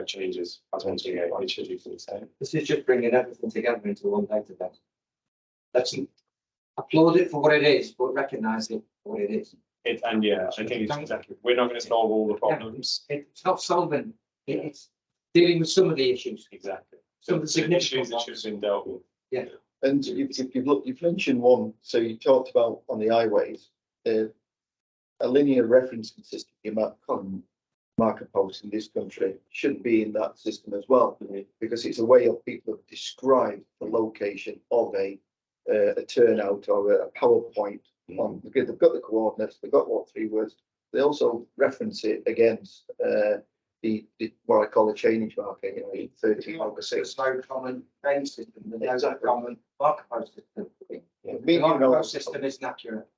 changes as one to it should be the same. This is just bringing everything together into one database. Let's applaud it for what it is, but recognise it for what it is. I think it's exactly. We're not going to solve all the problems. It's not solving, it's dealing with some of the issues. Exactly. Some of the significant issues that should have been dealt with. Yeah. And you've mentioned one, so you talked about on the highways, a linear referencing system, marker posts in this country should be in that system as well, because it's a way of people have described the location of a turnout or a PowerPoint. They've got the coordinates, they've got what 3 words. They also reference it against the what I call a chainage marker, 13 over 6. There's no common base system, there's no Exactly. common marker post system. Yeah, The marker post system isn't accurate.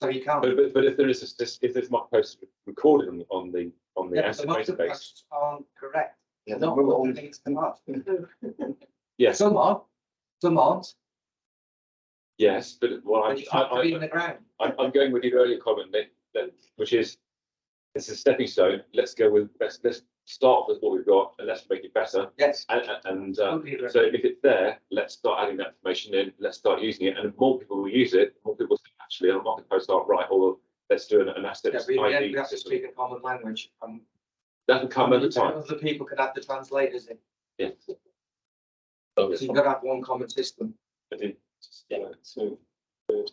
So you can't. but if there is if there's mark posts recorded on the Yeah, the asset marker database, posts aren't correct. Yeah, Not we're all all- the things come up. yes, Some are, some aren't. yes, but what They just have to be in the ground. I'm going with your earlier comment, that which is it's a stepping stone. Let's go with let's start with what we've got and let's make it better. Yes. And Totally agree. so if it's there, let's start adding that information in. Let's start using it, and if more people will use it, more people say, actually our market posts aren't right, or let's do an asset Yeah, we ID have to system. speak a common language. That can come at a time. Other people can add the translators in. Yeah. So you've got to have one common system. So good.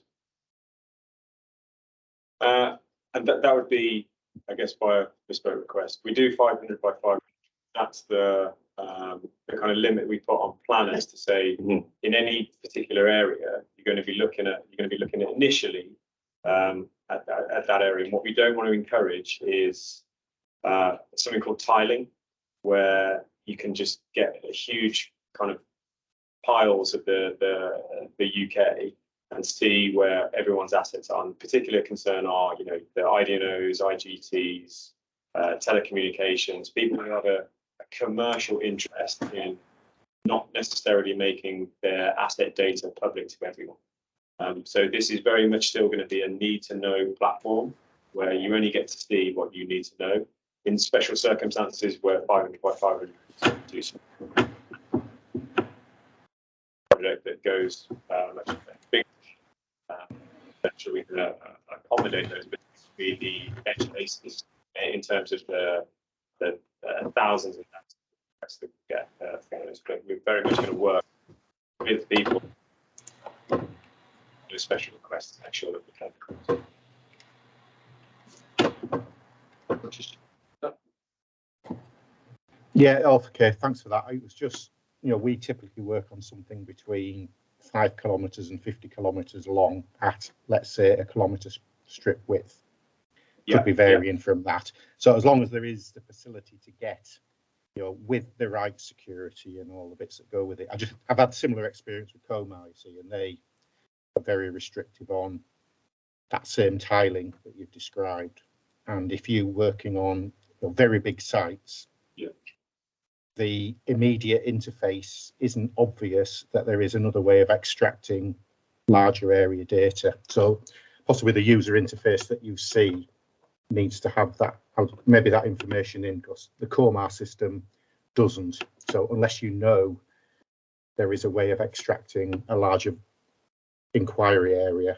And that would be, I guess, by a bespoke request. We do 500 by 500. That's the kind of limit we put on planners to say in any particular area you're going to be looking at initially at that area. And what we don't want to encourage is something called tiling, where you can just get a huge kind of piles of the UK and see where everyone's assets are. And particular concern are, the IDNOs, IGTs, telecommunications, people who have a commercial interest in not necessarily making their asset data public to everyone. So this is very much still going to be a need to know platform where you only get to see what you need to know. In special circumstances where 500 by 500 do some project that goes much big, essentially we can accommodate those, but be the edge cases in terms of the thousands and thousands of requests that we get from this. But we're very much going to work with people with special requests to make sure that we can. Yeah, okay, thanks for that. It was just, we typically work on something between 5 kilometres and 50 kilometres long at, let's say, a kilometre strip width. Could be varying from that. So as long as there is the facility to get, with the right security and all the bits that go with it. I've had similar experience with Comar, you see, and they are very restrictive on that same tiling that you've described. And if you're working on very big sites, the immediate interface isn't obvious that there is another way of extracting larger area data. So possibly the user interface that you see needs to have maybe that information in, because the Comar system doesn't. So unless there is a way of extracting a larger inquiry area,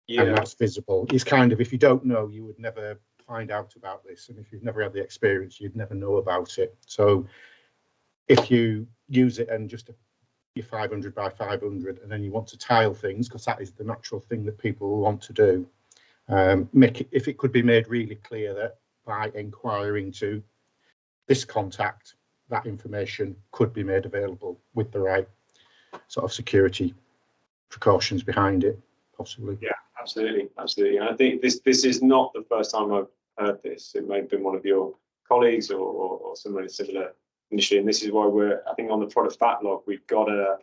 and that's visible. It's kind of, if you don't know, you would never find out about this, and if you've never had the experience, you'd never know about it. So if you use it and just your 500 by 500, and then you want to tile things, because that is the natural thing that people want to do, make it, if it could be made really clear that by inquiring to this contact, that information could be made available with the right sort of security precautions behind it, possibly. Yeah, absolutely, absolutely. And I think this is not the first time I've heard this. It may have been one of your colleagues or somebody similar initially, and this is why I think on the product backlog, we've got a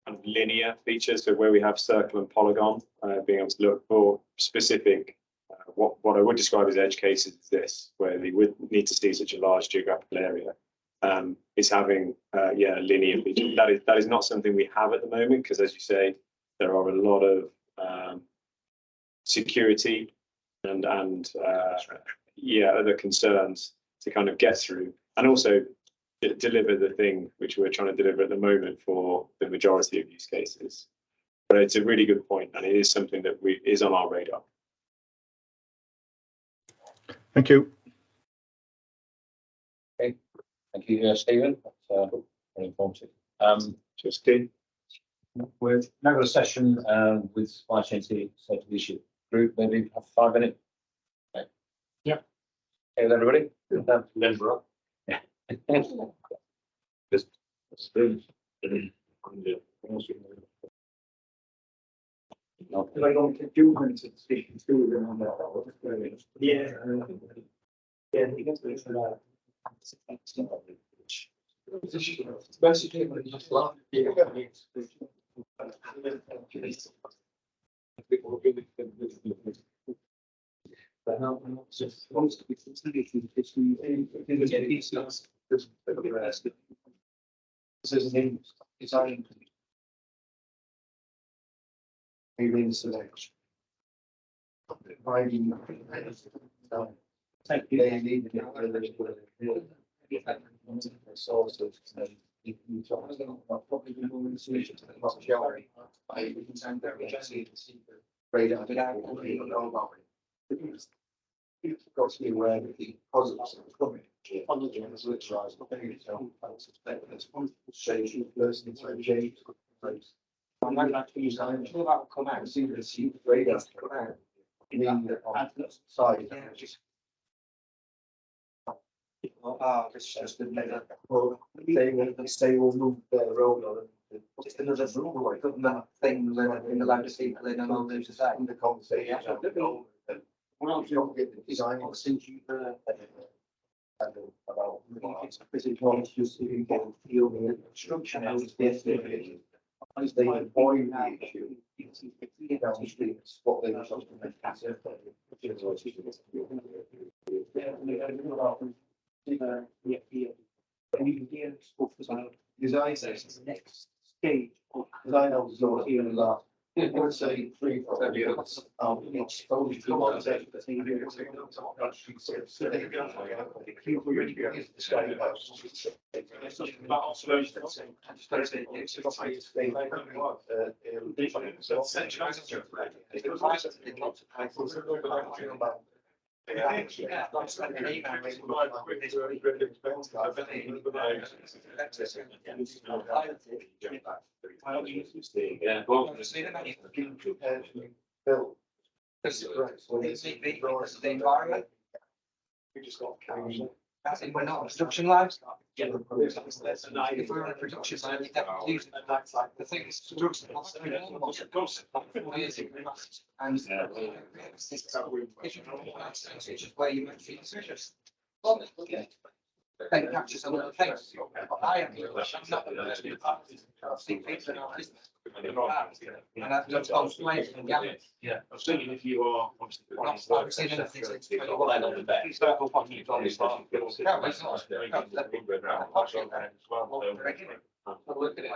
kind of linear feature, so where we have circle and polygon, being able to look for specific, what I would describe as edge cases is this, where they would need to see such a large geographical area, is having a linear feature. That is not something we have at the moment, because as you say, there are a lot of security and other concerns to kind of get through, and also deliver the thing which we're trying to deliver at the moment for the majority of use cases. But it's a really good point, and it is something that is on our radar. Thank you. Okay, thank you, Stephen. That's very informative. Just Steve. We've now got a session with supply chain safety leadership group. Maybe have 5 minutes. Okay. Yeah. Okay, with everybody. Member up. Yeah. Just I don't think you went to speaking through them on that. Yeah. Yeah, he gets this for that. Basically, when you just laugh, but now I'm not just supposed to be considered because this is an design. Maybe selection. Providing. Thank you. They need to get source of. Probably moving solutions to the box gallery. I can send there, we just see the radar, but I don't even know about it. You've got to be aware that the positives are coming. On the journals, which rise, not very yourself, I suspect there's one change in person, so change. I might like to use that. I'm sure that will come out. See the radar come out. On the side. It's just the they will move their road on it. Just another rule, like government things and allowed to people in and all those that in the conversation. Well, you don't get the design or since you about this is one just so you get a feel of the construction as as they avoid the issue. Downstream, what they were supposed to make. Design says the next stage of design of the here and that. I would say 3 or 4 years. It's only 2 months. Yeah, well, The environment. We just got That's it, we're not on production lines. If we're on a production line, we definitely use it. The thing is, production. And which is where you make the decisions. Then capture some of the things. I am not and I've just contemplated and gathered. yeah, I was thinking if you are obviously. I've seen anything since 21. On the back. You start off on the It's not. I'll look at it.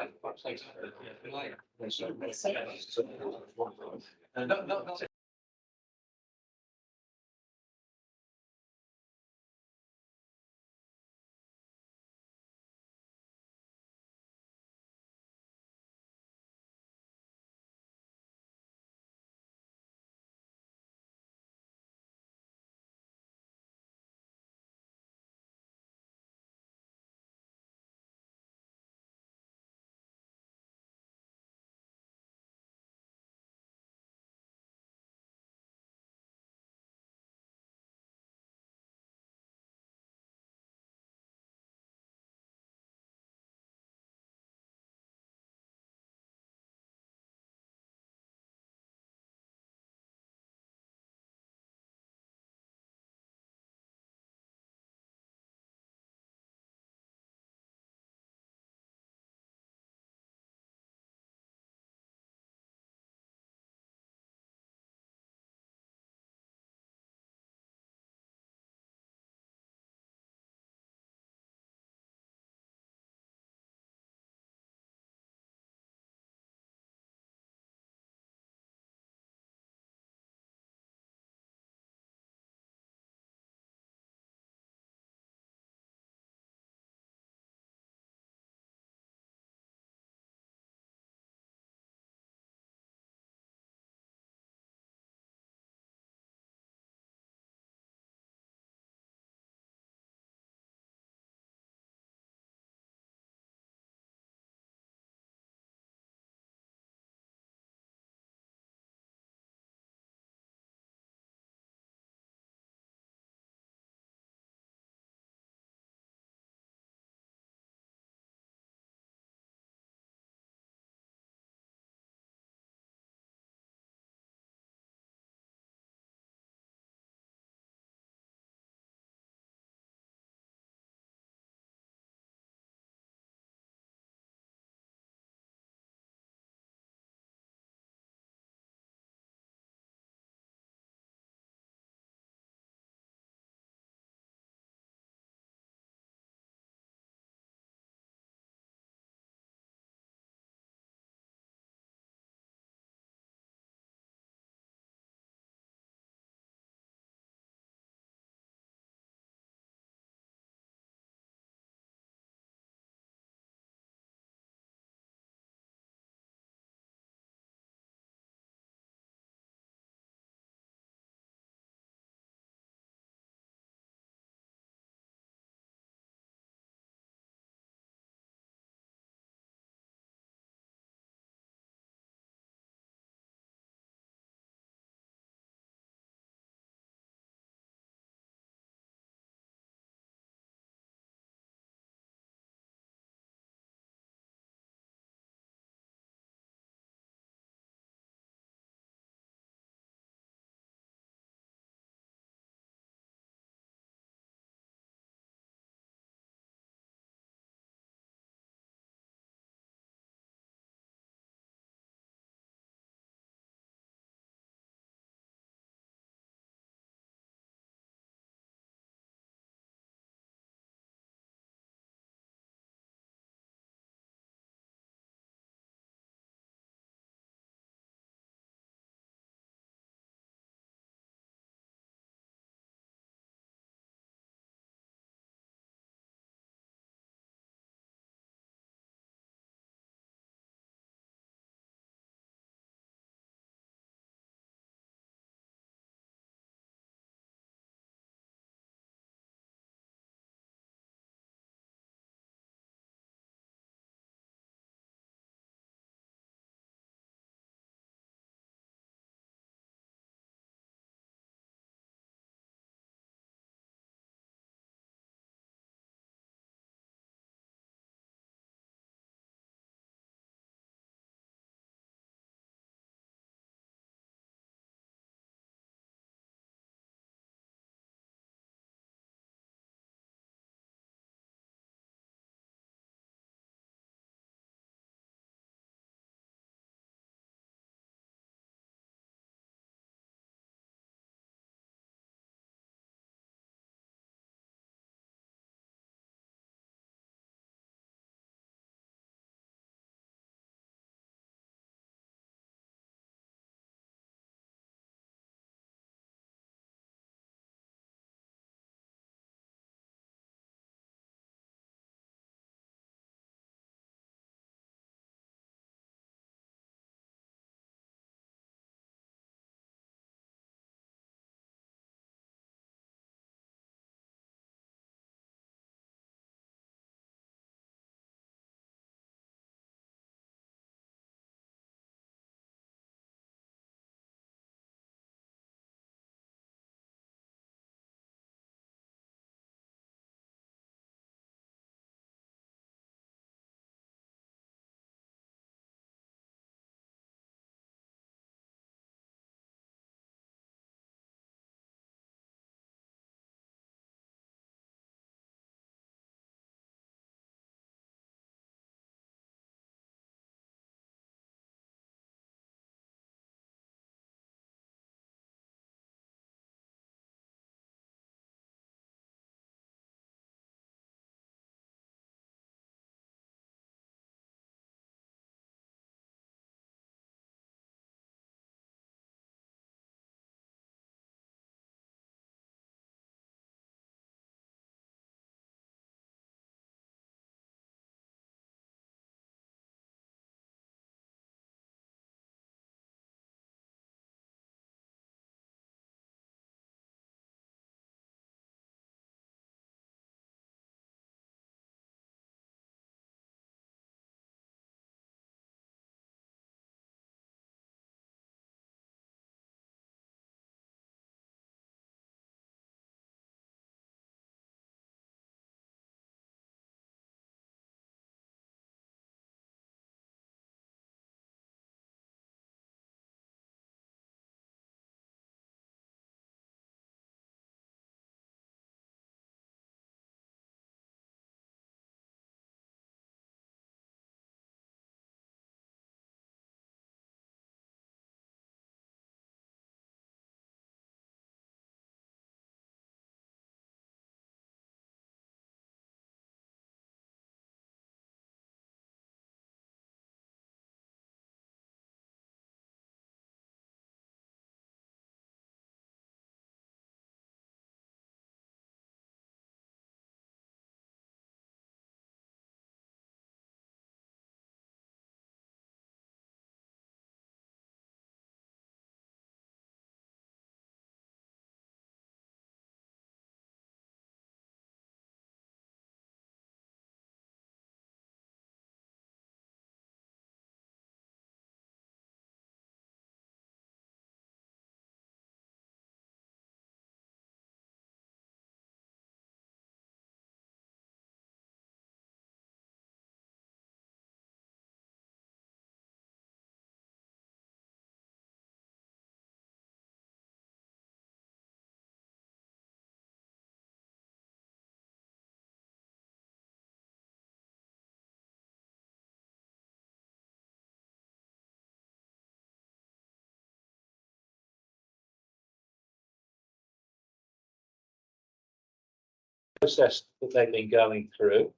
process that they've been going through.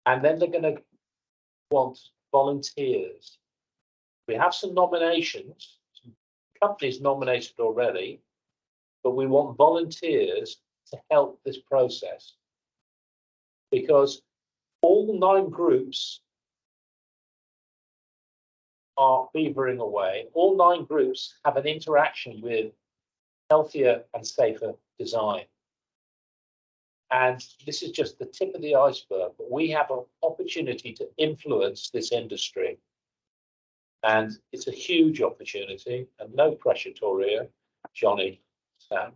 And then they're going to want volunteers. We have some nominations, some companies nominated already, but we want volunteers to help this process. Because all 9 groups are beavering away. All 9 groups have an interaction with healthier and safer design. And this is just the tip of the iceberg, but we have an opportunity to influence this industry. And it's a huge opportunity, and no pressure, Toria, Johnny, Sam.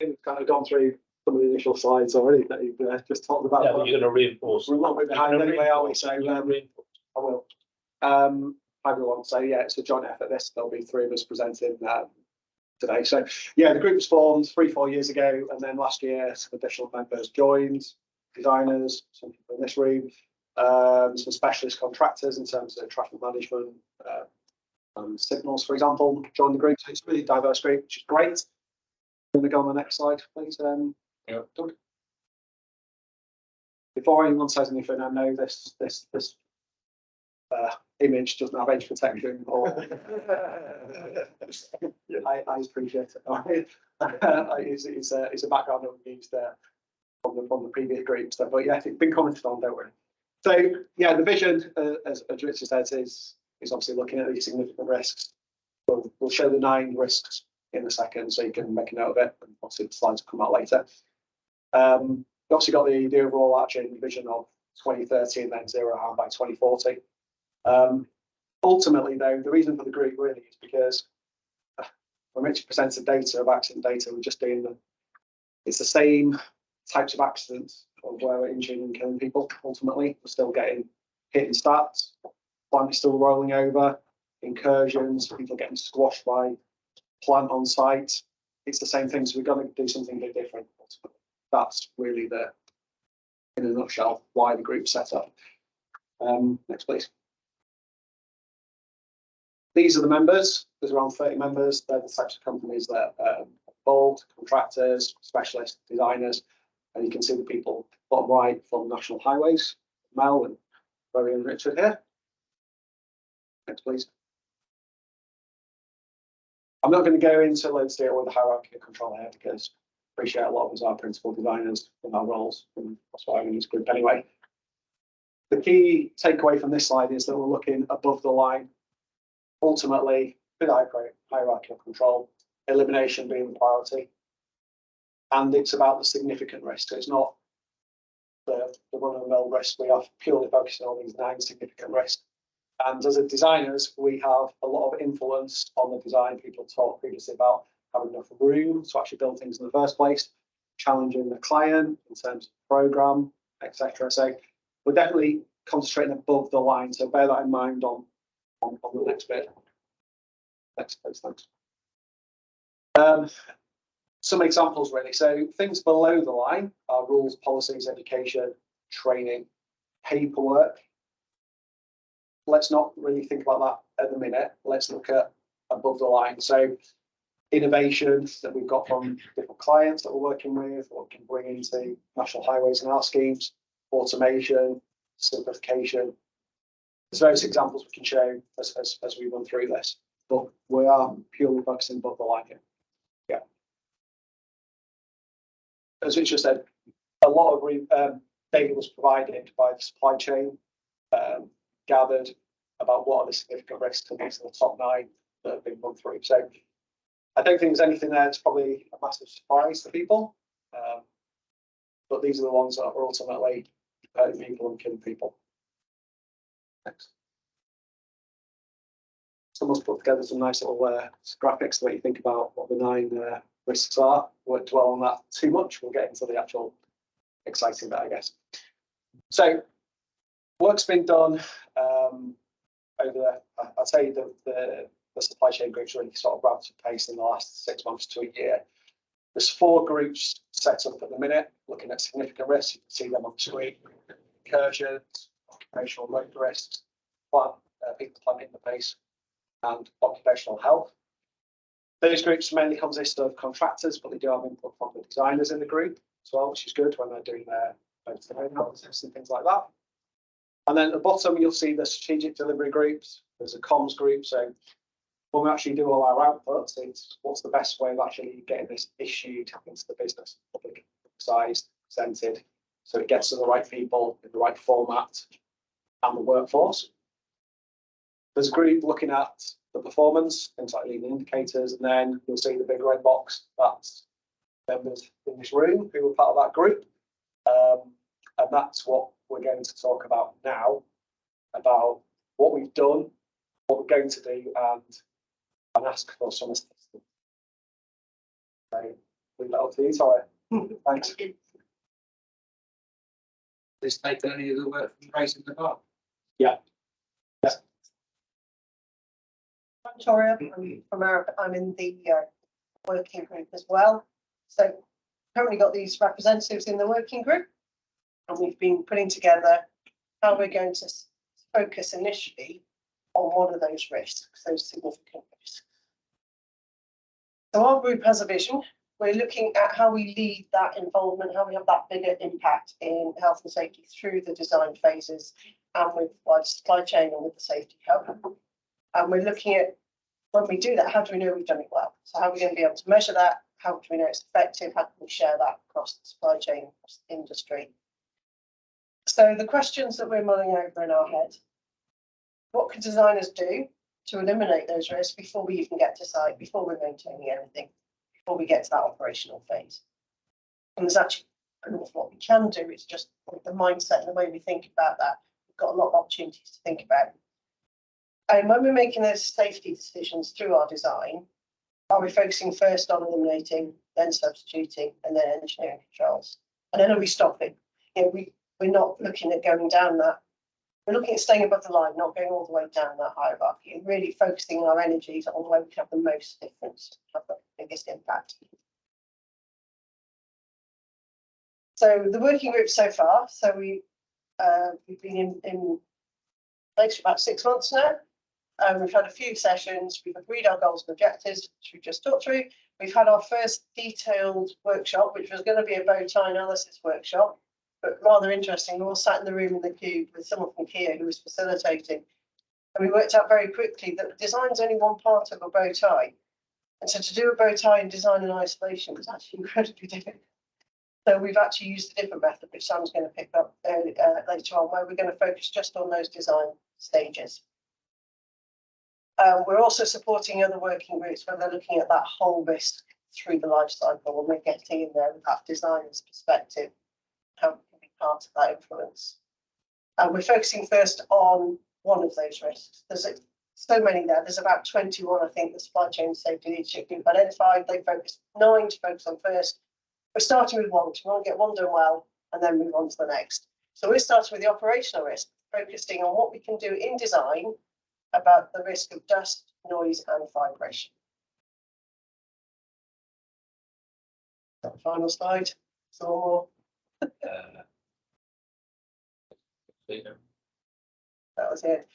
We've kind of gone through some of the initial slides already that you've just talked about. Yeah, but you're going to reinforce. We're a little bit behind anyway, are we? So I will. Hi everyone. So yeah, it's a joint effort. There'll be 3 of us presenting today. So yeah, the group was formed 3-4 years ago, and then last year some additional members joined, designers, some people in this room, some specialist contractors in terms of traffic management, signals, for example, joined the group. So it's a really diverse group, which is great. I'm going to go on the next slide, please. Yeah. Before anyone says anything, I know this image doesn't have edge protection, or I appreciate it. It's a background that we used from the previous group stuff, but yeah, it's been commented on, don't worry. So yeah, the vision, as Richard said, is obviously looking at these significant risks. We'll show the 9 risks in a second, so you can make a note of it, and obviously the slides will come out later. We also got the overall arching vision of 2030 and then 0 harm by 2040. Ultimately, though, the reason for the group really is because when Richard presented data of accident data, we're just doing it's the same types of accidents of where we're injuring and killing people. Ultimately, we're still getting hit and stats, plant is still rolling over, incursions, people getting squashed by plant on site. It's the same thing, so we've got to do something a bit different. That's really in a nutshell, why the group's set up. Next, please. These are the members. There's around 30 members. They're the types of companies that are involved: contractors, specialists, designers, and you can see the people bottom right from National Highways, Mel and Barry and Richard here. Next, please. I'm not going to go into loads of detail with the hierarchy of control here, because I appreciate a lot of us are principal designers in our roles, and that's why I'm in this group anyway. The key takeaway from this slide is that we're looking above the line. Ultimately, with hierarchy of control, elimination being the priority, and it's about the significant risk. So it's not the run-of-the-mill risk. We are purely focusing on these 9 significant risks. And as designers, we have a lot of influence on the design. People talked previously about having enough room to actually build things in the first place, challenging the client in terms of program, etc. So we're definitely concentrating above the line. So bear that in mind on the next bit. Next, please, thanks. Some examples really. So things below the line are rules, policies, education, training, paperwork. Let's not really think about that at the minute. Let's look at above the line. So innovations that we've got from different clients that we're working with, or can bring into National Highways and our schemes, automation, simplification. There's various examples we can show as we run through this, but we are purely focusing above the line here. Yeah. As Richard said, a lot of data was provided by the supply chain, gathered about what are the significant risks, and these are the top 9 that have been run through. So I don't think there's anything there that's probably a massive surprise to people, but these are the ones that are ultimately hurting people and killing people. Next. Someone's put together some nice little graphics to make you think about what the 9 risks are. We won't dwell on that too much. We'll get into the actual exciting bit, I guess. So work's been done over, I'd say the supply chain groups really sort of ramped up pace in the last 6 months to a year. There's 4 groups set up at the minute, looking at significant risks. You can see them on the screen: incursions, occupational road risks, people, planet, and the pace, and occupational health. Those groups mainly consist of contractors, but they do have input from the designers in the group as well, which is good when they're doing their analysis and things like that. And then at the bottom, you'll see the strategic delivery groups. There's a comms group. So when we actually do all our outputs, it's what's the best way of actually getting this issued into the business, public sized, presented, so it gets to the right people in the right format and the workforce. There's a group looking at the performance, things like leading indicators, and then you'll see the big red box. That's members in this room who were part of that group. And that's what we're going to talk about now, about what we've done, what we're going to do, and ask for some assistance. So leave that up to you, sorry. Thanks. This take any of the work from raising the bar? Yeah. Victoria, I'm from America. I'm in the working group as well. So currently got these representatives in the working group, and we've been putting together how we're going to focus initially on one of those risks, those significant risks. So our group has a vision. We're looking at how we lead that involvement, how we have that bigger impact in health and safety through the design phases and with wider supply chain and with the safety hub. And we're looking at, when we do that, how do we know we've done it well? So how are we going to be able to measure that? How do we know it's effective? How can we share that across the supply chain, across the industry? So the questions that we're mulling over in our head: what can designers do to eliminate those risks before we even get to site, before we're maintaining anything, before we get to that operational phase? And there's actually an awful lot we can do. It's just the mindset and the way we think about that. We've got a lot of opportunities to think about. And when we're making those safety decisions through our design, are we focusing first on eliminating, then substituting, and then engineering controls? And then are we stopping? You know, we're not looking at going down that. We're looking at staying above the line, not going all the way down that hierarchy, and really focusing our energies on where we can have the most difference, have the biggest impact. So the working group so far, so we've been in place for about 6 months now. We've had a few sessions. We've agreed our goals and objectives, which we've just talked through. We've had our first detailed workshop, which was going to be a bow tie analysis workshop, but rather interesting. We all sat in the room in the cube with someone from Kia who was facilitating. And we worked out very quickly that design's only one part of a bow tie. And so to do a bow tie in design and isolation was actually incredibly difficult. So we've actually used a different method, which Sam's going to pick up later on, where we're going to focus just on those design stages. We're also supporting other working groups where they're looking at that whole risk through the life cycle, and we're getting in there with that designer's perspective, how we can be part of that influence. And we're focusing first on one of those risks. There's so many there. There's about 21, I think, the supply chain safety leadership group identified. They focused 9 to focus on first. We're starting with one, we want to get one done well and then move on to the next. So we're starting with the operational risk, focusing on what we can do in design about the risk of dust, noise and vibration. That final slide. So more. That was it.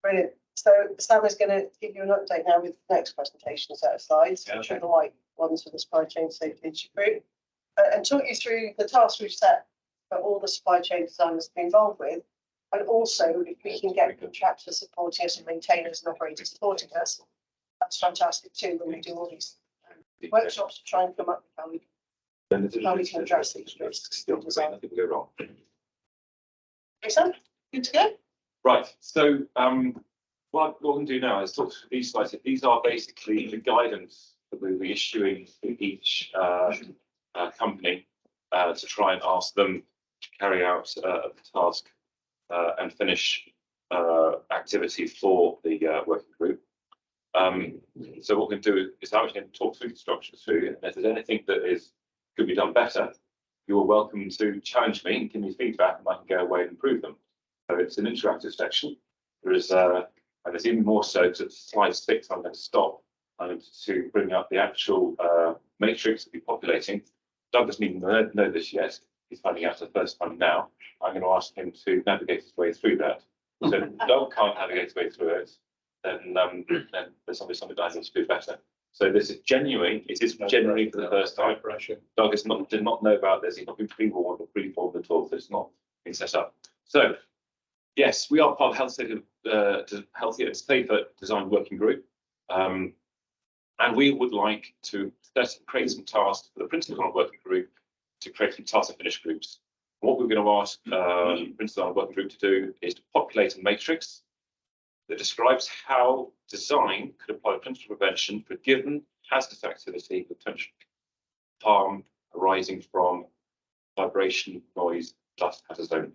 Brilliant. So Sam is going to give you an update now with the next presentation set of slides, which are the white ones for the supply chain safety leadership group, and talk you through the tasks we've set for all the supply chain designers to be involved with. And also, if we can get contractors supporting us and maintainers and operators supporting us, that's fantastic too, when we do all these workshops to try and come up with how we can address these risks. Nothing will go wrong. Okay, Sam, good to go? Right, so what we're going to do now is talk through these slides. These are basically the guidance that we'll be issuing to each company to try and ask them to carry out the task and finish activity for the working group. So what we're going to do is I'm going to talk through the structure through, and if there's anything that could be done better, you are welcome to challenge me and give me feedback, and I can go away and improve them. So it's an interactive section. There is, and there's even more so, because at slide 6 I'm going to stop to bring up the actual matrix that we're populating. Doug doesn't even know this yet. He's finding out for the first time now. I'm going to ask him to navigate his way through that. So Doug can't navigate his way through it. then there's something that I need to do better. So this is genuine. It is genuinely for the first time. Doug did not know about this. He's not been pre-warned or pre-formed at all. So it's not been set up. So yes, we are part of Healthier and Safer Design Working Group. And we would like to create some tasks for the Principal Design Working Group to create some task and finish groups. What we're going to ask the Principal Design Working Group to do is to populate a matrix that describes how design could apply principal prevention for a given hazardous activity with potential harm arising from vibration, noise, dust hazards only.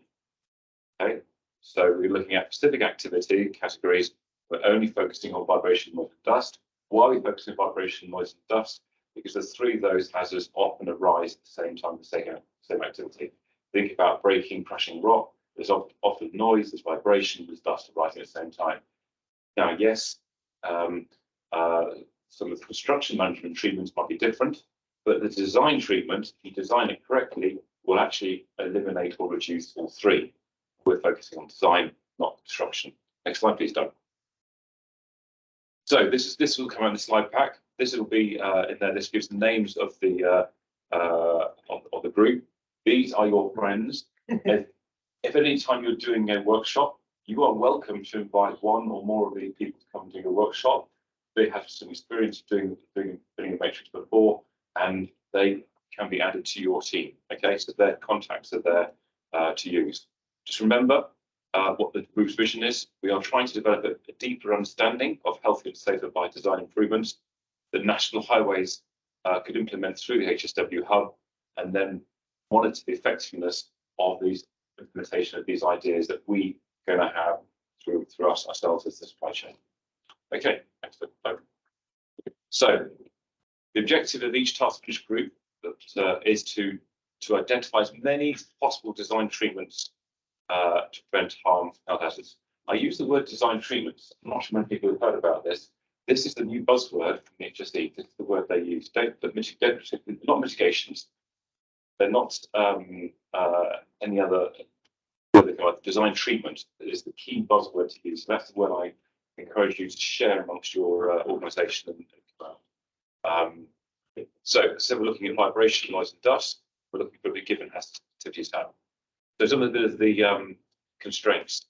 Okay, so we're looking at specific activity categories. We're only focusing on vibration, noise, and dust. Why are we focusing on vibration, noise, and dust? Because there's three of those hazards often arise at the same time, the same activity. Think about breaking, crashing rock. There's often noise, there's vibration, there's dust arising at the same time. Now, yes, some of the construction management treatments might be different, but the design treatment, if you design it correctly, will actually eliminate or reduce all three. We're focusing on design, not construction. Next slide, please, Doug. So this will come out in the slide pack. This will be in there. This gives the names of the group. These are your friends. If at any time you're doing a workshop, you are welcome to invite one or more of the people to come and do a workshop. They have some experience doing the matrix before, and they can be added to your team. Okay, so their contacts are there to use. Just remember what the group's vision is. We are trying to develop a deeper understanding of healthier and safer by design improvements that national highways could implement through the HSW hub, and then monitor the effectiveness of these implementation of these ideas that we are going to have through us ourselves as the supply chain. Okay, next slide. So the objective of each task force group is to identify as many possible design treatments to prevent harm from health hazards. I use the word design treatments. I'm not sure many people have heard about this. This is the new buzzword from the HSE. This is the word they use. Not mitigations. They're not any other design treatment. That is the key buzzword to use. So that's the word I encourage you to share amongst your organisation. So we're looking at vibration, noise, and dust. We're looking for the given activities now. So some of the constraints.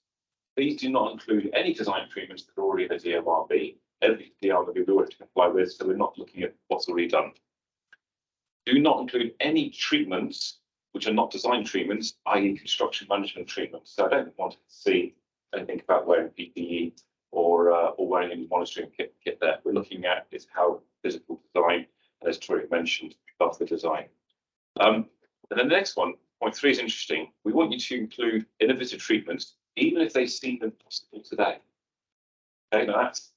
These do not include any design treatments that are already in the DMRB. Every DMRB we already comply with, so we're not looking at what's already done. Do not include any treatments which are not design treatments, i.e. construction management treatments. So I don't want to see anything about wearing PPE or wearing any monitoring kit there. We're looking at is how physical design, as Tori mentioned, of the design. And then the next one, point 3 is interesting. We want you to include innovative treatments, even if they seem impossible today. Okay, now that's,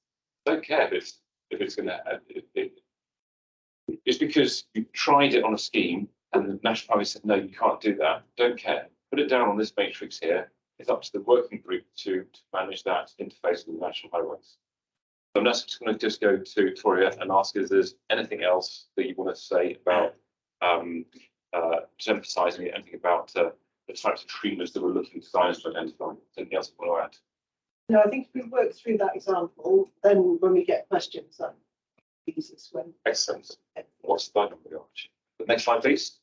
don't care if it's going to, it's because you tried it on a scheme and the National Highway said, no, you can't do that. Don't care. Put it down on this matrix here. It's up to the working group to manage that interface with the National Highways. So I'm just going to go to Toria and ask if there's anything else that you want to say about just emphasising anything about the types of treatments that we're looking at designers to identify. Anything else you want to add? No, I think if we work through that example, then when we get questions, that easiest when. Excellent. What's the slide number? The next slide, please.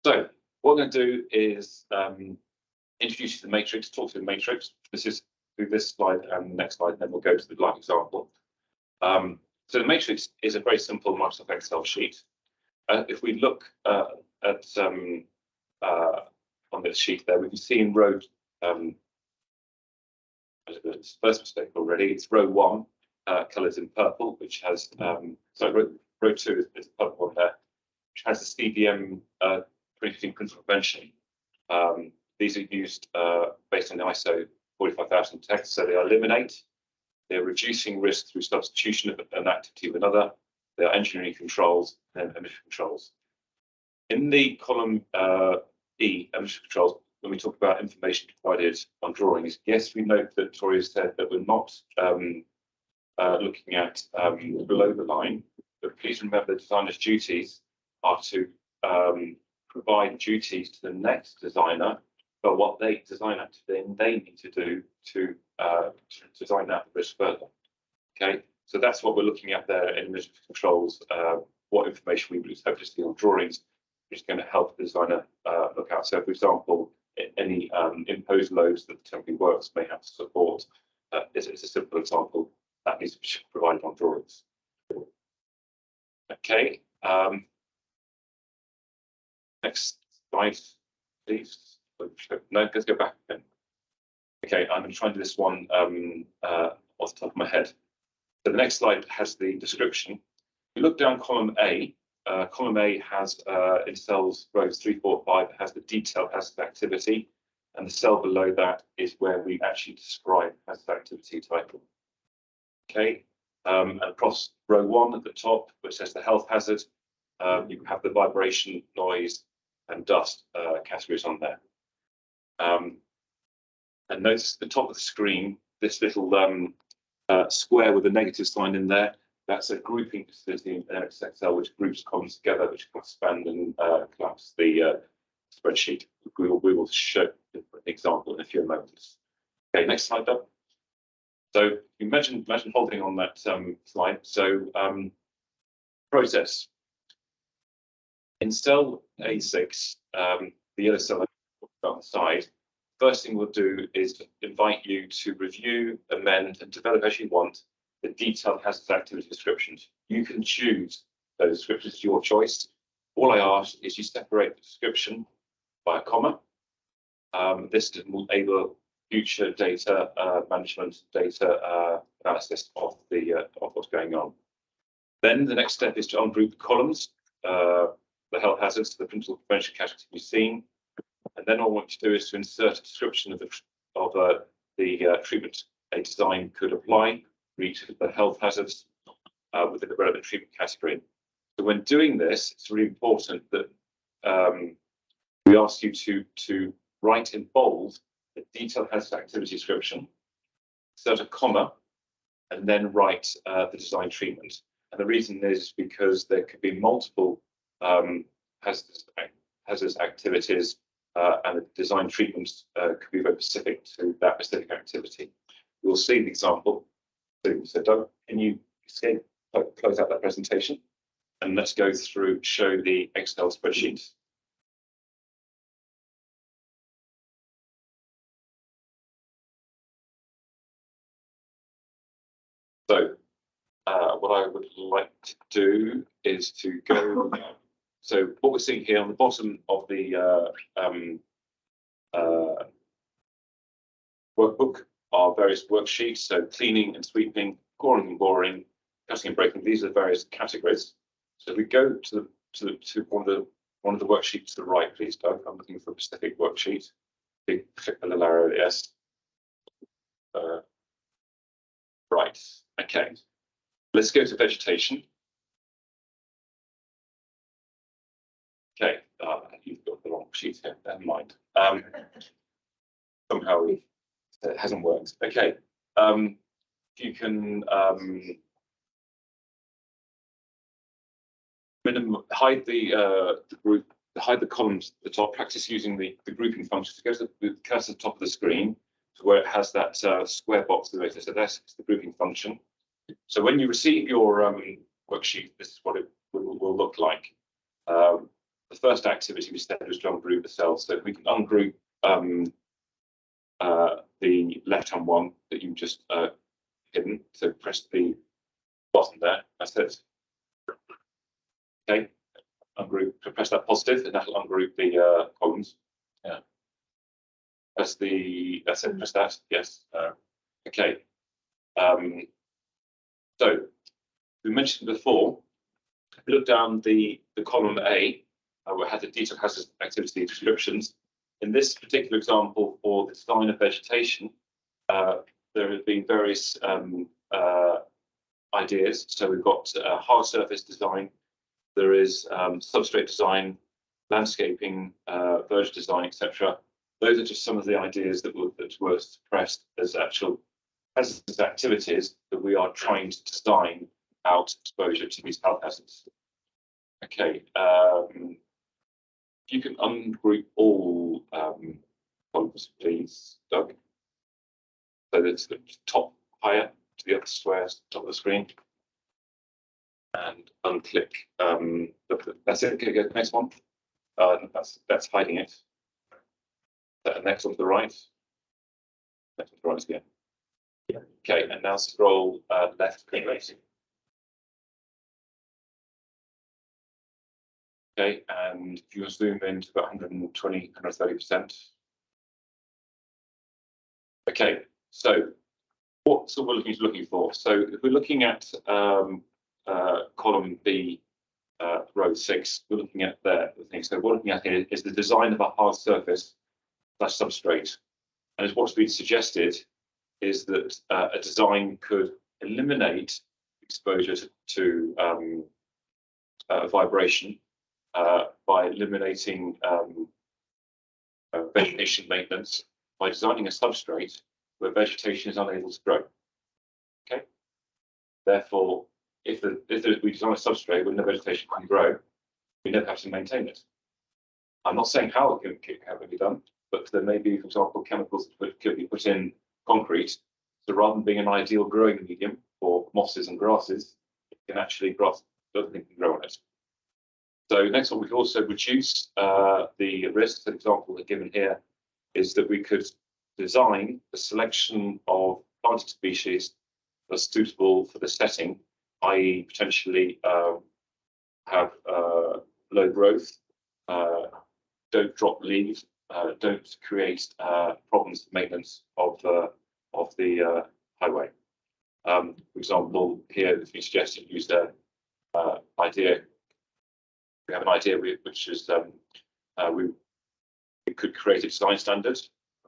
So what we're going to do is introduce you to the matrix, talk to the matrix. This is through this slide and the next slide, and then we'll go to the live example. So the matrix is a very simple Microsoft Excel sheet. If we look at on this sheet there, we can see in row, first mistake already, it's row 1, colours in purple, which has, row 2 is the purple one there, which has the CDM 2015 principal prevention. These are used based on the ISO 45000 text, so they eliminate, they're reducing risk through substitution of an activity with another, they are engineering controls and emission controls. In the column E, emission controls, when we talk about information provided on drawings, yes, we note that Tori has said that we're not looking at below the line, but please remember the designer's duties are to provide duties to the next designer, but what they design activity they need to do to design that risk further. Okay, so that's what we're looking at there in measurement controls. What information we would hope to see on drawings, which is going to help the designer look out. So, for example, any imposed loads that the temporary works may have to support. Is a simple example that needs to be provided on drawings. Okay. Next slide, please. No, let's go back again. Okay, I'm going to try and do this one off the top of my head. So the next slide has the description. If you look down column A has in cells rows 3, 4, 5, it has the detailed hazard activity, and the cell below that is where we actually describe hazard activity title. Okay, and across row 1 at the top, which says the health hazard, you have the vibration, noise, and dust categories on there. And notice at the top of the screen, this little square with a negative sign in there. That's a grouping facility in Excel, which groups columns together, which can expand and collapse the spreadsheet. We will show an example in a few moments. Okay, next slide, Doug. So imagine holding on that slide. So process. In cell A6, the yellow cell on the side, first thing we'll do is invite you to review, amend, and develop as you want the detailed hazard activity descriptions. You can choose those descriptions, your choice. All I ask is you separate the description by a comma. This will enable future data management, data analysis of what's going on. Then the next step is to ungroup the columns, the health hazards, the principal prevention categories we've seen. And then all I want you to do is to insert a description of the treatment a design could apply for each of the health hazards within the relevant treatment category. So when doing this, it's really important that we ask you to write in bold the detailed hazard activity description, insert a comma, and then write the design treatment. And the reason is because there could be multiple hazardous activities, and the design treatments could be very specific to that specific activity. We'll see the example soon. So Doug, can you close out that presentation? And let's go through, show the Excel spreadsheet. So what I would like to do is to go. So what we're seeing here on the bottom of the workbook are various worksheets. So cleaning and sweeping, coring and boring, cutting and breaking. These are the various categories. So if we go to one of the worksheets to the right, please, Doug. I'm looking for a specific worksheet. Click the little arrow. Yes. Right. Okay. Let's go to vegetation. Okay, you've got the wrong sheet here. Never mind. Somehow it hasn't worked. Okay. If you can hide the group, hide the columns at the top. Practice using the grouping function. So go to the cursor at the top of the screen to where it has that square box there. So that's the grouping function. So when you receive your worksheet, this is what it will look like. The first activity we said was to ungroup the cells. So if we can ungroup the left-hand one that you just hidden, so press the button there. That's it. Okay, ungroup. Press that positive, and that'll ungroup the columns. Yeah. Press the. That's it. Press that. Yes. Okay. So we mentioned before. If you look down the column A, where it has the detailed hazard activity descriptions. In this particular example, for the design of vegetation, there have been various ideas. So we've got hard surface design. There is substrate design, landscaping, verge design, etc. Those are just some of the ideas that were suppressed as actual hazardous activities that we are trying to design out exposure to these health hazards. Okay, you can ungroup all columns, please, Doug. So that's the top higher to the other squares, top of the screen. And unclick, that's it, okay, go to the next one. That's hiding it. Next one to the right. Next one to the right again. Yeah. Okay, and now scroll left. Okay, and if you zoom in to about 120, 130%. Okay, so what we're looking for? So if we're looking at column B, row 6, we're looking at the thing. So what we're looking at here is the design of a hard surface / substrate. And as what's been suggested is that a design could eliminate exposure to vibration by eliminating vegetation maintenance by designing a substrate where vegetation is unable to grow. Okay. Therefore, if we design a substrate where no vegetation can grow, we never have to maintain it. I'm not saying how it can be done, but there may be, for example, chemicals that could be put in concrete. So rather than being an ideal growing medium for mosses and grasses, it can actually grass doesn't can grow on it. So next one, we can also reduce the risks. An example given here is that we could design a selection of planting species that's suitable for the setting, i.e. potentially have low growth, don't drop leaves, don't create problems with maintenance of the highway. For example, here if you suggested use the idea. We have an idea which is we could create a design standard.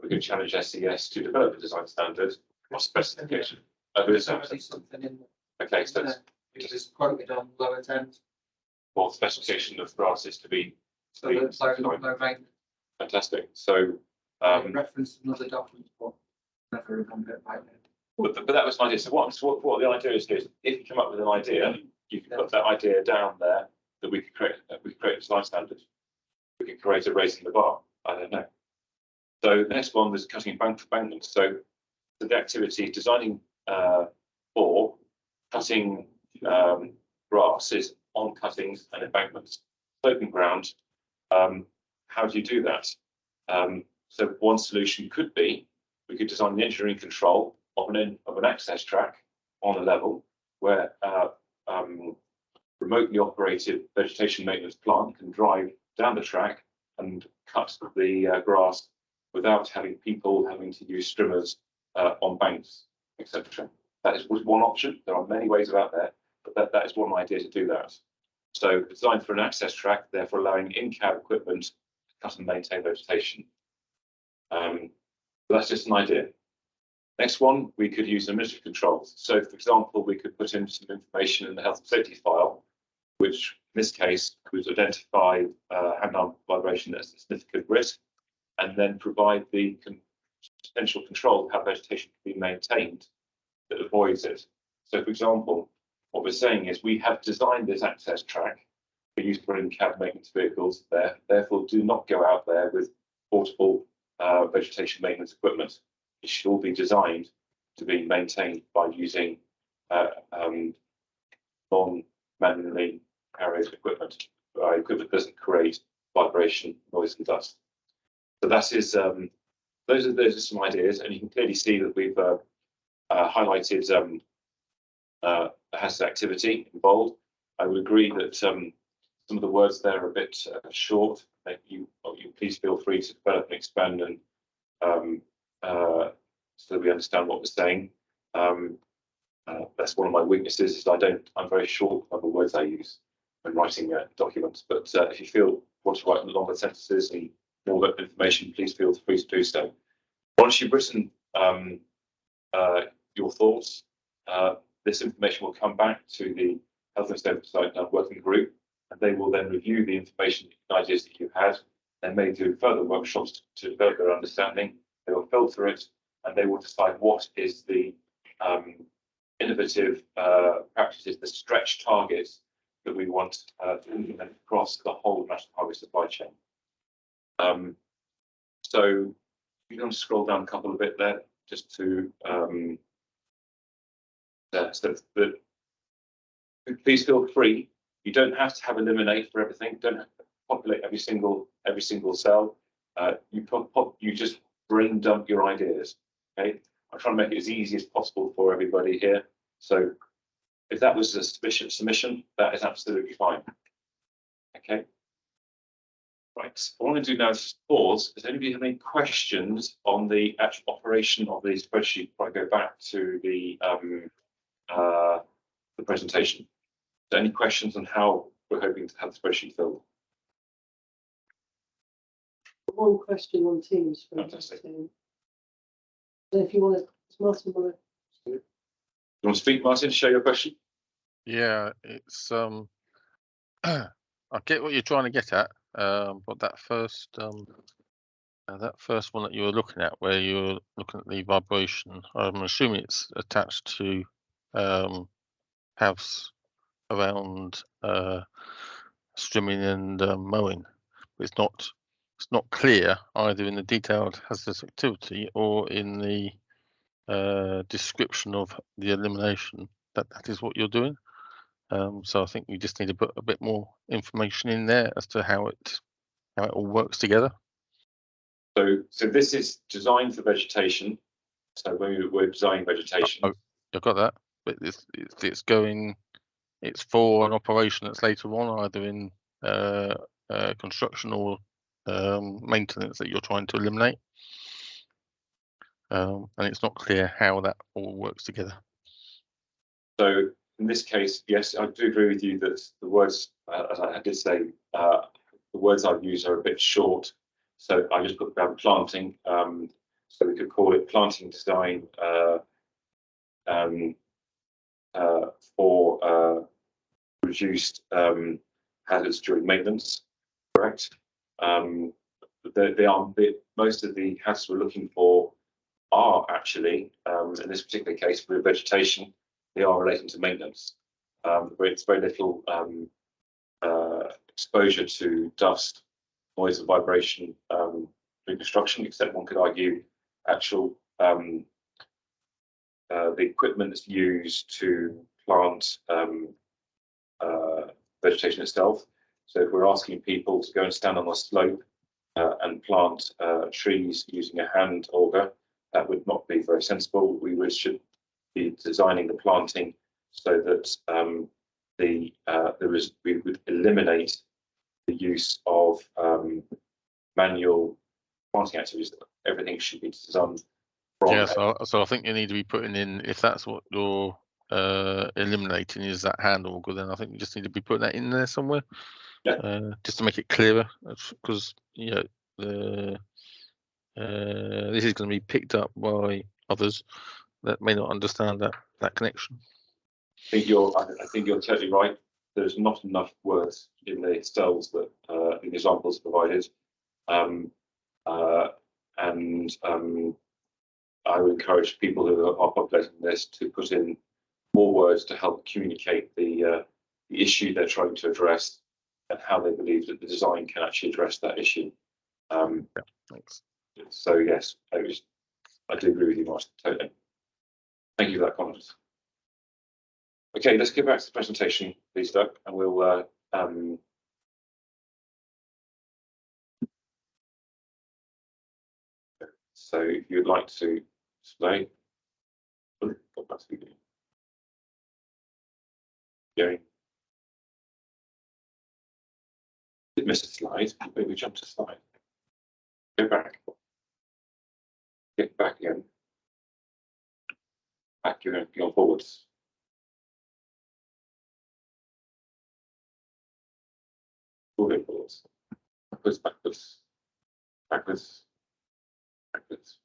We could challenge SES to develop a design standard or specification. Something in Okay, so which is quoted on lower 10. Or specification of grasses to be. So that's low maintenance. Fantastic. So Reference another document, but never remember it right now. But that was an idea. So what the idea is if you come up with an idea, you can put that idea down there that we could create a design standard. We could create a raising the bar. I don't know. So the next one was cutting embankments. So the activity designing for cutting grasses on cuttings and embankments, sloping ground. How do you do that? So one solution could be we could design the engineering control of an access track on a level where remotely operated vegetation maintenance plant can drive down the track and cut the grass without having people having to use strimmers on banks, etc. That is one option. There are many ways about that, but that is one idea to do that. So designed for an access track, therefore allowing in-cab equipment to cut and maintain vegetation. That's just an idea. Next one, we could use administrative controls. So for example, we could put in some information in the health and safety file, which in this case could identify hand-arm vibration as a significant risk, and then provide the potential control of how vegetation can be maintained that avoids it. So for example, what we're saying is we have designed this access track for use for in-cab maintenance vehicles there, therefore do not go out there with portable vegetation maintenance equipment. It should all be designed to be maintained by using non-manually carried equipment. Equipment doesn't create vibration, noise, and dust. So that is those are some ideas, and you can clearly see that we've highlighted hazard activity involved. I would agree that some of the words there are a bit short. You please feel free to develop and expand and so that we understand what we're saying. That's one of my weaknesses. Is I'm very short on the words I use when writing documents. But if you feel want to write longer sentences and more information, please feel free to do so. Once you've written your thoughts, this information will come back to the Health and Safety Working Group, and they will then review the information and ideas that you had, and may do further workshops to develop their understanding. They will filter it, and they will decide what is the innovative practices, the stretch targets that we want to implement across the whole national highway supply chain. So you're going to scroll down a couple of bit there just to there. So that please feel free. You don't have to have eliminate for everything. You don't have to populate every single cell. You just brain dump your ideas. Okay, I'm trying to make it as easy as possible for everybody here. So if that was a sufficient submission, that is absolutely fine. Okay. Right. What I'm going to do now is pause. Does anybody have any questions on the actual operation of the spreadsheet before I go back to the presentation? So any questions on how we're hoping to have the spreadsheet filled? One question on Teams. Fantastic. So if you want to, Martin, You want to speak, Martin? Share your question. Yeah, it's I get what you're trying to get at, but that first one that you were looking at, where you're looking at the vibration, I'm assuming it's attached to house around strimming and mowing. But it's not clear either in the detailed hazardous activity or in the description of the elimination that is what you're doing. So I think we just need to put a bit more information in there as to how it all works together. So this is designed for vegetation. So when we're designing vegetation, I've got that, but it's for an operation that's later on, either in construction or maintenance that you're trying to eliminate, and it's not clear how that all works together. So in this case, yes, I do agree with you that the words, as I did say, the words I've used are a bit short. So I just put down planting. So we could call it planting design for reduced hazards during maintenance. Correct. Most of the hazards we're looking for are actually, in this particular case, with vegetation, they are relating to maintenance. But it's very little exposure to dust, noise, and vibration during construction, except one could argue actual the equipment that's used to plant vegetation itself. So if we're asking people to go and stand on a slope and plant trees using a hand auger, that would not be very sensible. We should be designing the planting so that we would eliminate the use of manual planting activities. Everything should be done from. Yeah, so I think you need to be putting in, if that's what you're eliminating is that hand auger, then I think you just need to be putting that in there somewhere. Yeah. Just to make it clearer, because this is going to be picked up by others that may not understand that connection. I think you're totally right. There's not enough words in the cells that in the examples provided, and I would encourage people who are populating this to put in more words to help communicate the issue they're trying to address and how they believe that the design can actually address that issue. Yeah, thanks. So yes, I do agree with you, Martin. Totally. Thank you for that comment. Okay, let's get back to the presentation, please, Doug, and we'll so if you'd like to display. Going. Did miss a slide. Maybe we jumped a slide. Go back. Get back again. Back, you're going to go forwards. Moving forwards. Backwards, backwards, backwards, backwards,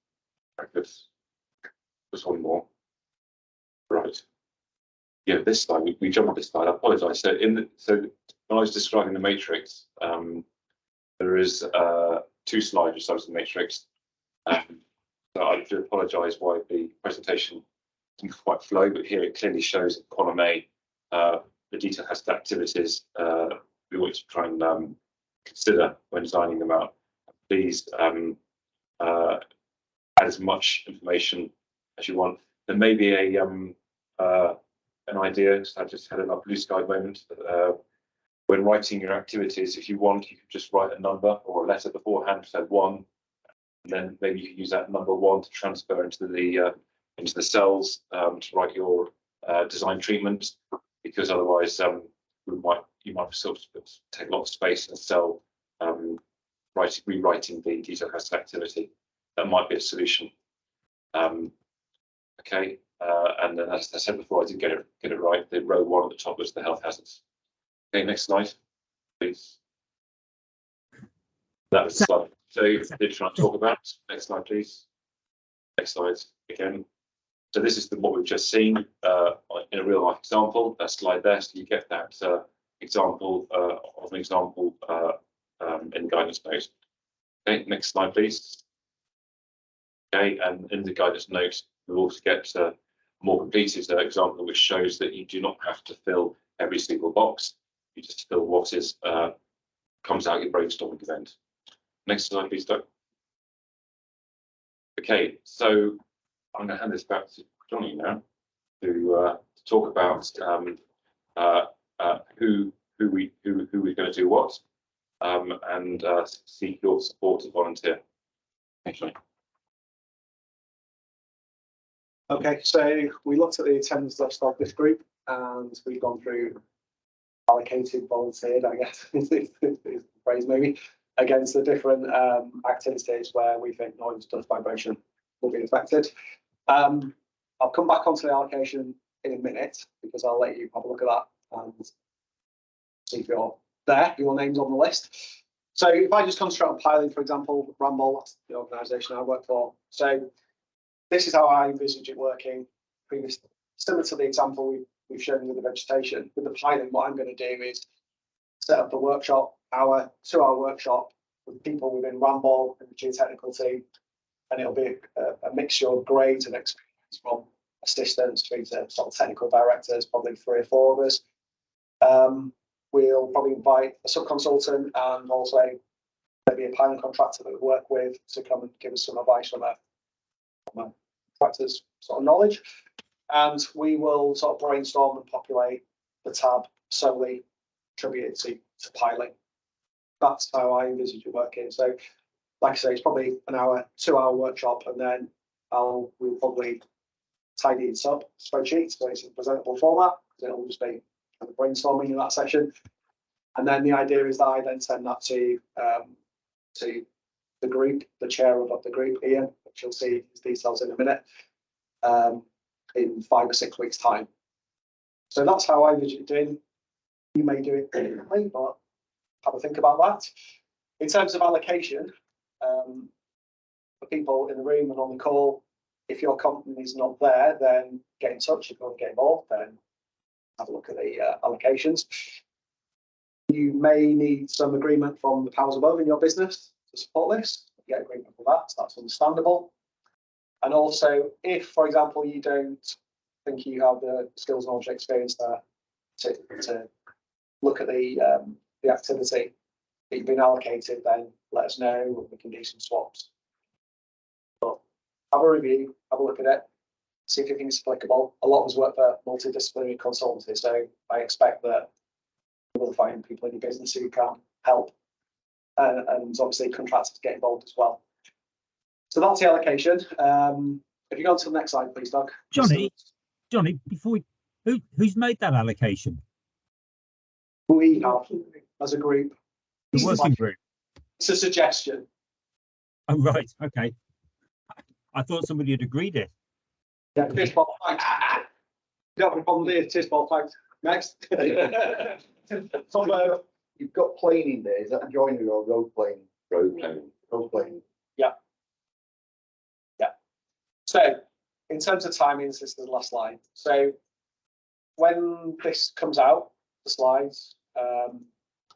backwards. Just one more. Right. Yeah, this slide, we jumped this slide. I apologize. So when I was describing the matrix, there is 2 slides besides the matrix. So I do apologize why the presentation didn't quite flow, but here it clearly shows in column A the detailed hazard activities we want to try and consider when designing them out. Please add as much information as you want. There may be a an idea. So I just had a blue sky moment. When writing your activities, if you want, you could just write a number or a letter beforehand, so 1, and then maybe you can use that number 1 to transfer into the cells to write your design treatment, because otherwise you might sort of take a lot of space in a cell rewriting the detailed hazard activity. That might be a solution. Okay, and then as I said before, I did get it right. The row 1 at the top was the health hazards. Okay, next slide, please. That was the slide. So they're trying to talk about. Next slide, please. Next slide again. So this is what we've just seen in a real life example. That slide there, so you get that example of an example in the guidance note. Okay, next slide, please. Okay, and in the guidance note, we also get a more completed example, which shows that you do not have to fill every single box. You just fill what is comes out of your brainstorming event. Next slide, please, Doug. Okay, so I'm going to hand this back to Johnny now to talk about who we're going to do what, and seek your support to volunteer. Thanks, Johnny. Okay, so we looked at the attendance list of this group and we've gone through allocated, volunteered, I guess is the phrase maybe, against the different activities where we think noise, dust, vibration will be affected. I'll come back onto the allocation in a minute because I'll let you have a look at that and see if you're there, your name's on the list. So if I just concentrate on piling, for example, Ramble, that's the organisation I work for. So this is how I envisage it working. Similar to the example we've shown with the vegetation. With the piling, what I'm going to do is set up the workshop, 2-hour workshop with people within Ramble and the geotechnical team, and it'll be a mixture of grades and experience from assistants through to sort of technical directors, probably 3 or 4 of us. We'll probably invite a sub-consultant and also maybe a piling contractor that we work with to come and give us some advice from a contractor's sort of knowledge. And we will sort of brainstorm and populate the tab solely attributed to piling. That's how I envisage it working. So, like I say, it's probably an 2-hour workshop, and then we'll probably tidy it up, spreadsheet, so it's in presentable format. It'll just be kind of brainstorming in that session. And then the idea is that I then send that to the group, the chair of the group, Ian, which you'll see his details in a minute, in 5 or 6 weeks' time. So that's how I envision it doing. You may do it differently, but have a think about that. In terms of allocation, for people in the room and on the call, if your company is not there, then get in touch. If you want to get involved, then have a look at the allocations. You may need some agreement from the powers above in your business to support this. Get agreement for that, so that's understandable. And also, if, for example, you don't think you have the skills, knowledge, experience there to look at the activity that you've been allocated, then let us know and we can do some swaps. But have a review, have a look at it, see if you think it's applicable. A lot of us work for multidisciplinary consultancy, so I expect that you will find people in your business who can help, and obviously contractors get involved as well. So that's the allocation. If you go on to the next slide, please, Doug. Johnny, before who's made that allocation? We have, as a group. The working group. It's a suggestion. Oh, right. Okay. I thought somebody had agreed it. Yeah, fishbowl fight. Don't have a problem there, fishbowl fight. Next. So, you've got planing there. Is that a joinery or road planing? Road planing. Road planing. Yeah. Yeah. So, in terms of timings, this is the last slide. So, when this comes out, the slides,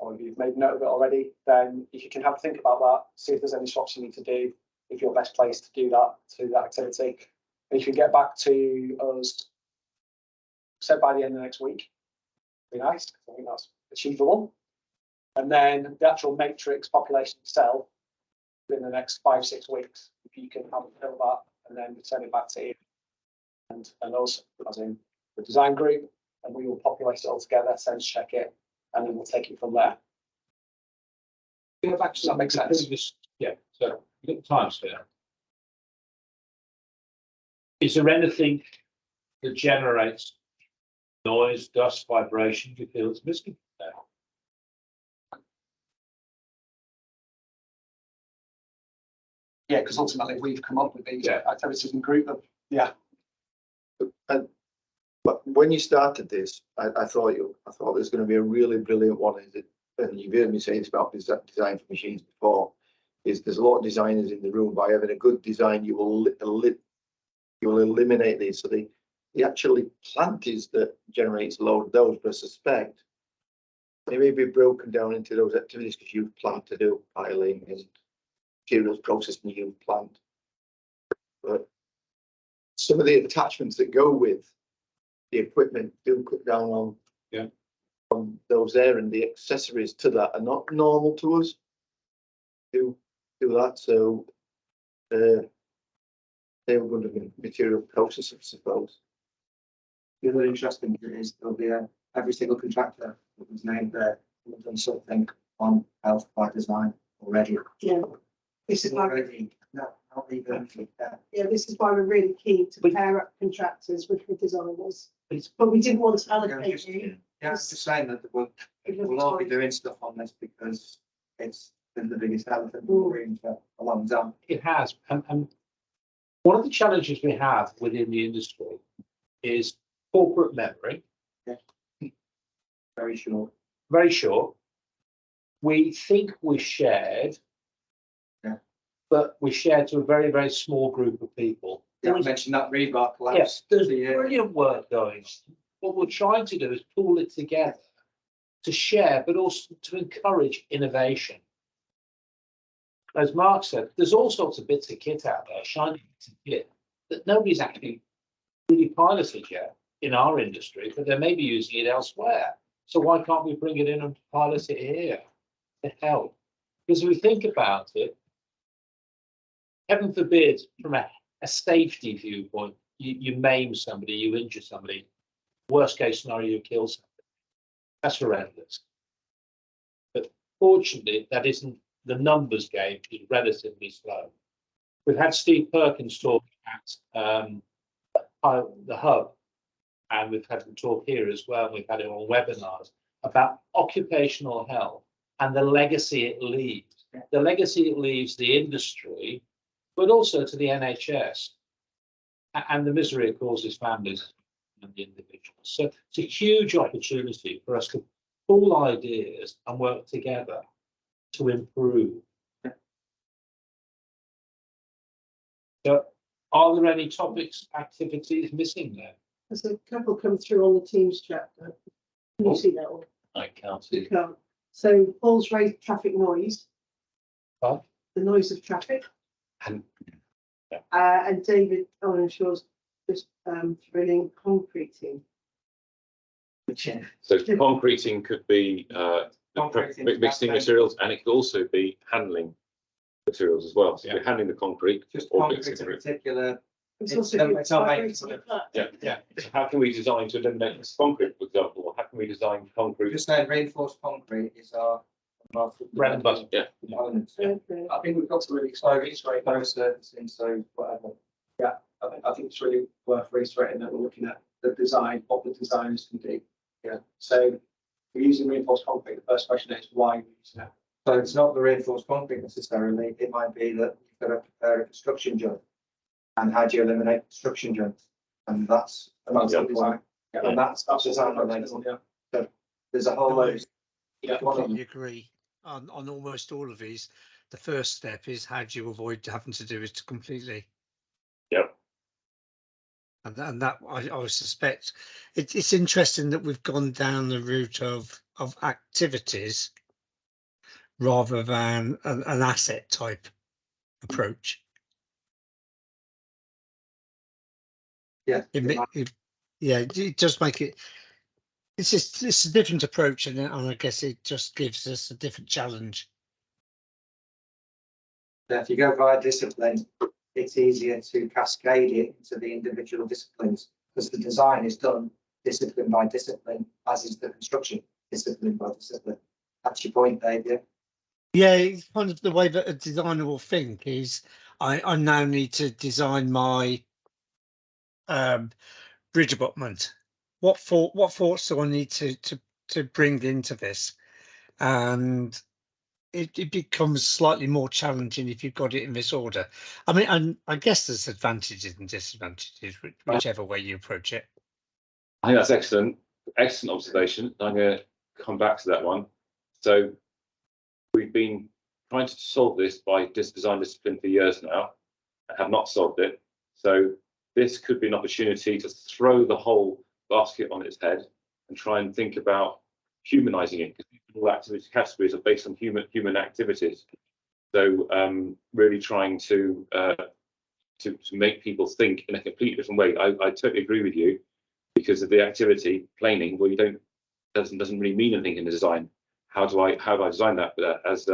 or if you've made note of it already, then if you can have a think about that, see if there's any swaps you need to do, if you're best placed to do that activity. And if you get back to us, said by the end of next week, be nice. I think that's achievable. And then the actual matrix population itself within the next 5-6 weeks, if you can have a fill that and then return it back to you and us, as in the design group, and we will populate it all together, sense check it, and then we'll take it from there. Go back Does that make sense? Yeah, so you've got the time scale. Is there anything that generates noise, dust, vibration you feel is missing there? Yeah, because ultimately we've come up with these activities and group them. Yeah. And but when you started this, I thought there's going to be a really brilliant one. Is it? And you've heard me say this about design for machines before. Is there's a lot of designers in the room. By having a good design, you will eliminate these. So the actually plant is that generates a load of those. But I suspect they may be broken down into those activities because you've planned to do piling and materials processing you've planned. But some of the attachments that go with the equipment do cut down on those there, and the accessories to that are not normal to us. Do that, so they were going to be material processing, I suppose. The other interesting bit is there'll be every single contractor that was named there will have done something on health by design already. Yeah. This is why, Not even, yeah, this is why we're really keen to pair up contractors with the designers. But we didn't want to allocate you. Yeah, I'm just saying that we'll all be doing stuff on this because it's been the biggest elephant in the room for a long time. It has, and one of the challenges we have within the industry is corporate memory. Yeah. Very short. Very short. We think we're shared, but we're shared to a very, very small group of people. Yeah, I mentioned that rebar collapse. Yes, there's brilliant work going on. What we're trying to do is pull it together to share, but also to encourage innovation. As Mark said, there's all sorts of bits of kit out there, shiny bits of kit, that nobody's actually really piloted yet in our industry, but they may be using it elsewhere. So why can't we bring it in and pilot it here to help? Because if we think about it, heaven forbid, from a safety viewpoint, you maim somebody, you injure somebody. Worst case scenario, you kill somebody. That's horrendous. But fortunately, that isn't the numbers game, is relatively slow. We've had Steve Perkins talk at the Hub, and we've had him talk here as well. We've had him on webinars about occupational health and the legacy it leaves. The legacy it leaves the industry, but also to the NHS, and the misery it causes families and the individuals. So it's a huge opportunity for us to pull ideas and work together to improve. So are there any topics, activities missing there? There's a couple come through on the Teams chat. Can you see that one? I can't see. You can't. So Paul's raised traffic noise. Huh? The noise of traffic. And And David Owenshaw's just thrilling concreting. So concreting could be Concreting, mixing materials, and it could also be handling materials as well. So you're handling the concrete Just or concrete mixing in it. particular. It's also It's not made vibrating for it. flat. Yeah. So how can we design to eliminate this concrete, for example? Or how can we design concrete? Just saying reinforced concrete is our bread and butter. Yeah. components. Okay. I think we've got to really reiterate No those. surfacing, so whatever. I think it's really worth reiterating that we're looking at the design, what the designers can do. Yeah. So we're using reinforced concrete. The first question is why we use that. So it's not the reinforced concrete necessarily. It might be that you've got to prepare a construction joint. And how do you eliminate construction joints? And that's the design. And that's design related. Yeah. So there's a whole load. I completely agree on almost all of these. The first step is how do you avoid having to do it completely? Yep. And that I suspect it's interesting that we've gone down the route of activities rather than an asset type approach. Yeah. It does make it. It's a different approach, and I guess it just gives us a different challenge. If you go via discipline, it's easier to cascade it into the individual disciplines because the design is done discipline by discipline, as is the construction, discipline by discipline. That's your point, Dave, yeah? Yeah, it's kind of the way that a designer will think is I now need to design my bridge abutment. What thoughts do I need to bring into this? And it becomes slightly more challenging if you've got it in this order. I mean, and I guess there's advantages and disadvantages, whichever way you approach it. I think that's excellent observation. I'm going to come back to that one. So we've been trying to solve this by design discipline for years now, and have not solved it. So this could be an opportunity to throw the whole basket on its head and try and think about humanizing it, because all activity categories are based on human activities. So really trying to make people think in a completely different way. I totally agree with you, because of the activity planing, well, doesn't really mean anything in the design. How do I design that? But as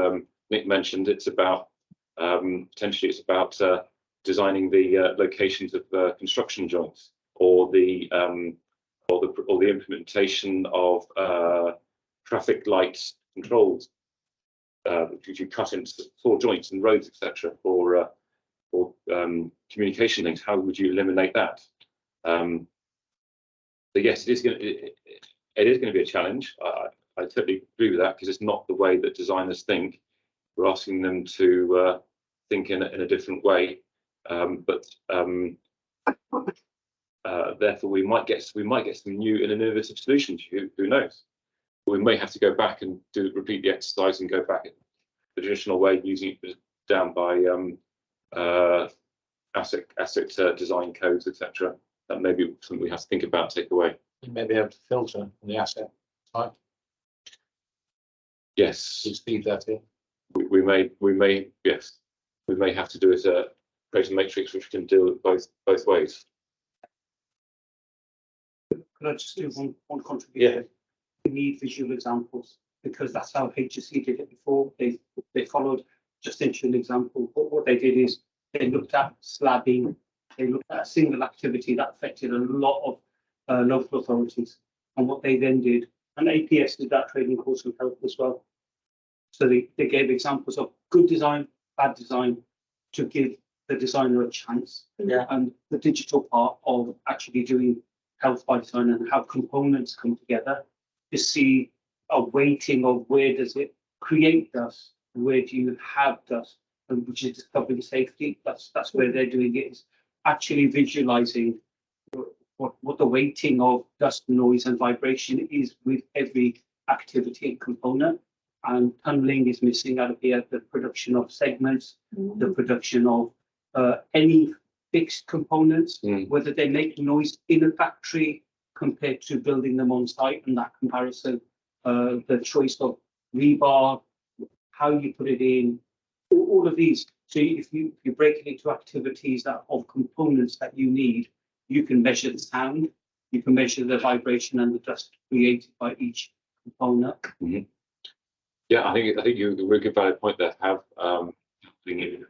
Nick mentioned, it's about potentially it's about designing the locations of construction joints, or the implementation of traffic lights controls, which you cut into floor joints and roads, etc., or communication links. How would you eliminate that? So yes, it is going to be a challenge. I totally agree with that, because it's not the way that designers think. We're asking them to think in a different way, but therefore we might get some new and innovative solutions. Who knows? We may have to go back and repeat the exercise and go back the traditional way, using it down by asset design codes, etc. That may be something we have to think about, take away. You may be able to filter the asset type. Yes. You speed that in. We may yes, we may have to do it create a matrix which can deal with both ways. Could I just do one contribution? Yeah. We need visual examples, because that's how HSE did it before. They followed just into an example. But what they did is they looked at slabbing. They looked at a single activity that affected a lot of local authorities, and what they then did, and APS did that training course with help as well. So they gave examples of good design, bad design, to give the designer a chance. Yeah. And the digital part of actually doing health by design and how components come together, to see a weighting of where does it create dust, where do you have dust, and which is discovering safety. That's where they're doing it, is actually visualizing what the weighting of dust, noise and vibration is with every activity and component. And tunneling is missing out of here, the production of segments, the production of any fixed components, whether they make noise in a factory compared to building them on site, and that comparison, the choice of rebar, how you put it in, all of these. So if you break it into activities that of components that you need, you can measure the sound, you can measure the vibration and the dust created by each component. Yeah, I think you a really good valid point there. Have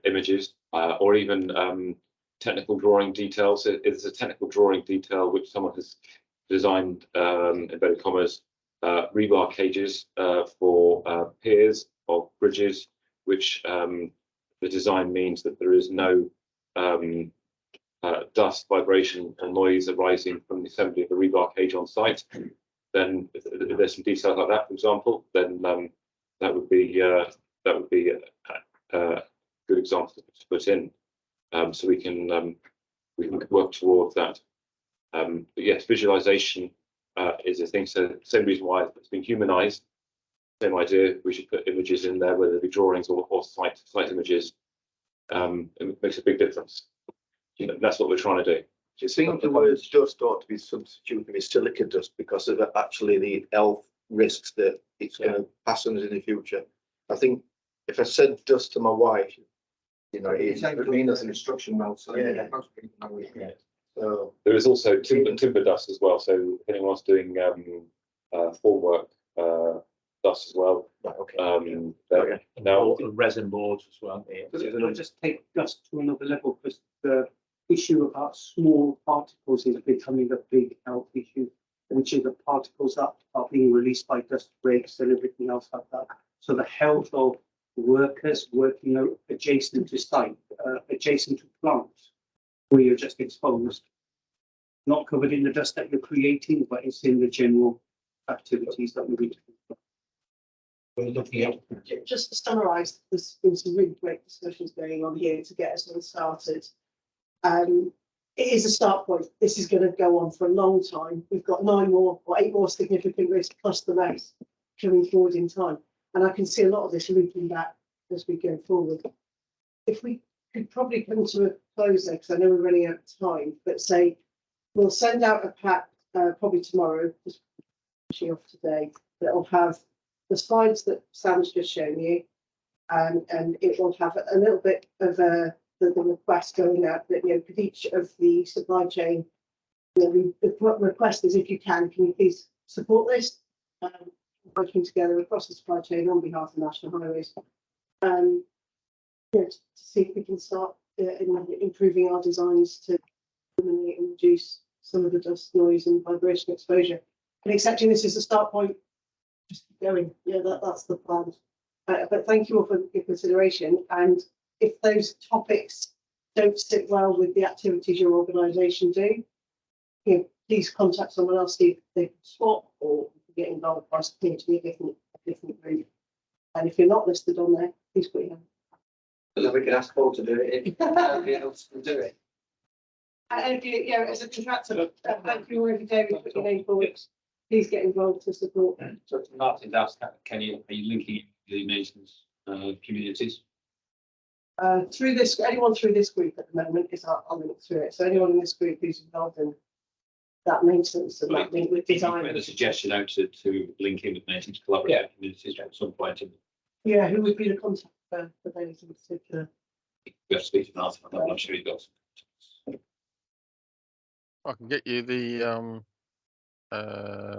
images or even technical drawing details. It's a technical drawing detail which someone has designed, inverted commas, rebar cages for piers of bridges, which the design means that there is no dust, vibration or noise arising from the assembly of the rebar cage on site. Then if there's some details like that, for example, then that would be a good example to put in, so we can work towards that. But yes, visualization is a thing. So same reason why it's been humanized. Same idea. We should put images in there, whether they be drawings or site images. It makes a big difference. That's what we're trying to do. Do you think the words dust ought to be substituted with silica dust because of actually the health risks that it's going to pass on us in the future? I think if I said dust to my wife, it's as an instruction manual. So yeah. So there is also timber dust as well. So if anyone's doing formwork dust as well. Right, okay. Now Resin boards as well. It'll just take dust to another level, because the issue about small particles is becoming a big health issue. which are the particles that are being released by dust breaks and everything else like that. So the health of workers working adjacent to site, adjacent to plants, where you're just exposed, not covered in the dust that you're creating, but it's in the general activities that we're looking at. Just to summarise, there's been some really great discussions going on here to get us all started. It is a start point. This is going to go on for a long time. We've got 9 more or 8 more significant risks plus the rest coming forward in time. And I can see a lot of this looping back as we go forward. If we could probably come to a close there, because I know we're running out of time, but say we'll send out a pack probably tomorrow, just finishing off today, that will have the slides that Sam's just shown you, and it will have a little bit of the request going out that, you know, could each of the supply chain, you know, the request is, if you can you please support this, working together across the supply chain on behalf of National Highways, you know, to see if we can start improving our designs to eliminate and reduce some of the dust, noise and vibration exposure. And accepting this as a start point, just keep going. Yeah, that's the plan. But thank you all for your consideration. And if those topics don't sit well with the activities your organisation do, you know, please contact someone else, see if they can swap or get involved by speaking to a different group. And if you're not listed on there, please put your hand. And then we can ask Paul to do it if nobody else can do it. And if you, know, as a contractor, thank you already, David, put your name forward. Please get involved to support. So Martin's asked, are you linking the maintenance communities? Through this, anyone through this group at the moment is our link through it. So anyone in this group who's involved in that maintenance and that link with design. Put a suggestion out to link in with maintenance collaborative communities at some point. Yeah, who would be the contact for those in particular? We have to speak to Martin on that one. I'm sure he's got some. I can get you the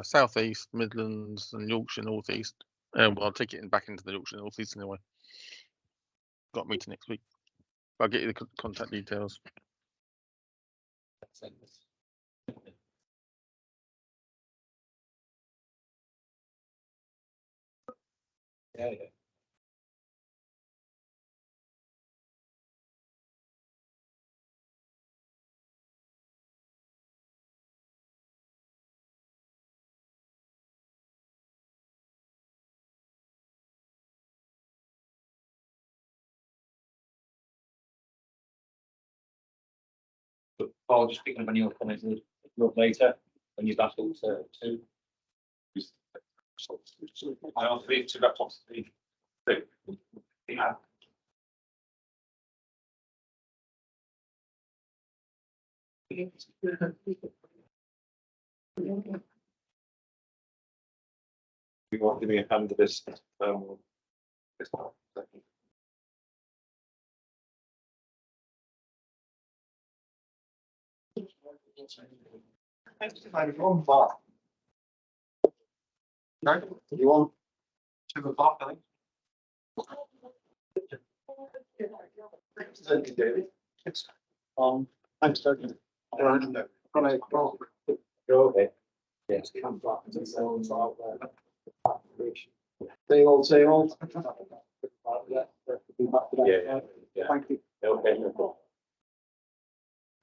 South East, Midlands, and Yorkshire North East. Well, I'll take it back into the Yorkshire North East anyway. Got a meeting next week. I'll get you the contact details. Yeah. But Paul, just picking up on your comments a little later when you're back to I also leave 2 laptops. Yeah. You want to give me a hand to this? No, you want 2 o'clock, I think. Thank you, David. Thanks, David. Go ahead. Yes, come back and say Same old, same old. Yeah. Thank you. Okay.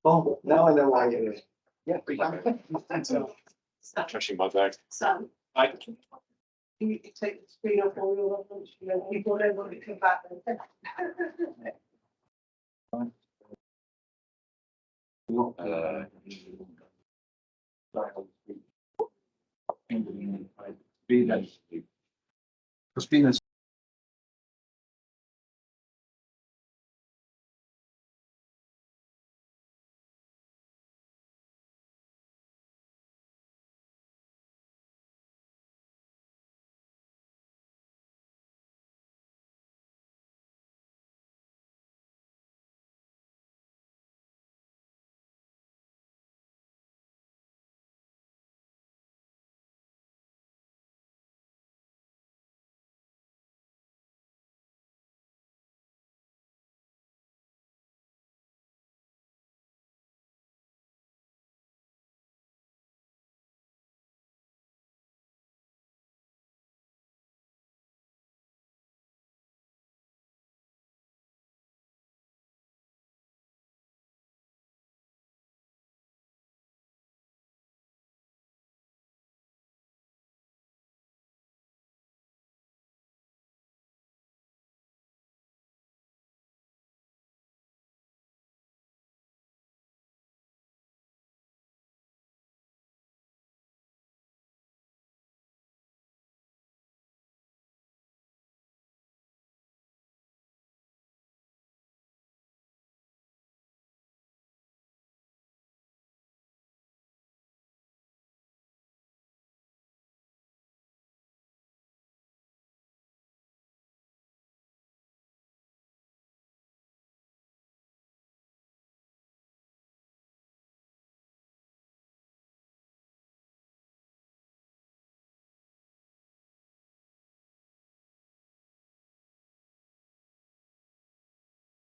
Oh, now I know why you're here. Yeah. Trashing my bag. Sam, I can you take the screen off while you're on lunch? You know, people don't want to come back then. Because